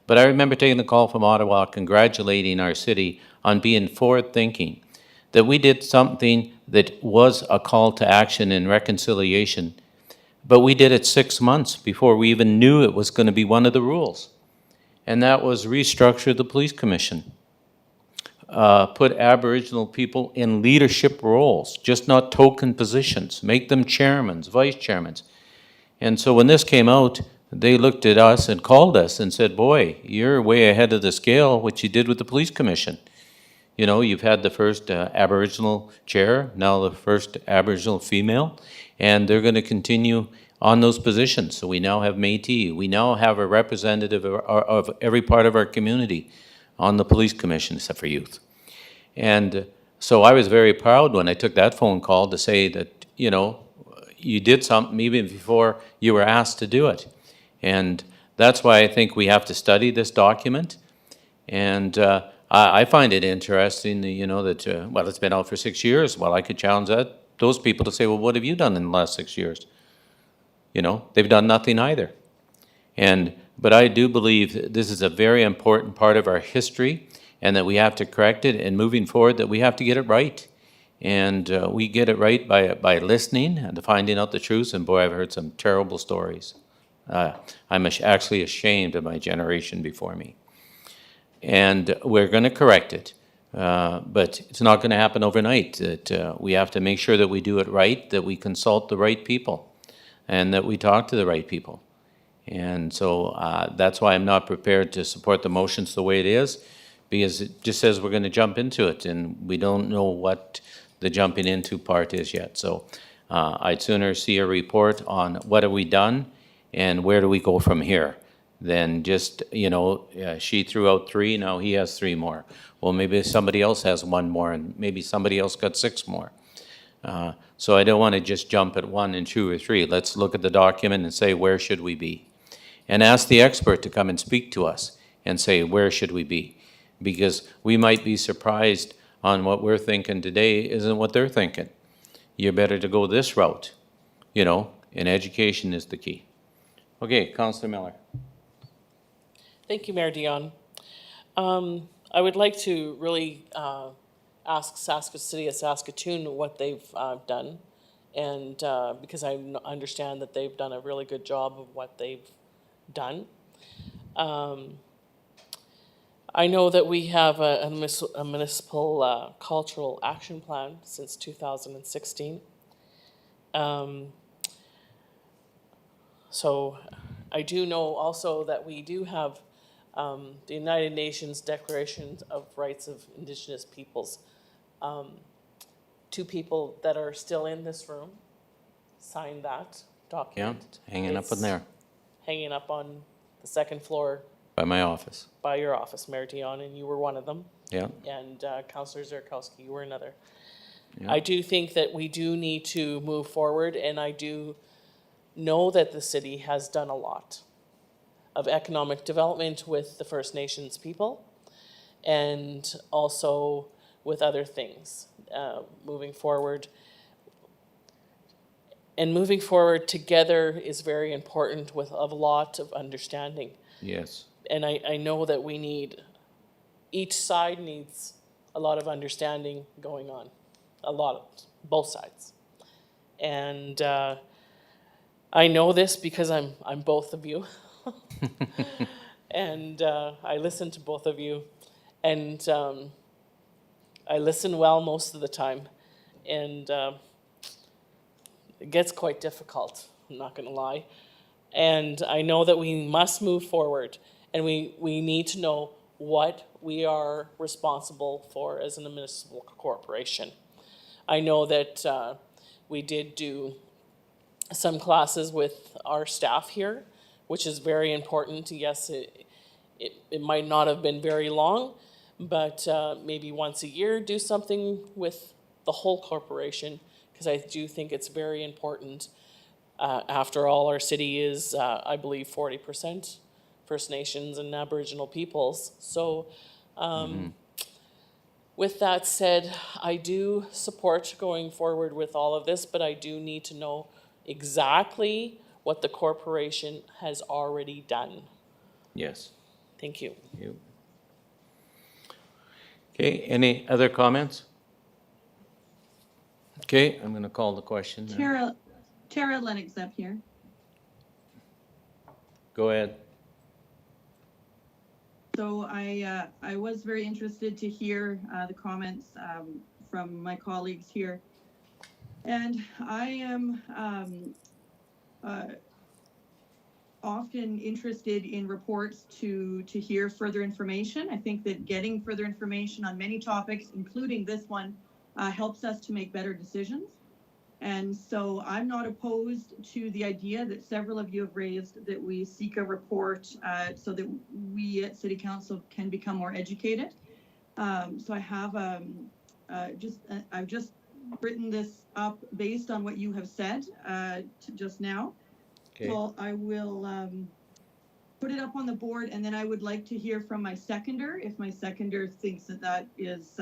But I remember taking a call from Ottawa congratulating our city on being forward-thinking, that we did something that was a call to action in reconciliation, but we did it 6 months before we even knew it was going to be one of the rules. And that was restructure the police commission. Put Aboriginal people in leadership roles, just not token positions. Make them chairmen, vice chairmen. And so when this came out, they looked at us and called us and said, boy, you're way ahead of the scale, what you did with the police commission. You know, you've had the first Aboriginal chair, now the first Aboriginal female, and they're going to continue on those positions. So we now have Métis. We now have a representative of every part of our community on the police commission, except for youth. And so I was very proud when I took that phone call to say that, you know, you did something even before you were asked to do it. And that's why I think we have to study this document. And I find it interesting, you know, that, well, it's been out for 6 years. Well, I could challenge those people to say, well, what have you done in the last 6 years? You know, they've done nothing either. But I do believe that this is a very important part of our history and that we have to correct it, and moving forward that we have to get it right. And we get it right by listening and finding out the truth. And boy, I've heard some terrible stories. I'm actually ashamed of my generation before me. And we're going to correct it. But it's not going to happen overnight. That we have to make sure that we do it right, that we consult the right people, and that we talk to the right people. And so that's why I'm not prepared to support the motions the way it is, because it just says we're going to jump into it, and we don't know what the jumping into part is yet. So I'd sooner see a report on what have we done and where do we go from here than just, you know, she threw out 3, now he has 3 more. Well, maybe somebody else has 1 more, and maybe somebody else got 6 more. So I don't want to just jump at 1 and 2 or 3. Let's look at the document and say, where should we be? And ask the expert to come and speak to us and say, where should we be? Because we might be surprised on what we're thinking today isn't what they're thinking. You're better to go this route, you know, and education is the key. Okay, Councillor Miller. Thank you, Mayor Dion. I would like to really ask City of Saskatoon what they've done, and because I understand that they've done a really good job of what they've done. I know that we have a municipal cultural action plan since 2016. So I do know also that we do have the United Nations Declaration of Rights of Indigenous Peoples. Two people that are still in this room signed that Yeah, document. it's hanging up in It's there hanging up on the second floor by my office. by your office, Mayor Dion, and you were one of them. Yeah, And Councillor Zerkowski, you were another. yeah. I do think that we do need to move forward, and I do know that the city has done a lot of economic development with the First Nations people and also with other things moving forward. And moving forward together is very important with a lot of understanding. Yes. And I know that we need, each side needs a lot of understanding going on, a lot of, both sides. And I know this because I'm both of you. And I listen to both of you. And I listen well most of the time. And it gets quite difficult, I'm not gonna lie. And I know that we must move forward, and we need to know what we are responsible for as a municipal corporation. I know that we did do some classes with our staff here, which is very important. Yes, it might not have been very long, but maybe once a year, do something with the whole corporation, because I do think it's very important. After all, our city is, I believe, 40% First Nations and Aboriginal peoples. So with that said, I do support going forward with all of this, but I do need to know exactly what the corporation has already done. Yes. Thank you. You. Okay, any other comments? Okay, I'm going to call the question. now. Tara Lennox up here. Go ahead. So I was very interested to hear the comments from my colleagues here. And I am often interested in reports to hear further information. I think that getting further information on many topics, including this one, helps us to make better decisions. And so I'm not opposed to the idea that several of you have raised that we seek a report so that we at City Council can become more educated. So I have I've just written this up based on what you have said just now. Okay. So I will put it up on the board, and then I would like to hear from my seconder if my seconder thinks that that is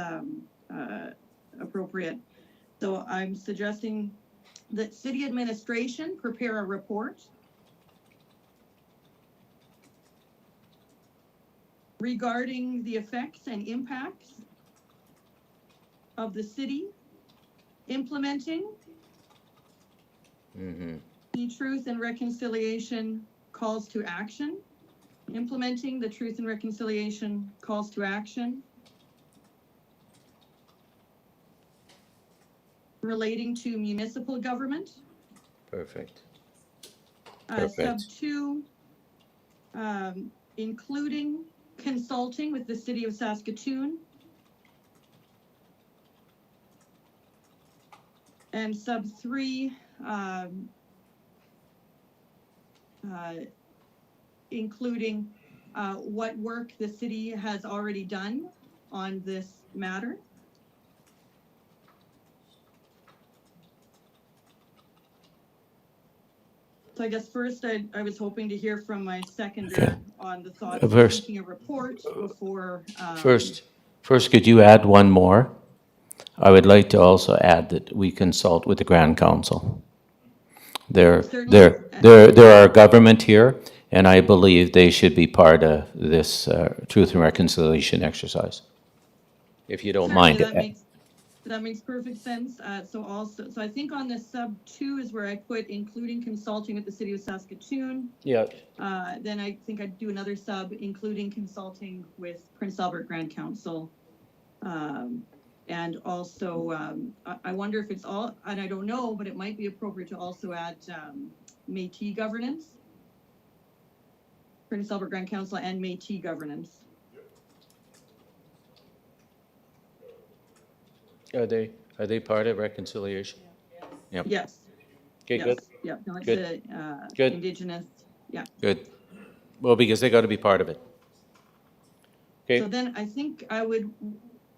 appropriate. So I'm suggesting that city administration prepare a report regarding the effects and impacts of the city implementing the Truth and Reconciliation calls to action, implementing the Truth and Reconciliation calls to action, relating to municipal government. Perfect. Sub 2, including consulting with the City of Saskatoon. And sub 3, including what work the city has already done on this matter. So I guess first I was hoping to hear from my seconder on the thoughts of making a report before. First, could you add one more? I would like to also add that we consult with the Grand Council. They're our government here, and I believe they should be part of this Truth and Reconciliation exercise. If you don't mind. That makes perfect sense. So I think on the sub 2 is where I put including consulting with the City of Saskatoon. Yeah. Then I think I'd do another sub including consulting with Prince Albert Grand Council. And also, I wonder if it's all, and I don't know, but it might be appropriate to also add Métis governance. Prince Albert Grand Council and Métis governance. Are they part of reconciliation? Yep. Yes. Okay, good, Yes. Yep. No, it's Good. a Good. Indigenous. Yeah. good. Well, because they got to be part of it. So Okay, then I think I would,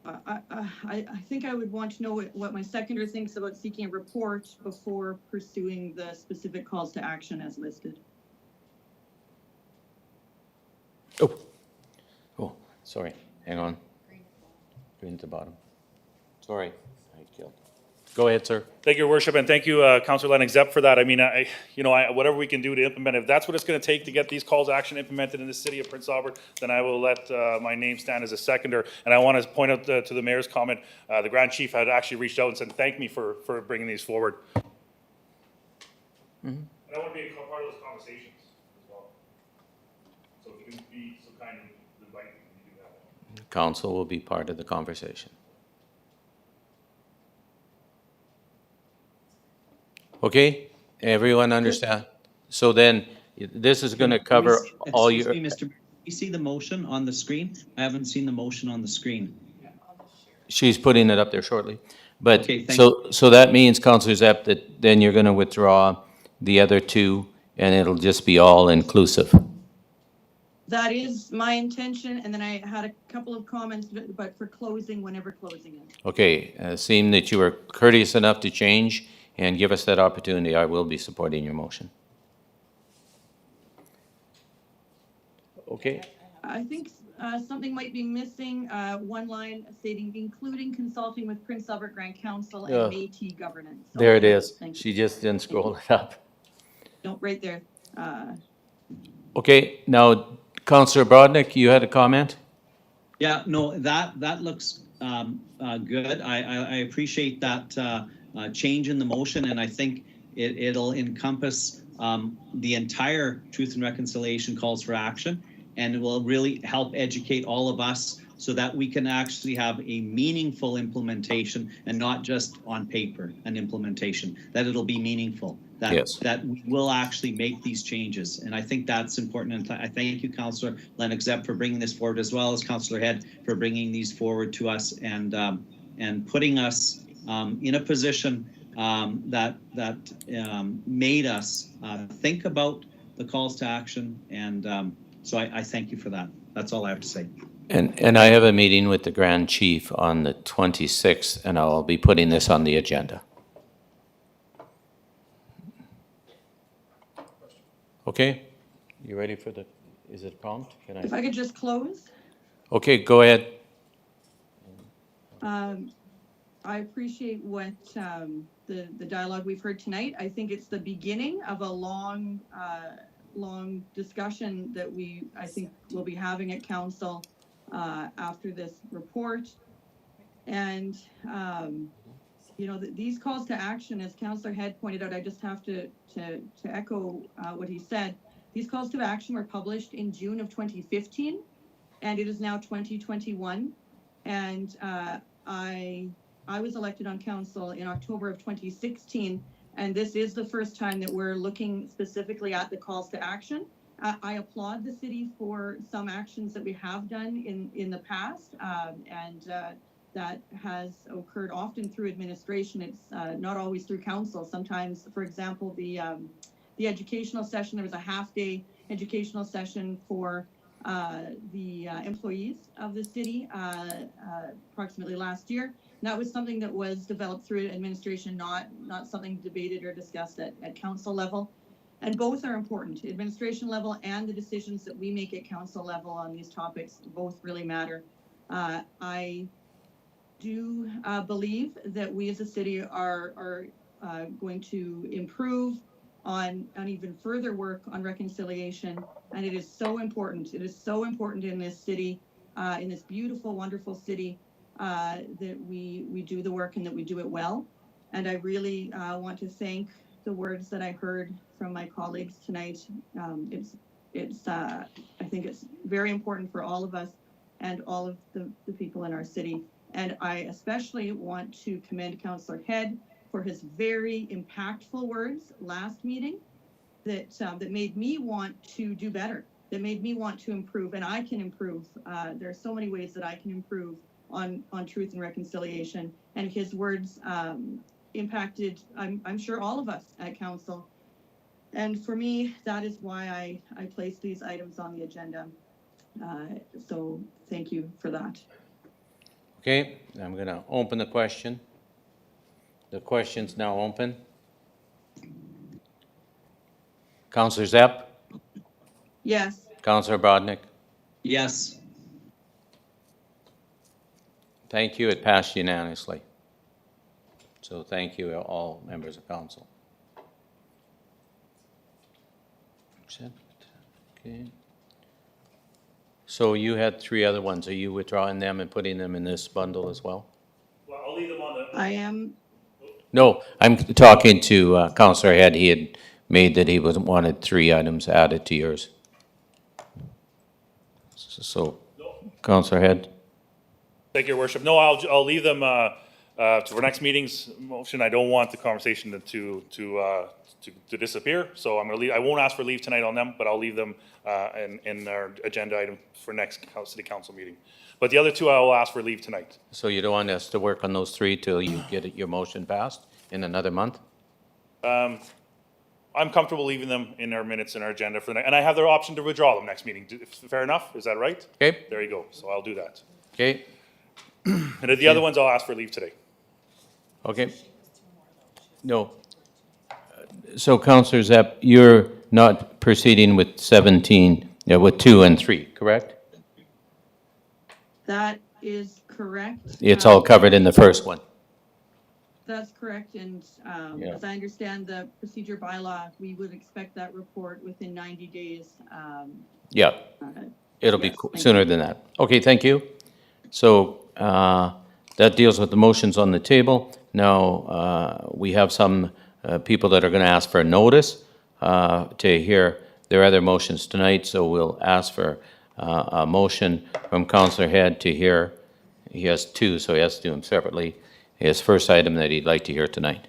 I think I would want to know what my seconder thinks about seeking a report before pursuing the specific calls to action as listed. oh, sorry, hang on. Green at the bottom. Sorry, I killed. Go ahead, sir. Thank you, Your Worship, and thank you, Councillor Lennox Zepp, for that. I mean, whatever we can do to implement, if that's what it's going to take to get these calls to action implemented in the city of Prince Albert, then I will let my name stand as a seconder. And I want to point out to the mayor's comment, the Grand Chief had actually reached out and said, thank me for bringing these forward. And I want to be a part of those conversations as well. So if you can be so kind and invite me to do that. Council will be part of the conversation. Okay, everyone understand? So then, this is going to cover all your... Excuse me, Mr. You see the motion on the screen? I haven't seen the motion on the screen. She's putting it up there shortly. But, Okay, thank so that means, Councillor Zepp, that then you're going to withdraw the other two, and it'll just be all inclusive. That is my intention, and then I had a couple of comments, but for closing, whenever closing is. Okay, seeing that you were courteous enough to change and give us that opportunity, I will be supporting your motion. Okay, I think something might be missing, one line stating including consulting with Prince Albert Grand Council and Yeah. Métis governance. there it Okay, is. thank you. She just didn't scroll it up. No, right there. Okay, now, Councillor Brodnick, you had a comment? Yeah, no, that looks good. I appreciate that change in the motion, and I think it'll encompass the entire Truth and Reconciliation calls for action, and it will really help educate all of us so that we can actually have a meaningful implementation and not just on paper an implementation, that it'll be meaningful, that, Yes. that we will actually make these changes. And I think that's important. And I thank you, Councillor Lennox Zepp, for bringing this forward, as well as Councillor Head for bringing these forward to us and putting us in a position that made us think about the calls to action. And so I thank you for that. That's all I have to say. And I have a meeting with the Grand Chief on the 26th, and I'll be putting this on the agenda. Okay? You ready for is it prompt? If I could just close. Okay, go ahead. I appreciate what the dialogue we've heard tonight. I think it's the beginning of a long discussion that I think we'll be having at council after this report. And these calls to action, as Councillor Head pointed out, I just have to echo what he said. These calls to action were published in June of 2015, and it is now 2021. And I was elected on council in October of 2016, and this is the first time that we're looking specifically at the calls to action. I applaud the city for some actions that we have done in the past, and that has occurred often through administration. It's not always through council. Sometimes, for example, the educational session, there was a half-day educational session for the employees of the city approximately last year. And that was something that was developed through administration, not something debated or discussed at council level. And both are important. Administration level and the decisions that we make at council level on these topics both really matter. I do believe that we as a city are going to improve on even further work on reconciliation. And it is so important. It is so important in this city, in this beautiful, wonderful city, that we do the work and that we do it well. And I really want to thank the words that I heard from my colleagues tonight. I think it's very important for all of us and all of the people in our city. And I especially want to commend Councillor Head for his very impactful words last meeting. that made me want to do better, that made me want to improve, and I can improve. There are so many ways that I can improve on truth and reconciliation, and his words impacted, I'm sure, all of us at council. And for me, that is why I placed these items on the agenda. So thank you for that. Okay, I'm going to open the question. The question's now open. Councillor Zepp, Yes. Councillor Brodnick. Yes. Thank you. It passed unanimously. So thank you, all members of council. Accept. Okay. So you had 3 other ones. Are you withdrawing them and putting them in this bundle as well? Well, I'll leave them on the. I am. No, I'm talking to Councillor Head. He had made that he wanted 3 items added to yours. So, Councillor Head. Thank you, Your Worship. No, I'll leave them for next meeting's motion. I don't want the conversation to disappear, so I'm going to leave. I won't ask for leave tonight on them, but I'll leave them in our agenda item for next city council meeting. But the other 2, I will ask for leave tonight. So you don't want us to work on those 3 till you get your motion passed in another month? I'm comfortable leaving them in our minutes in our agenda for the and I have the option to withdraw them next meeting. Fair enough? Is that right? Okay. There you go. So I'll do that. Okay. And the other ones I'll ask for leave today. Okay. No. So Councillor Zepp, you're not proceeding with 17, with 2 and 3, correct? That is correct. It's all covered in the first one. That's correct, and Yeah. as I understand the procedure bylaw, we would expect that report within 90 days. Yeah. It'll be sooner than that. Okay, thank you. So that deals with the motions on the table. Now, we have some people that are going to ask for a notice to hear their other motions tonight, so we'll ask for a motion from Councillor Head to hear. He has 2, so he has to do them separately. His first item that he'd like to hear tonight.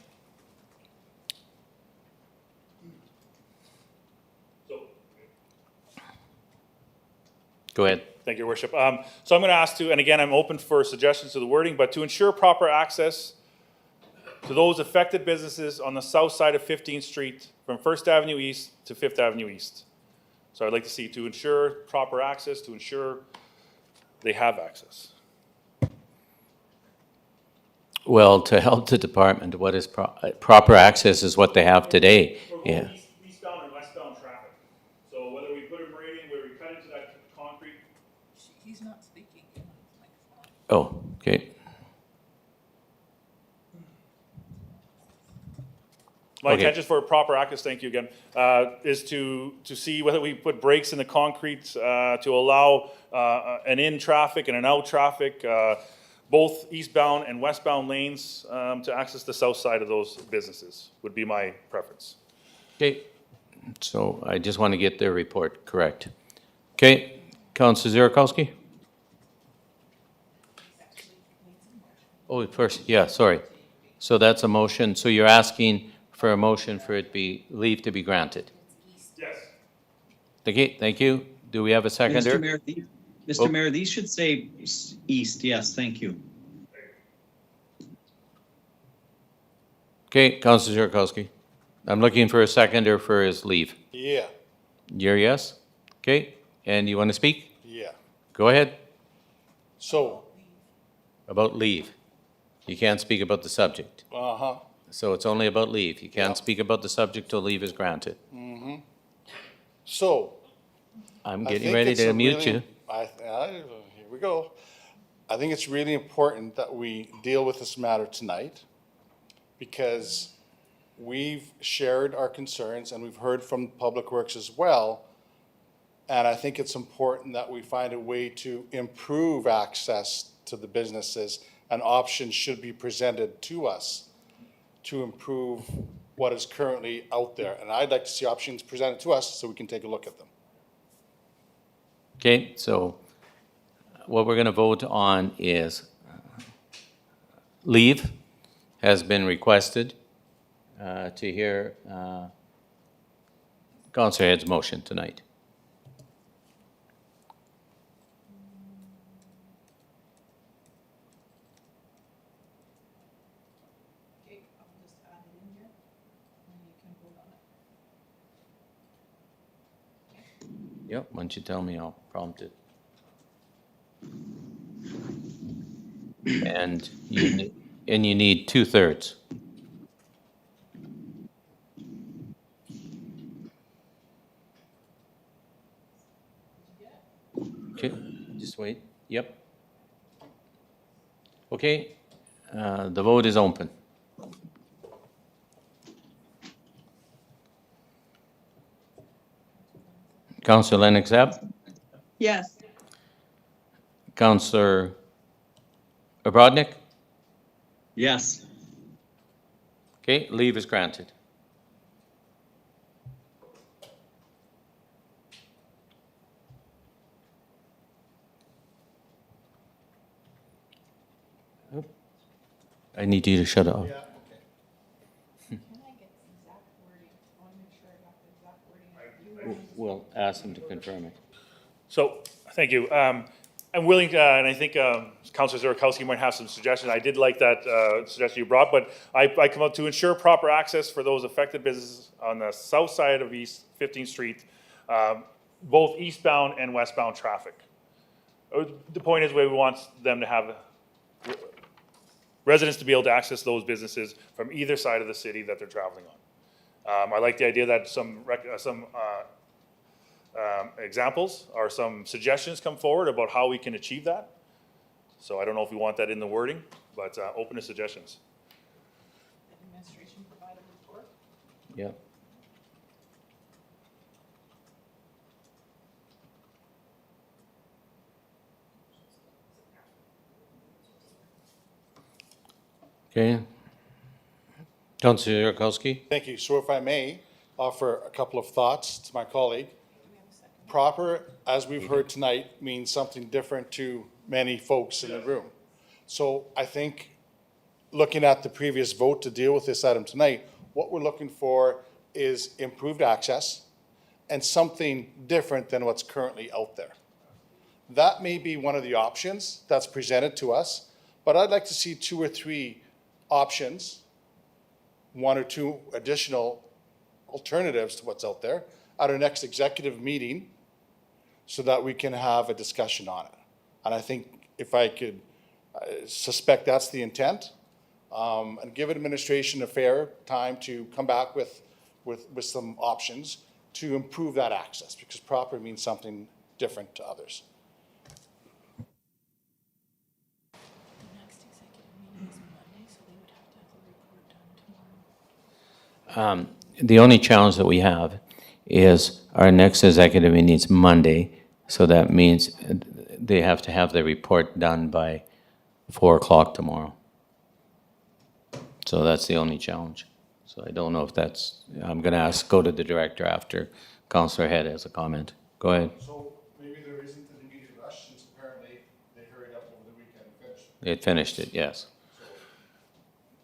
Go ahead. Thank you, Your Worship. So I'm going to ask to, and again, I'm open for suggestions to the wording, but to ensure proper access to those affected businesses on the south side of 15th Street from 1st Avenue East to 5th Avenue East. So I'd like to see to ensure proper access, to ensure they have access. Well, to help the department, what is proper access is what they have today. Yeah. Eastbound and westbound traffic. So whether we put a meridian, where we cut into that concrete. He's not speaking. Oh, okay. My Okay. intention for proper access, thank you again, is to see whether we put brakes in the concrete to allow an in traffic and an out traffic, both eastbound and westbound lanes to access the south side of those businesses would be my preference. Okay. So I just want to get their report correct. Okay. Councillor Zierakowski? Oh, first, yeah, sorry. So that's a motion. So you're asking for a motion for it be leave to be granted? Yes. Okay, thank you. Do we have a seconder? Mr. Mayor, these should say east. Yes, thank you. Okay, Councillor Zierakowski. I'm looking for a seconder for his leave. Yeah, You're yes? Okay, and you want to speak? yeah. Go ahead. So, About leave. You can't speak about the subject. So it's only about leave. You can't speak about the subject till leave is granted. so. I'm I getting think ready it's to a mute really- you. Here we go. I think it's really important that we deal with this matter tonight because we've shared our concerns and we've heard from Public Works as well. And I think it's important that we find a way to improve access to the businesses, and options should be presented to us to improve what is currently out there. And I'd like to see options presented to us so we can take a look at them. Okay, so what we're going to vote on is leave has been requested to hear Councillor Head's motion tonight. Okay, I'll just add it in here, and you can vote on it. Yep, once you tell me, I'll prompt it. And you need 2/3. Okay, just wait. Yep. Okay, the vote is open. Councillor Lennox Abb, Yes. Councillor Obrodnik. Yes. Okay, leave is granted. I need you to shut it off. Can I get the exact wording? I want to make sure I got the exact wording. We'll ask him to confirm it. So, thank you. I'm willing, and I think Councillor Zerikowski might have some suggestions. I did like that suggestion you brought, but I come up to ensure proper access for those affected businesses on the south side of East 15th Street, both eastbound and westbound traffic. The point is, we want them to have residents to be able to access those businesses from either side of the city that they're traveling on. I like the idea that some examples or some suggestions come forward about how we can achieve that. So I don't know if we want that in the wording, but open to suggestions. Administration provide a report. Yep. Okay. Councillor Zerikowski. Thank you. So if I may offer a couple of thoughts to my colleague. Proper, as we've heard tonight, means something different to many folks in the room. So I think, looking at the previous vote to deal with this item tonight, what we're looking for is improved access and something different than what's currently out there. That may be one of the options that's presented to us, but I'd like to see 2 or 3 options, 1 or 2 additional alternatives to what's out there at our next executive meeting so that we can have a discussion on it. And I think if I could suspect that's the intent, and give administration a fair time to come back with some options to improve that access, because proper means something different to others. The only challenge that we have is our next executive meeting is Monday, so that means they have to have their report done by 4 o'clock tomorrow. So that's the only challenge. So I don't know if that's, I'm gonna go to the director after Councillor Head has a comment. Go ahead. So maybe there isn't an immediate rush, since apparently they hurried up over the weekend and finished. They had finished it, yes.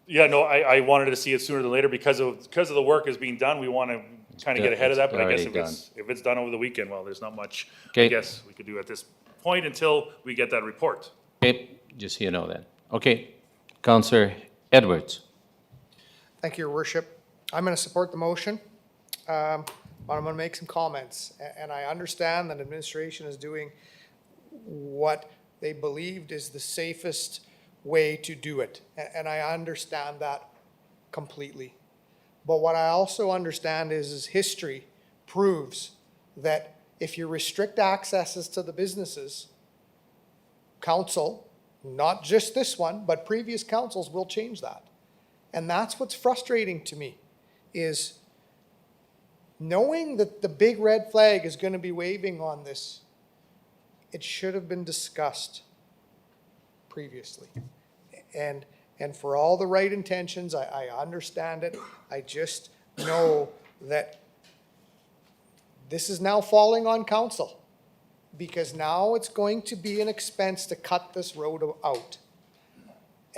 Yeah, no, I wanted to see it sooner than later because of the work is being done. We want to kind of get ahead of that, but I guess if it's done over the weekend, well, there's not much I Okay. guess we could do at this point until we get that report. Okay, just so you know that. Okay, Councillor Edwards. Thank you, Your Worship. I'm going to support the motion, but I'm going to make some comments. And I understand that administration is doing what they believed is the safest way to do it. And I understand that completely. But what I also understand is history proves that if you restrict accesses to the businesses, council, not just this one, but previous councils will change that. And that's what's frustrating to me, is knowing that the big red flag is going to be waving on this, it should have been discussed previously. And for all the right intentions, I understand it. I just know that this is now falling on council, because now it's going to be an expense to cut this road out.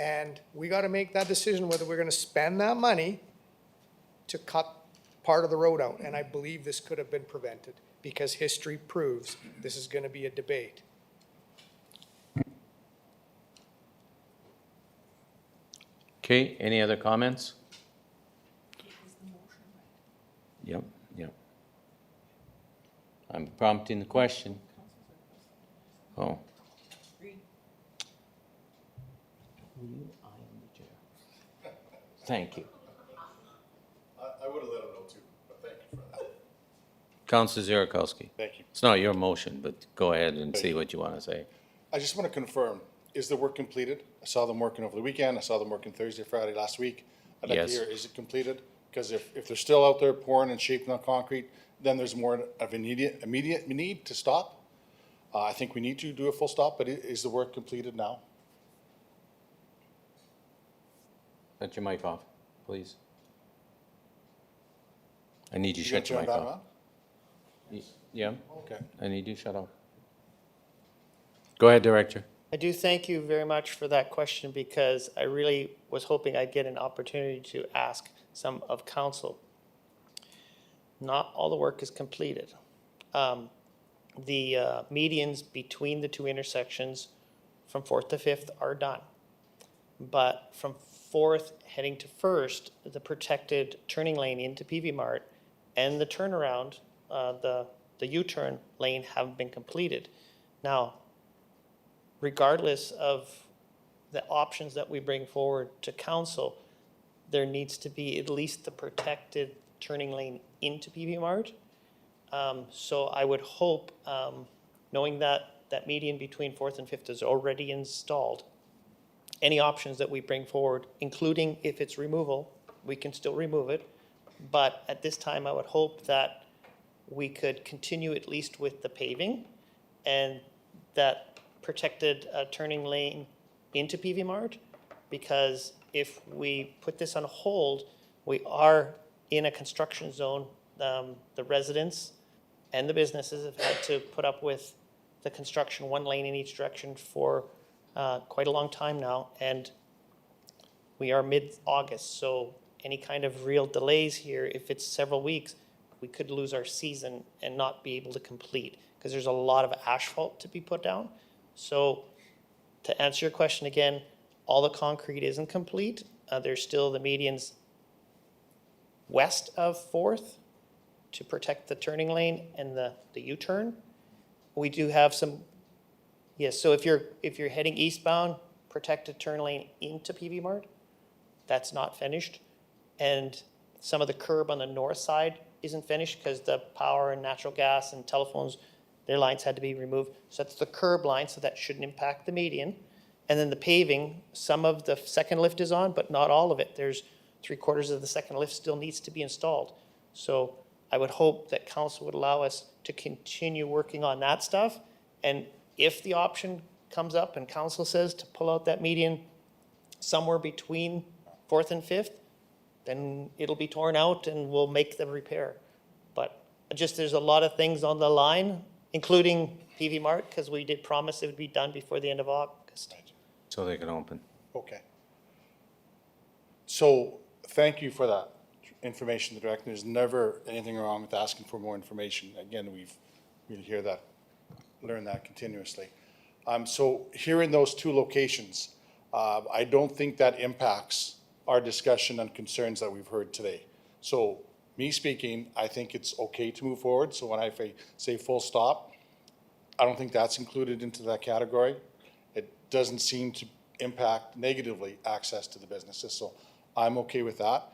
And we got to make that decision whether we're going to spend that money to cut part of the road out, and I believe this could have been prevented, because history proves this is gonna be a debate. Okay, any other comments? Yep, yep. I'm prompting the question. Oh. Thank you. I would have let him know too, but thank you for that. Councilor Zierakowski. Thank you. It's not your motion, but go ahead and say what you want to say. I just want to confirm, is the work completed? I saw them working over the weekend. I saw them working Thursday, Friday last week. I'd like to Yes. hear, is it completed? Because if they're still out there pouring and shaping on concrete, then there's more of an immediate need to stop. I think we need to do a full stop, but is the work completed now? Shut your mic off, please. I need you to You gonna shut your turn mic that off. on? Yeah, Okay. I need you to shut off. Go ahead, Director. I do thank you very much for that question, because I really was hoping I'd get an opportunity to ask some of council. Not all the work is completed. The medians between the two intersections from 4th to 5th are done. But from 4th heading to 1st, the protected turning lane into PV Mart and the turnaround, the U-turn lane have been completed. Now, regardless of the options that we bring forward to council, there needs to be at least the protected turning lane into PV Mart. So I would hope, knowing that that median between 4th and 5th is already installed, any options that we bring forward, including if it's removal, we can still remove it. But at this time, I would hope that we could continue at least with the paving, and that protected turning lane into PV Mart, because if we put this on hold, we are in a construction zone. The residents and the businesses have had to put up with the construction, one lane in each direction, for quite a long time now, and we are mid-August, so any kind of real delays here, if it's several weeks, we could lose our season and not be able to complete, because there's a lot of asphalt to be put down. So to answer your question again, all the concrete isn't complete. There's still the medians west of 4th to protect the turning lane and the U-turn. We do have some, yes, so if you're heading eastbound, protected turn lane into PV Mart, that's not finished. And some of the curb on the north side isn't finished because the power and natural gas and telephones, their lines had to be removed. So that's the curb line, so that shouldn't impact the median. And then the paving, some of the second lift is on, but not all of it. There's 3/4 of the second lift still needs to be installed. So I would hope that council would allow us to continue working on that stuff. And if the option comes up and council says to pull out that median somewhere between 4th and 5th, then it'll be torn out and we'll make the repair. But just, there's a lot of things on the line, including PV Mart, because we did promise it would be done before the end of August. So they can open. Okay. So thank you for that information, the director. There's never anything wrong with asking for more information. Again, we hear that, learn that continuously. So here in those two locations, I don't think that impacts our discussion and concerns that we've heard today. So me speaking, I think it's okay to move forward. So when I say full stop, I don't think that's included into that category. It doesn't seem to impact negatively access to the businesses. So I'm okay with that.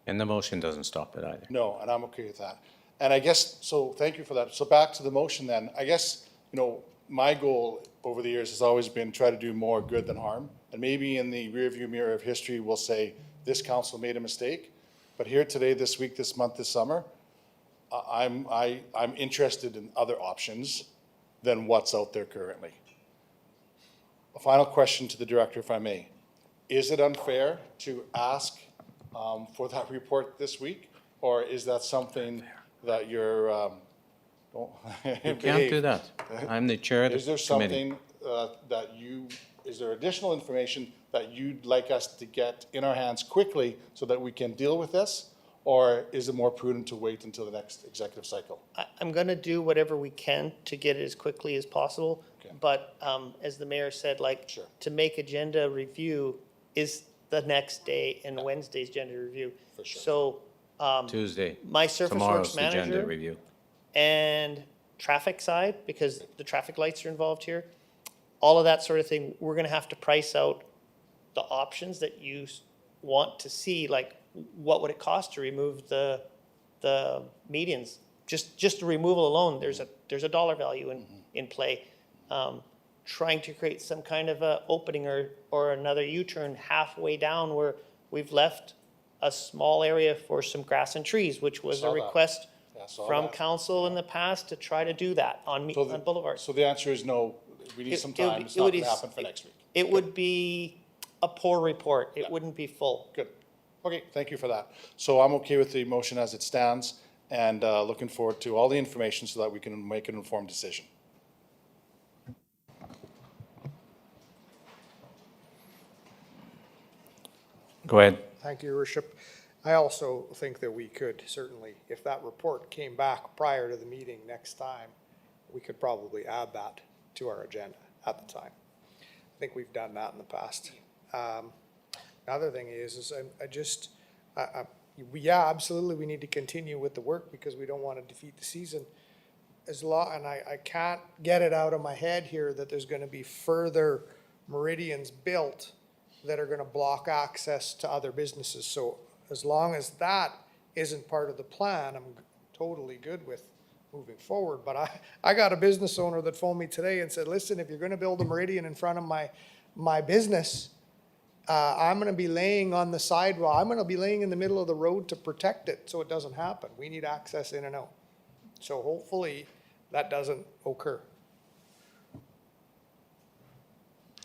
And the motion doesn't stop it either. No, and I'm okay with that. And I guess, so thank you for that. So back to the motion then. I guess, my goal over the years has always been try to do more good than harm. And maybe in the rearview mirror of history, we'll say this council made a mistake. But here today, this week, this month, this summer, I'm interested in other options than what's out there currently. A final question to the director, if I may. Is it unfair to ask for that report this week? Or is that something that you're, You can't do that. I'm the chair of the is there committee. something is there additional information that you'd like us to get in our hands quickly so that we can deal with this? Or is it more prudent to wait until the next executive cycle? I'm gonna do whatever we can to get it as quickly as possible. Okay. But, as the mayor said, like, Sure. to make agenda review is the next day and Wednesday's agenda review. For sure. So, Tuesday. my surface Tomorrow's works the agenda manager review. and traffic side, because the traffic lights are involved here, all of that sort of thing, we're gonna have to price out the options that you want to see, like, what would it cost to remove the medians? Just the removal alone, there's a dollar value in play. Trying to create some kind of a opening or another U-turn halfway down where we've left a small area for some grass and trees, which was a Saw that. request Yeah, saw from that. council in the past to try to do that on So the- boulevards. So the answer is no, we need some It would time, be- it's it not would gonna be- happen for next week. It would be a poor report, it wouldn't be full. Good. Okay, thank you for that. So I'm okay with the motion as it stands, and looking forward to all the information so that we can make an informed decision. Go ahead. Thank you, Your Worship. I also think that we could certainly, if that report came back prior to the meeting next time, we could probably add that to our agenda at the time. I think we've done that in the past. Another thing is yeah, absolutely, we need to continue with the work because we don't want to defeat the season. And I can't get it out of my head here that there's gonna be further meridians built that are gonna block access to other businesses. So as long as that isn't part of the plan, I'm totally good with moving forward. But I got a business owner that phoned me today and said, listen, if you're gonna build a meridian in front of my business, I'm gonna be laying on the sidewalk, I'm gonna be laying in the middle of the road to protect it so it doesn't happen. We need access in and out. So hopefully that doesn't occur.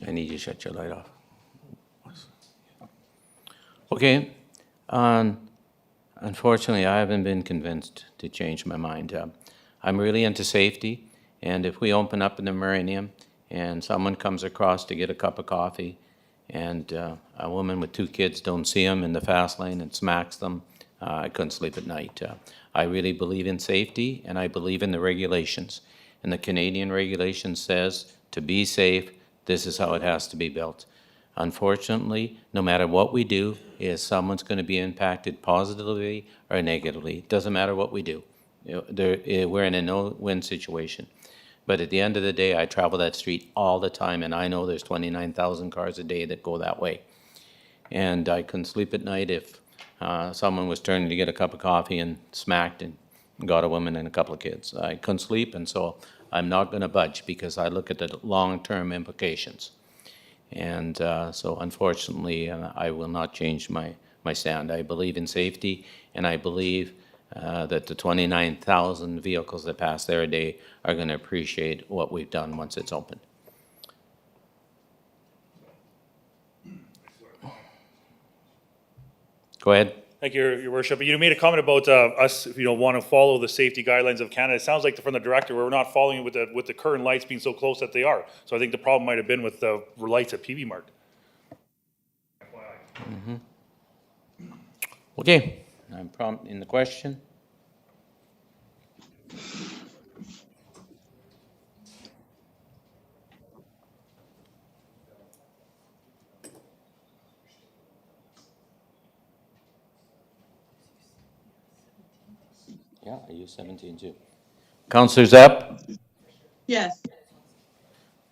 I need you to shut your light off. Okay. Unfortunately, I haven't been convinced to change my mind. I'm really into safety, and if we open up in the Meridian and someone comes across to get a cup of coffee and a woman with 2 kids don't see them in the fast lane and smacks them, I couldn't sleep at night. I really believe in safety, and I believe in the regulations. And the Canadian regulation says to be safe, this is how it has to be built. Unfortunately, no matter what we do, is someone's going to be impacted positively or negatively. It doesn't matter what we do. We're in a no-win situation. But at the end of the day, I travel that street all the time, and I know there's 29,000 cars a day that go that way. And I couldn't sleep at night if someone was turning to get a cup of coffee and smacked and got a woman and a couple of kids. I couldn't sleep, and so I'm not going to budge because I look at the long-term implications. And so unfortunately, I will not change my stand. I believe in safety, and I believe that the 29,000 vehicles that pass there a day are going to appreciate what we've done once it's open. Go ahead. Thank you, Your Worship. You made a comment about us, want to follow the safety guidelines of Canada. It sounds like from the director, we're not following it with the current lights being so close that they are. So I think the problem might have been with the lights at PV Mart. Okay, I'm prompt in the question. Yeah, I use 17 too. Councillor Zapp? Yes.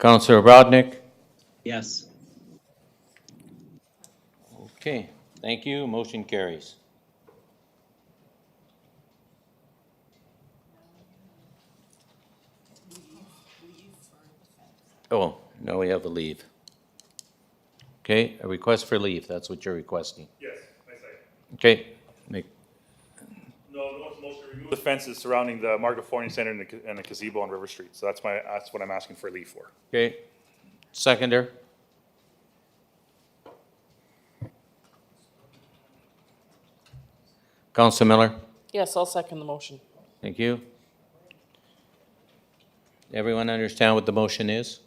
Councillor Brodnick? Yes. Okay, thank you. Motion carries. Oh, no, we have a leave. Okay, a request for leave. That's what you're requesting. Yes, I say. Okay, make, No, it's motion to remove the fences surrounding the Margaret Fournier Center and the gazebo on River Street. So that's what I'm asking for leave for. okay. Seconder? Councillor Miller? Yes, I'll second the motion. Thank you. Everyone understand what the motion is?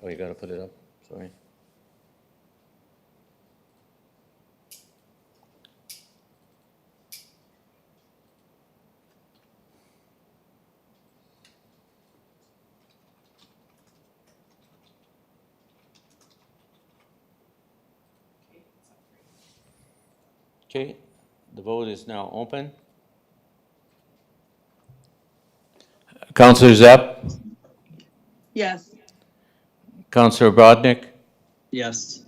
Oh, you gotta put it up, sorry. Okay, the vote is now open. Councillor Zepp, Yes. Councillor Brodnick, Yes.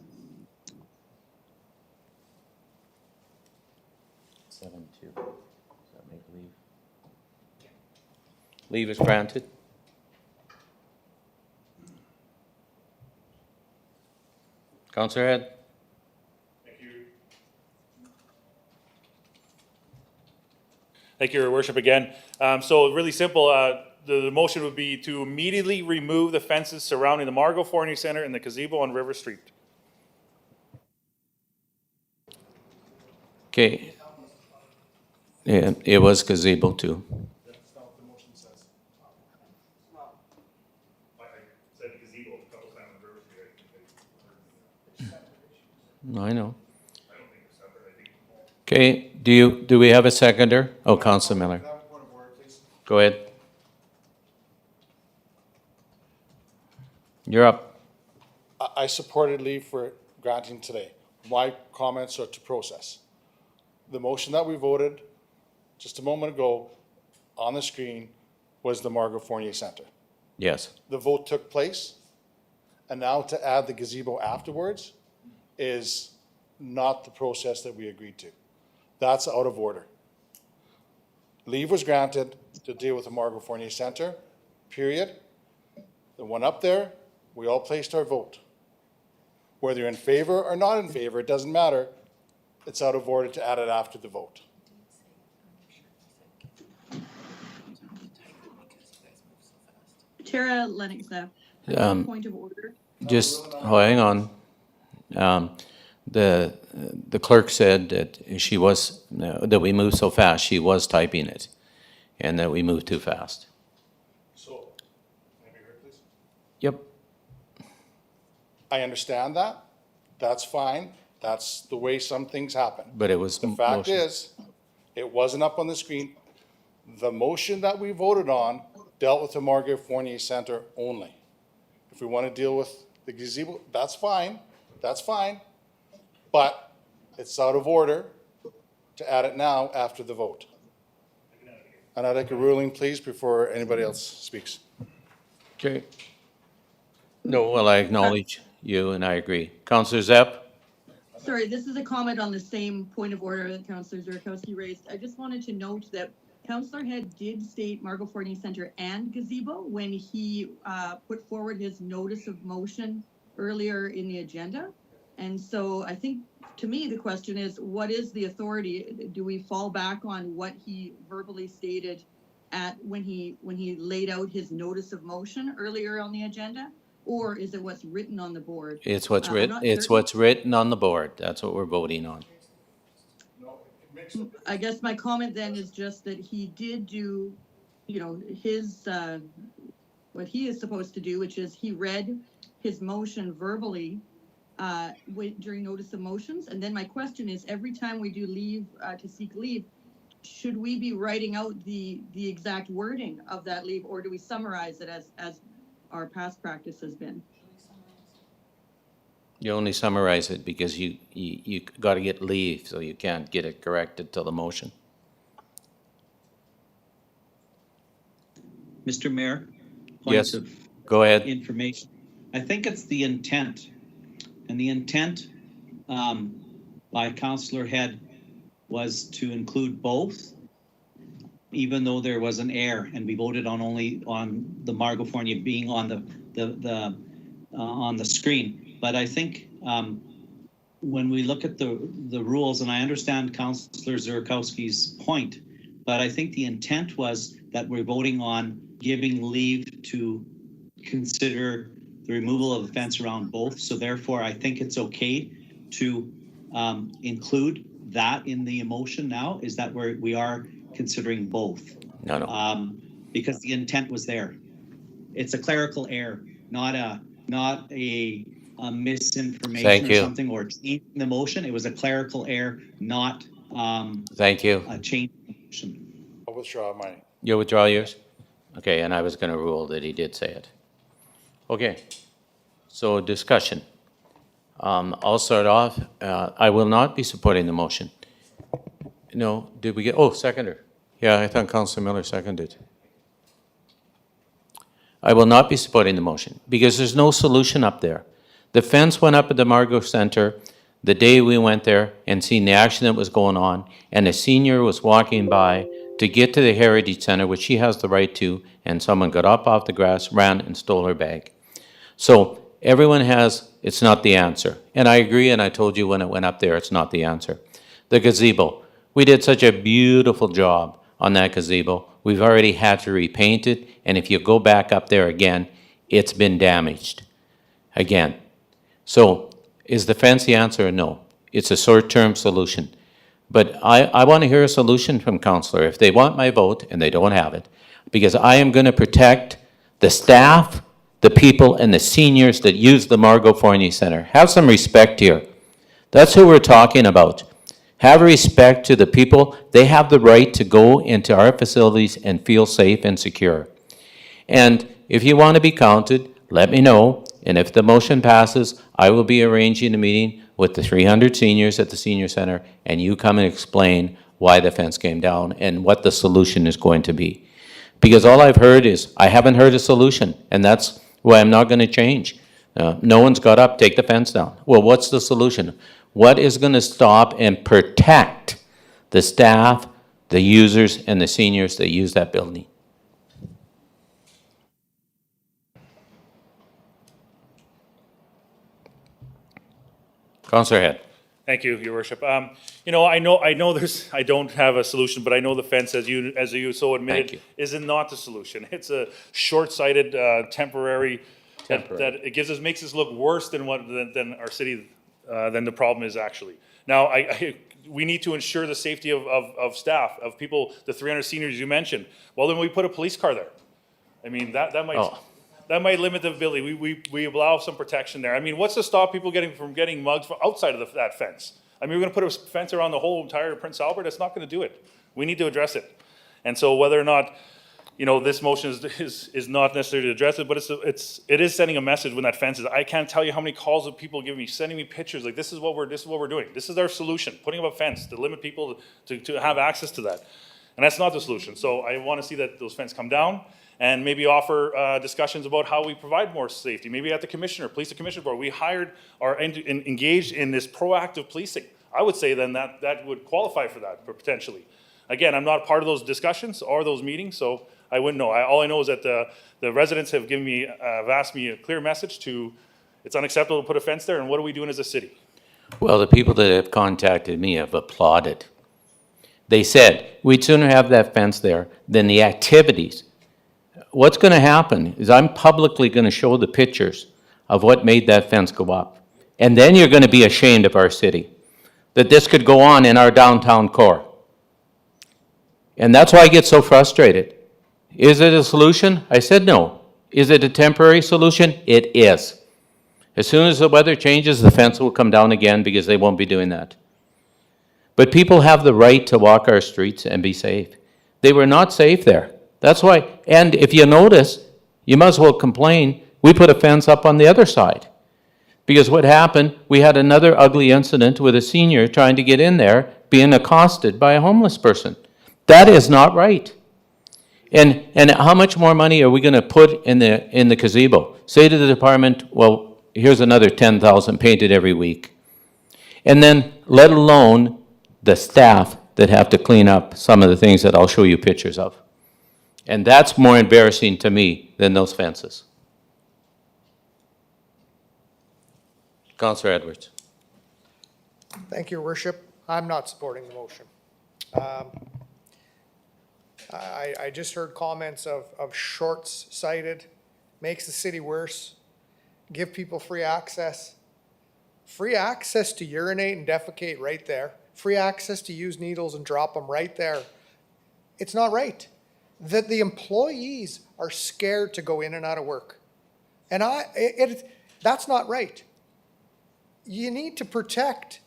7-2. Does that make leave? Leave is granted. Councillor Head? Thank you, Your Worship, again. So really simple, the motion would be to immediately remove the fences surrounding the Margot Fournier Center and the gazebo on River Street. Okay. Yeah, it was gazebo too. No, I know. Okay, do we have a seconder? Oh, Councilor Miller. Go ahead. You're up. I supported leave for granting today. My comments are to process. The motion that we voted just a moment ago on the screen was the Margot Fournier Center. Yes. The vote took place, and now to add the gazebo afterwards is not the process that we agreed to. That's out of order. Leave was granted to deal with the Margot Fournier Center, period. The one up there, we all placed our vote. Whether you're in favor or not in favor, it doesn't matter. It's out of order to add it after the vote. Tara Lennox, point of order. Just, hang on. The clerk said that she was, that we moved so fast, she was typing it, and that we moved too fast. So, can I be heard, please? Yep. I understand that. That's fine. That's the way some things happen. But it was The fact motion. is, it wasn't up on the screen. The motion that we voted on dealt with the Margot Fournier Center only. If we want to deal with the gazebo, that's fine. That's fine. But it's out of order to add it now after the vote. And I'd like a ruling, please, before anybody else speaks. Okay. No, well, I acknowledge you and I agree. Councillor Zepp? Sorry, this is a comment on the same point of order that Councillor Zurkowski raised. I just wanted to note that Councillor Head did state Margot Fournier Center and gazebo when he put forward his notice of motion earlier in the agenda. And so I think, to me, the question is, what is the authority? Do we fall back on what he verbally stated at when he laid out his notice of motion earlier on the agenda? Or is it what's written on the board? It's what's written. It's what's written on the board. That's what we're voting on. I guess my comment then is just that he did do, his, what he is supposed to do, which is he read his motion verbally during notice of motions. And then my question is, every time we do leave to seek leave, should we be writing out the exact wording of that leave, or do we summarize it as our past practice has been? You only summarize it because you got to get leave, so you can't get it corrected till the motion. Mr. Mayor? Yes, Of go ahead. information. I think it's the intent. And the intent by Councillor Head was to include both, even though there was an error, and we voted on only on the Margot Fournier being on the screen. But I think when we look at the rules, and I understand Councillor Zurkowski's point, but I think the intent was that we're voting on giving leave to consider the removal of the fence around both. So therefore, I think it's okay to include that in the motion now, is that we are considering both. No. Because the intent was there. It's a clerical error, not a misinformation or something, or changing the motion. It was a clerical error, not Thank you. a change in the motion. I'll withdraw mine. You'll withdraw yours? Okay, and I was going to rule that he did say it. Okay, so discussion. I'll start off. I will not be supporting the motion No, did we get, oh, seconder. Yeah, I thought Councillor Miller seconded. I will not be supporting the motion because there's no solution up there. The fence went up at the Margot Center the day we went there and seen the action that was going on, and a senior was walking by to get to the Heritage Center, which she has the right to, and someone got up off the grass, ran, and stole her bag. So everyone has, it's not the answer. And I agree, and I told you when it went up there, it's not the answer. The gazebo. We did such a beautiful job on that gazebo. We've already had to repaint it, and if you go back up there again, it's been damaged again. So is the fence the answer? No. It's a short-term solution. But I want to hear a solution from Councillor if they want my vote, and they don't have it, because I am going to protect the staff, the people, and the seniors that use the Margot Fournier Center. Have some respect here. That's who we're talking about. Have respect to the people. They have the right to go into our facilities and feel safe and secure. And if you want to be counted, let me know. And if the motion passes, I will be arranging a meeting with the 300 seniors at the senior center, and you come and explain why the fence came down and what the solution is going to be. Because all I've heard is, I haven't heard a solution, and that's why I'm not going to change. No one's got up, take the fence down. Well, what's the solution? What is going to stop and protect the staff, the users, and the seniors that use that building? Councillor Head. Thank you, Your Worship. You know, I know there's, I don't have a solution, but I know the fence, as you so admitted, is not the solution. It's a short-sighted, temporary. That it gives us, makes us look worse than than our city, than the problem is actually. Now, we need to ensure the safety of staff, of people, the 300 seniors you mentioned. Well, then we put a police car there. I mean, that might. Oh. That might limit the ability. We allow some protection there. I mean, what's to stop people from getting mugged from outside of that fence? I mean, we're going to put a fence around the whole entire Prince Albert. That's not going to do it. We need to address it. And so whether or not, you know, this motion is not necessarily to address it, but it is sending a message when that fence is. I can't tell you how many calls of people give me, sending me pictures like this is what we're doing. This is our solution, putting up a fence to limit people to have access to that. And that's not the solution. So I want to see that those fences come down, and maybe offer discussions about how we provide more safety. Maybe at the police commissioner board, we hired or engaged in this proactive policing. I would say then that would qualify for that, potentially. Again, I'm not part of those discussions or those meetings, so I wouldn't know. All I know is that the residents have given me, have asked me a clear message to, it's unacceptable to put a fence there, and what are we doing as a city? Well, the people that have contacted me have applauded. They said, we'd sooner have that fence there than the activities. What's going to happen is I'm publicly going to show the pictures of what made that fence go up. And then you're going to be ashamed of our city, that this could go on in our downtown core. And that's why I get so frustrated. Is it a solution? I said no. Is it a temporary solution? It is. As soon as the weather changes, the fence will come down again because they won't be doing that. But people have the right to walk our streets and be safe. They were not safe there. That's why, and if you notice, you might as well complain, we put a fence up on the other side. Because what happened, we had another ugly incident with a senior trying to get in there, being accosted by a homeless person. That is not right. And how much more money are we going to put in the gazebo? Say to the department, well, here's another 10,000 painted every week. And then let alone the staff that have to clean up some of the things that I'll show you pictures of. And that's more embarrassing to me than those fences. Councillor Edwards. Thank you, Your Worship. I'm not supporting the motion. I just heard comments of short-sighted, makes the city worse, give people free access to urinate and defecate right there, free access to use needles and drop them right there. It's not right. That the employees are scared to go in and out of work. And that's not right. You need to protect,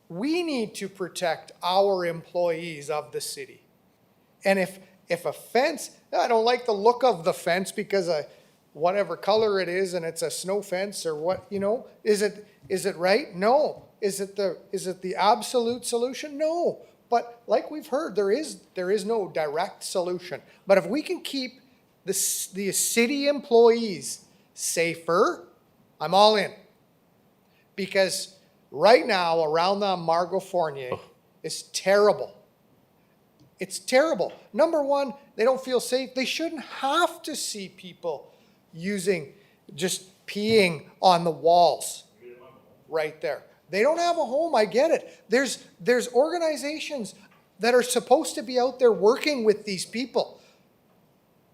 we need to protect our employees of the city. And if a fence, I don't like the look of the fence because of whatever color it is and it's a snow fence or what, you know, is it right? No. Is it the absolute solution? No. But like we've heard, there is no direct solution. But if we can keep the city employees safer, I'm all in. Because right now, around the Margot Fournier is terrible. It's terrible. Number one, they don't feel safe. They shouldn't have to see people just peeing on the walls right there. They don't have a home, I get it. There's organizations that are supposed to be out there working with these people.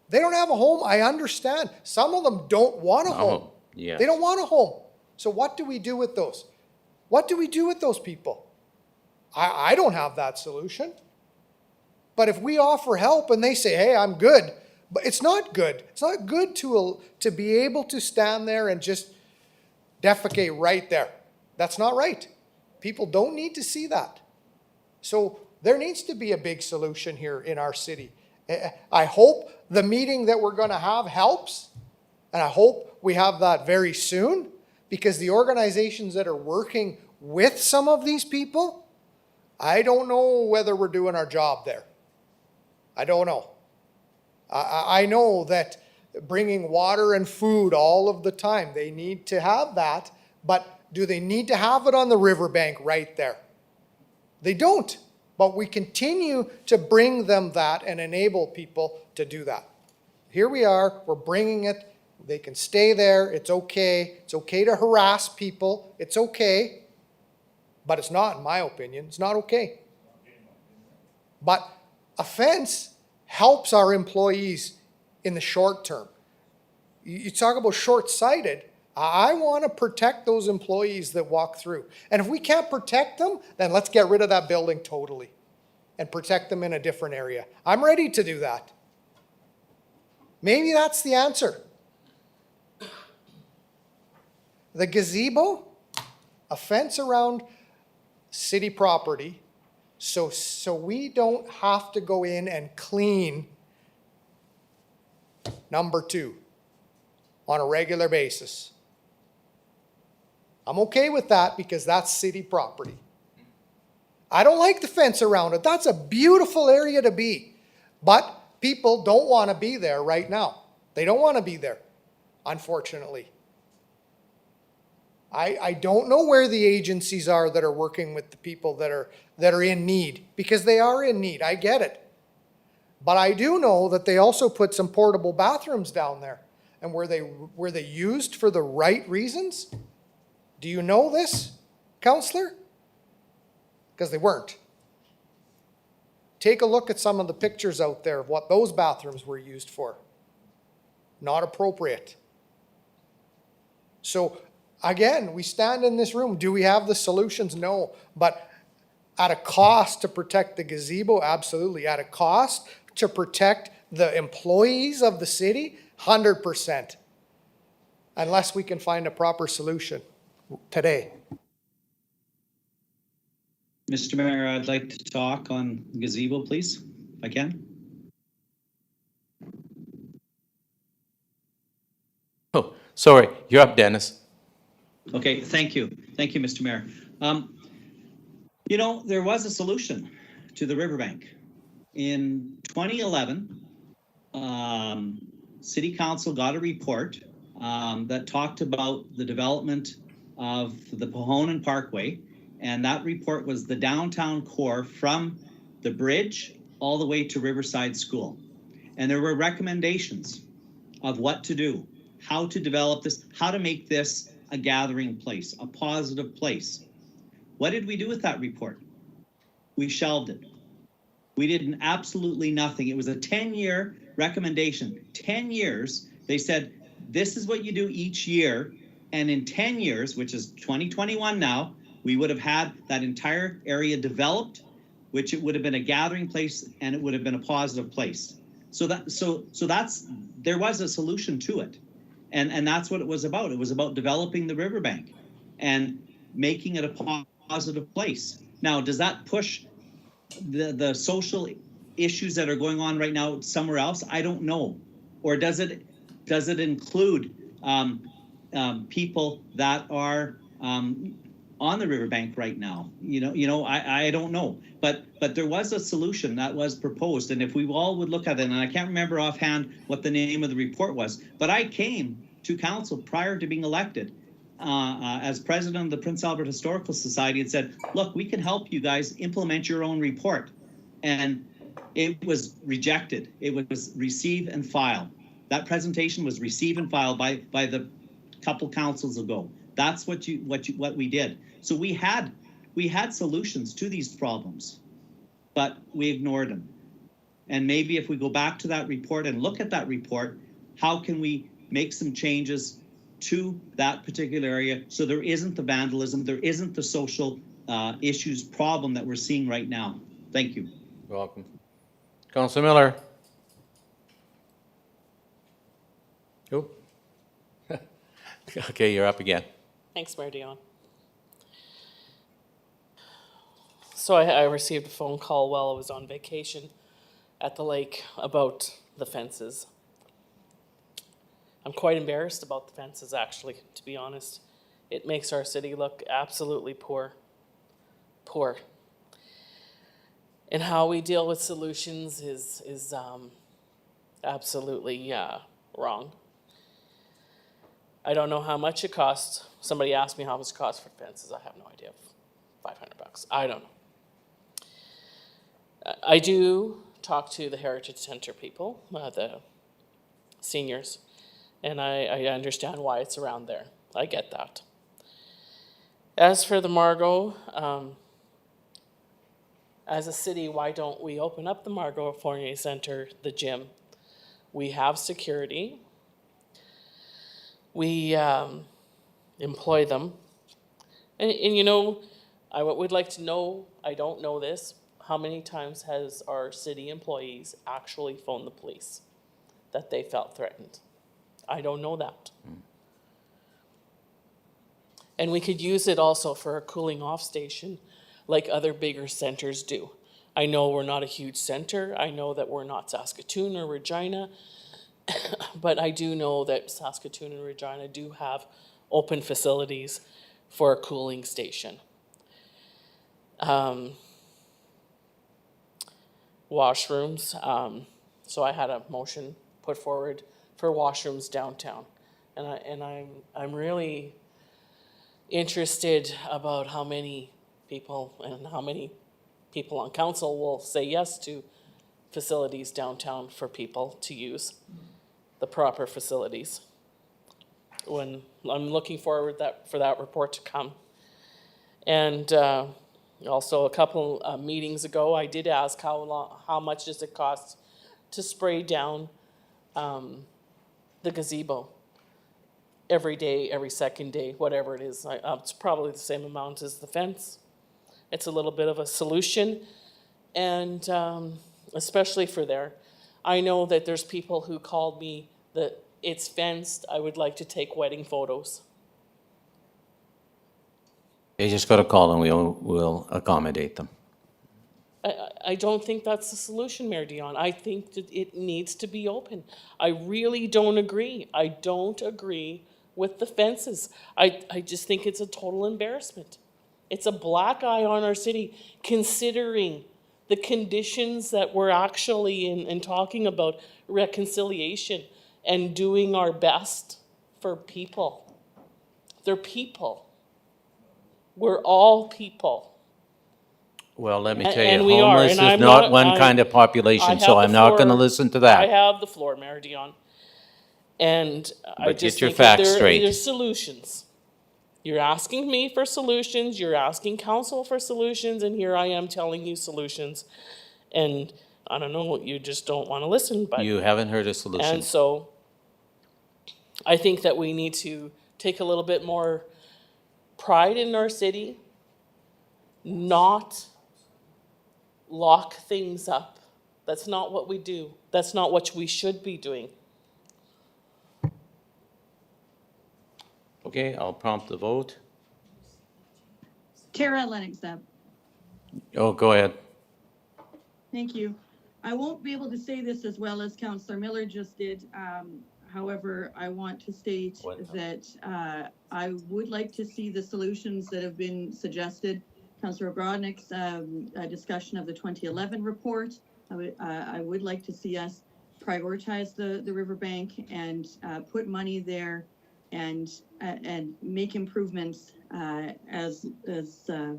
They don't have a home, I understand. Some of them don't want a home. Yes. They don't want a home. So what do we do with those? What do we do with those people? I don't have that solution. But if we offer help and they say, hey, I'm good, but it's not good. It's not good to be able to stand there and just defecate right there. That's not right. People don't need to see that. So there needs to be a big solution here in our city. I hope the meeting that we're going to have helps, and I hope we have that very soon, because the organizations that are working with some of these people, I don't know whether we're doing our job there. I don't know. I know that bringing water and food all of the time, they need to have that, but do they need to have it on the riverbank right there? They don't, but we continue to bring them that and enable people to do that. Here we are, we're bringing it, they can stay there, it's okay to harass people, it's okay, but it's not, in my opinion, it's not okay. But a fence helps our employees in the short term. You talk about short-sighted. I want to protect those employees that walk through. And if we can't protect them, then let's get rid of that building totally and protect them in a different area. I'm ready to do that. Maybe that's the answer. The gazebo, a fence around city property, so we don't have to go in and clean number 2 on a regular basis. I'm okay with that because that's city property. I don't like the fence around it. That's a beautiful area to be. But people don't want to be there right now. They don't want to be there, unfortunately. I don't know where the agencies are that are working with the people that are in need, because they are in need. I get it. But I do know that they also put some portable bathrooms down there. And were they used for the right reasons? Do you know this, Counselor? Because they weren't. Take a look at some of the pictures out there of what those bathrooms were used for. Not appropriate. So again, we stand in this room. Do we have the solutions? No. But at a cost to protect the gazebo? Absolutely. At a cost to protect the employees of the city? 100%. Unless we can find a proper solution today. Mr. Mayor, I'd like to talk on gazebo, please, if I can. Oh, sorry, you're up, Dennis. Okay, thank you. Thank you, Mr. Mayor. You know, there was a solution to the riverbank. In 2011, City Council got a report that talked about the development of the Pohonan Parkway, and that report was the downtown core from the bridge all the way to Riverside School. And there were recommendations of what to do, how to develop this, how to make this a gathering place, a positive place. What did we do with that report? We shelved it. We did absolutely nothing. It was a 10-year recommendation. 10 years, they said, this is what you do each year. And in 10 years, which is 2021 now, we would have had that entire area developed, which it would have been a gathering place and it would have been a positive place. So that's there was a solution to it. And that's what it was about. It was about developing the riverbank and making it a positive place. Now, does that push the social issues that are going on right now somewhere else? I don't know. Or does it include people that are on the riverbank right now. I don't know, but there was a solution that was proposed, and if we all would look at it, and I can't remember offhand what the name of the report was, but I came to council prior to being elected as president of the Prince Albert Historical Society and said, look, we can help you guys implement your own report. And it was rejected. It was receive and file. That presentation was receive and file by the couple councils ago. That's what we did. So we had solutions to these problems, but we ignored them. And maybe if we go back to that report and look at that report, how can we make some changes to that particular area so there isn't the vandalism, there isn't the social issues problem that we're seeing right now? Thank you. You're welcome. Councilor Miller. Oh. Okay, you're up again. Thanks, Mayor Dion. So I received a phone call while I was on vacation at the lake about the fences. I'm quite embarrassed about the fences, actually, to be honest. It makes our city look absolutely poor. Poor. And how we deal with solutions is absolutely wrong. I don't know how much it costs. Somebody asked me how much it costs for fences. I have no idea. $500. I don't know. I do talk to the Heritage Center people, the seniors, and I understand why it's around there. I get that. As for the Margot, as a city, why don't we open up the Margot Fournier Center, the gym? We have security. We employ them. And I would like to know, I don't know this, how many times has our city employees actually phoned the police that they felt threatened? I don't know that. And we could use it also for a cooling off station like other bigger centers do. I know we're not a huge center. I know that we're not Saskatoon or Regina, but I do know that Saskatoon and Regina do have open facilities for a cooling station. Washrooms. So I had a motion put forward for washrooms downtown, and I'm really interested about how many people on council will say yes to facilities downtown for people to use, the proper facilities. When I'm looking forward for that report to come. And also a couple meetings ago, I did ask how much does it cost to spray down the gazebo every day, every second day, whatever it is. It's probably the same amount as the fence. It's a little bit of a solution, and especially for there. I know that there's people who called me that it's fenced, I would like to take wedding photos. You just got to call and we'll accommodate them. I don't think that's the solution, Mayor Dion. I think that it needs to be open. I really don't agree. I don't agree with the fences. I just think it's a total embarrassment. It's a black eye on our city, considering the conditions that we're actually in talking about reconciliation and doing our best for people. They're people. We're all people. Well, let me tell you, And we are, homeless and is I'm not one kind of I population, have so the I'm not going to floor. listen to I that. have the floor, Mayor Dion. And I But just get your think that facts straight. there's solutions. You're asking me for solutions, you're asking council for solutions, and here I am telling you solutions. And I don't know, you just don't want to listen, but. You haven't heard a solution. And so I think that we need to take a little bit more pride in our city, not lock things up. That's not what we do. That's not what we should be doing. Okay, I'll prompt the vote. Tara Lennox. Oh, go ahead. Thank you. I won't be able to say this as well as Councillor Miller just did. However, I want to state that I would like to see the solutions that have been suggested. Councillor Brodnick's discussion of the 2011 report. I would like to see us prioritize the riverbank and put money there and make improvements as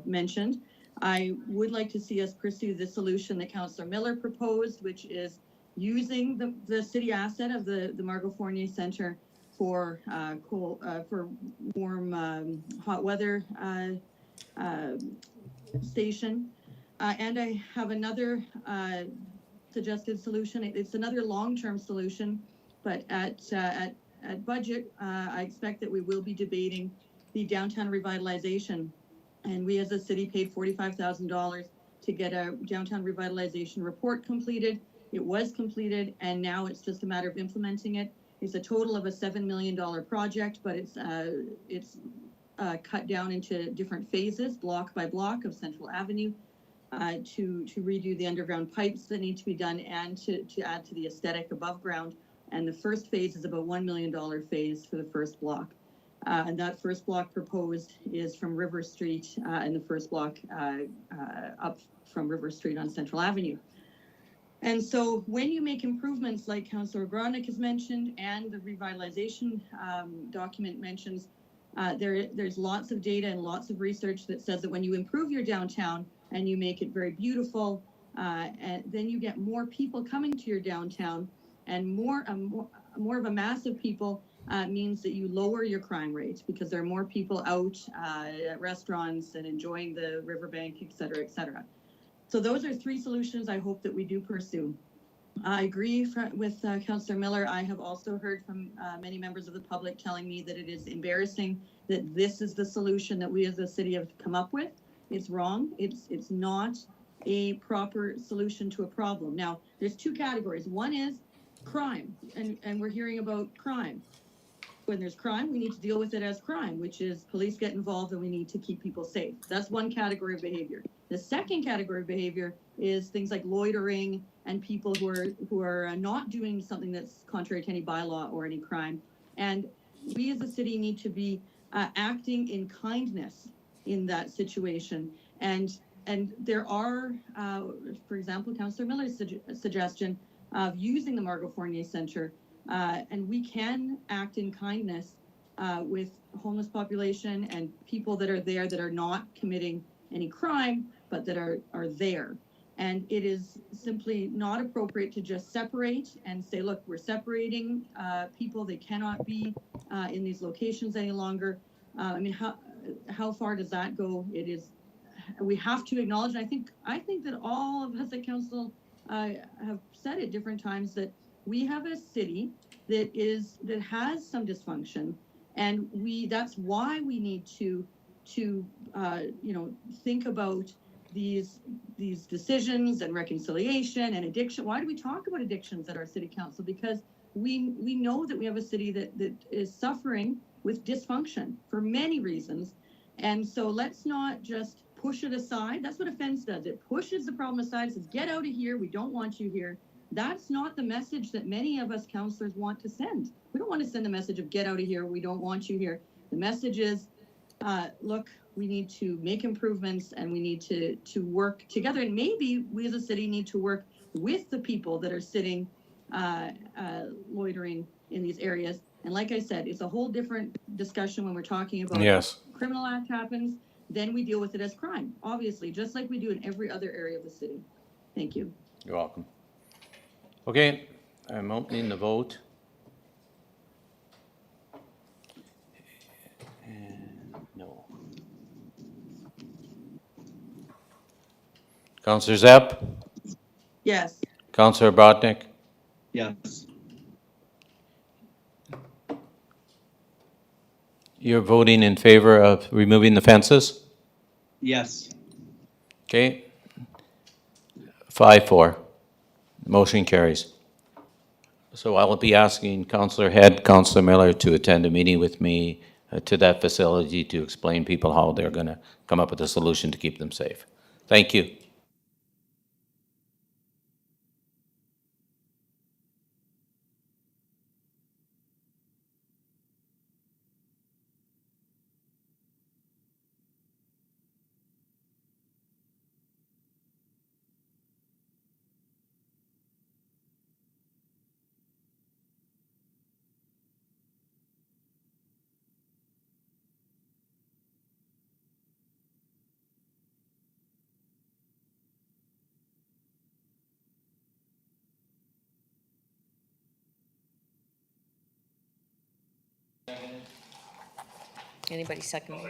mentioned. I would like to see us pursue the solution that Councillor Miller proposed, which is using the city asset of the Margot Fournier Centre for for warm hot weather station. And I have another suggested solution. It's another long-term solution, but at budget, I expect that we will be debating the downtown revitalization. And we as a city paid $45,000 to get a downtown revitalization report completed. It was completed, and now it's just a matter of implementing it. It's a total of a $7 million project, but it's cut down into different phases, block by block of Central Avenue, to redo the underground pipes that need to be done and to add to the aesthetic above ground. And the first phase is about $1 million phase for the first block. And that first block proposed is from River Street and the first block up from River Street on Central Avenue. And so when you make improvements like Councillor Gronick has mentioned and the revitalization document mentions, there's lots of data and lots of research that says that when you improve your downtown and you make it very beautiful, and then you get more people coming to your downtown, and more of a mass of people means that you lower your crime rate because there are more people out at restaurants and enjoying the riverbank, et cetera, et cetera. So those are three solutions I hope that we do pursue. I agree with Councillor Miller. I have also heard from many members of the public telling me that it is embarrassing that this is the solution that we as a city have come up with. It's wrong. It's not a proper solution to a problem. Now, there's two categories. One is crime, and we're hearing about crime. When there's crime, we need to deal with it as crime, which is police get involved and we need to keep people safe. That's one category of behavior. The second category of behavior is things like loitering and people who are not doing something that's contrary to any bylaw or any crime. And we as a city need to be acting in kindness in that situation. And there are, for example, Councillor Miller's suggestion of using the Margot Fournier Centre, and we can act in kindness with homeless population and people that are there that are not committing any crime, but that are there. And it is simply not appropriate to just separate and say, look, we're separating people. They cannot be in these locations any longer. I mean, how far does that go? It is, we have to acknowledge, and I think that all of us at council have said at different times that we have a city that has some dysfunction, and that's why we need to think about these decisions and reconciliation and addiction. Why do we talk about addictions at our city council? Because we know that we have a city that is suffering with dysfunction for many reasons. And so let's not just push it aside. That's what offense does. It pushes the problem aside, says, get out of here. We don't want you here. That's not the message that many of us councillors want to send. We don't want to send a message of get out of here. We don't want you here. The message is, look, we need to make improvements and we need to work together. And maybe we as a city need to work with the people that are sitting loitering in these areas. And like I said, it's a whole different discussion when we're talking about criminal act happens, then we deal with it as crime, obviously, just like we do in every other area of the city. Thank you. You're welcome. Okay, I'm opening the vote. And no. Councillor Zepp? Yes. Councillor Brodnick? Yes. You're voting in favor of removing the fences? Yes. Okay. 5-4. Motion carries. So I will be asking Councillor Head, Councillor Miller to attend a meeting with me to that facility to explain people how they're going to come up with a solution to keep them safe. Thank you. Anybody second?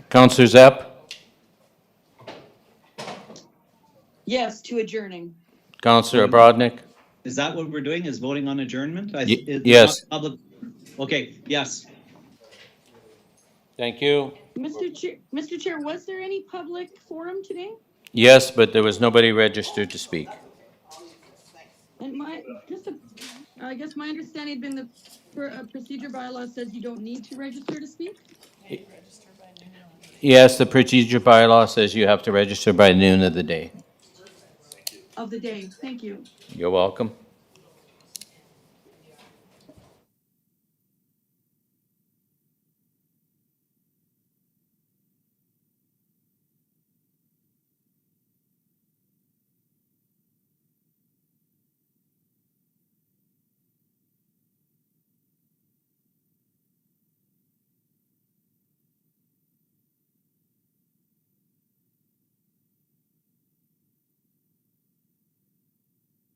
Counselor Zepp, Yes, to adjourning. Counselor Brodnick? Is that what we're doing, is voting on adjournment? It's Yes. not public. Okay, yes. Thank you. Mr. Chair, was there any public forum today? Yes, but there was nobody registered to speak. And I guess my understanding had been the procedure bylaw says you don't need to register to speak? Yes, the procedure bylaw says you have to register by noon of the day. Of the day, thank you. You're welcome.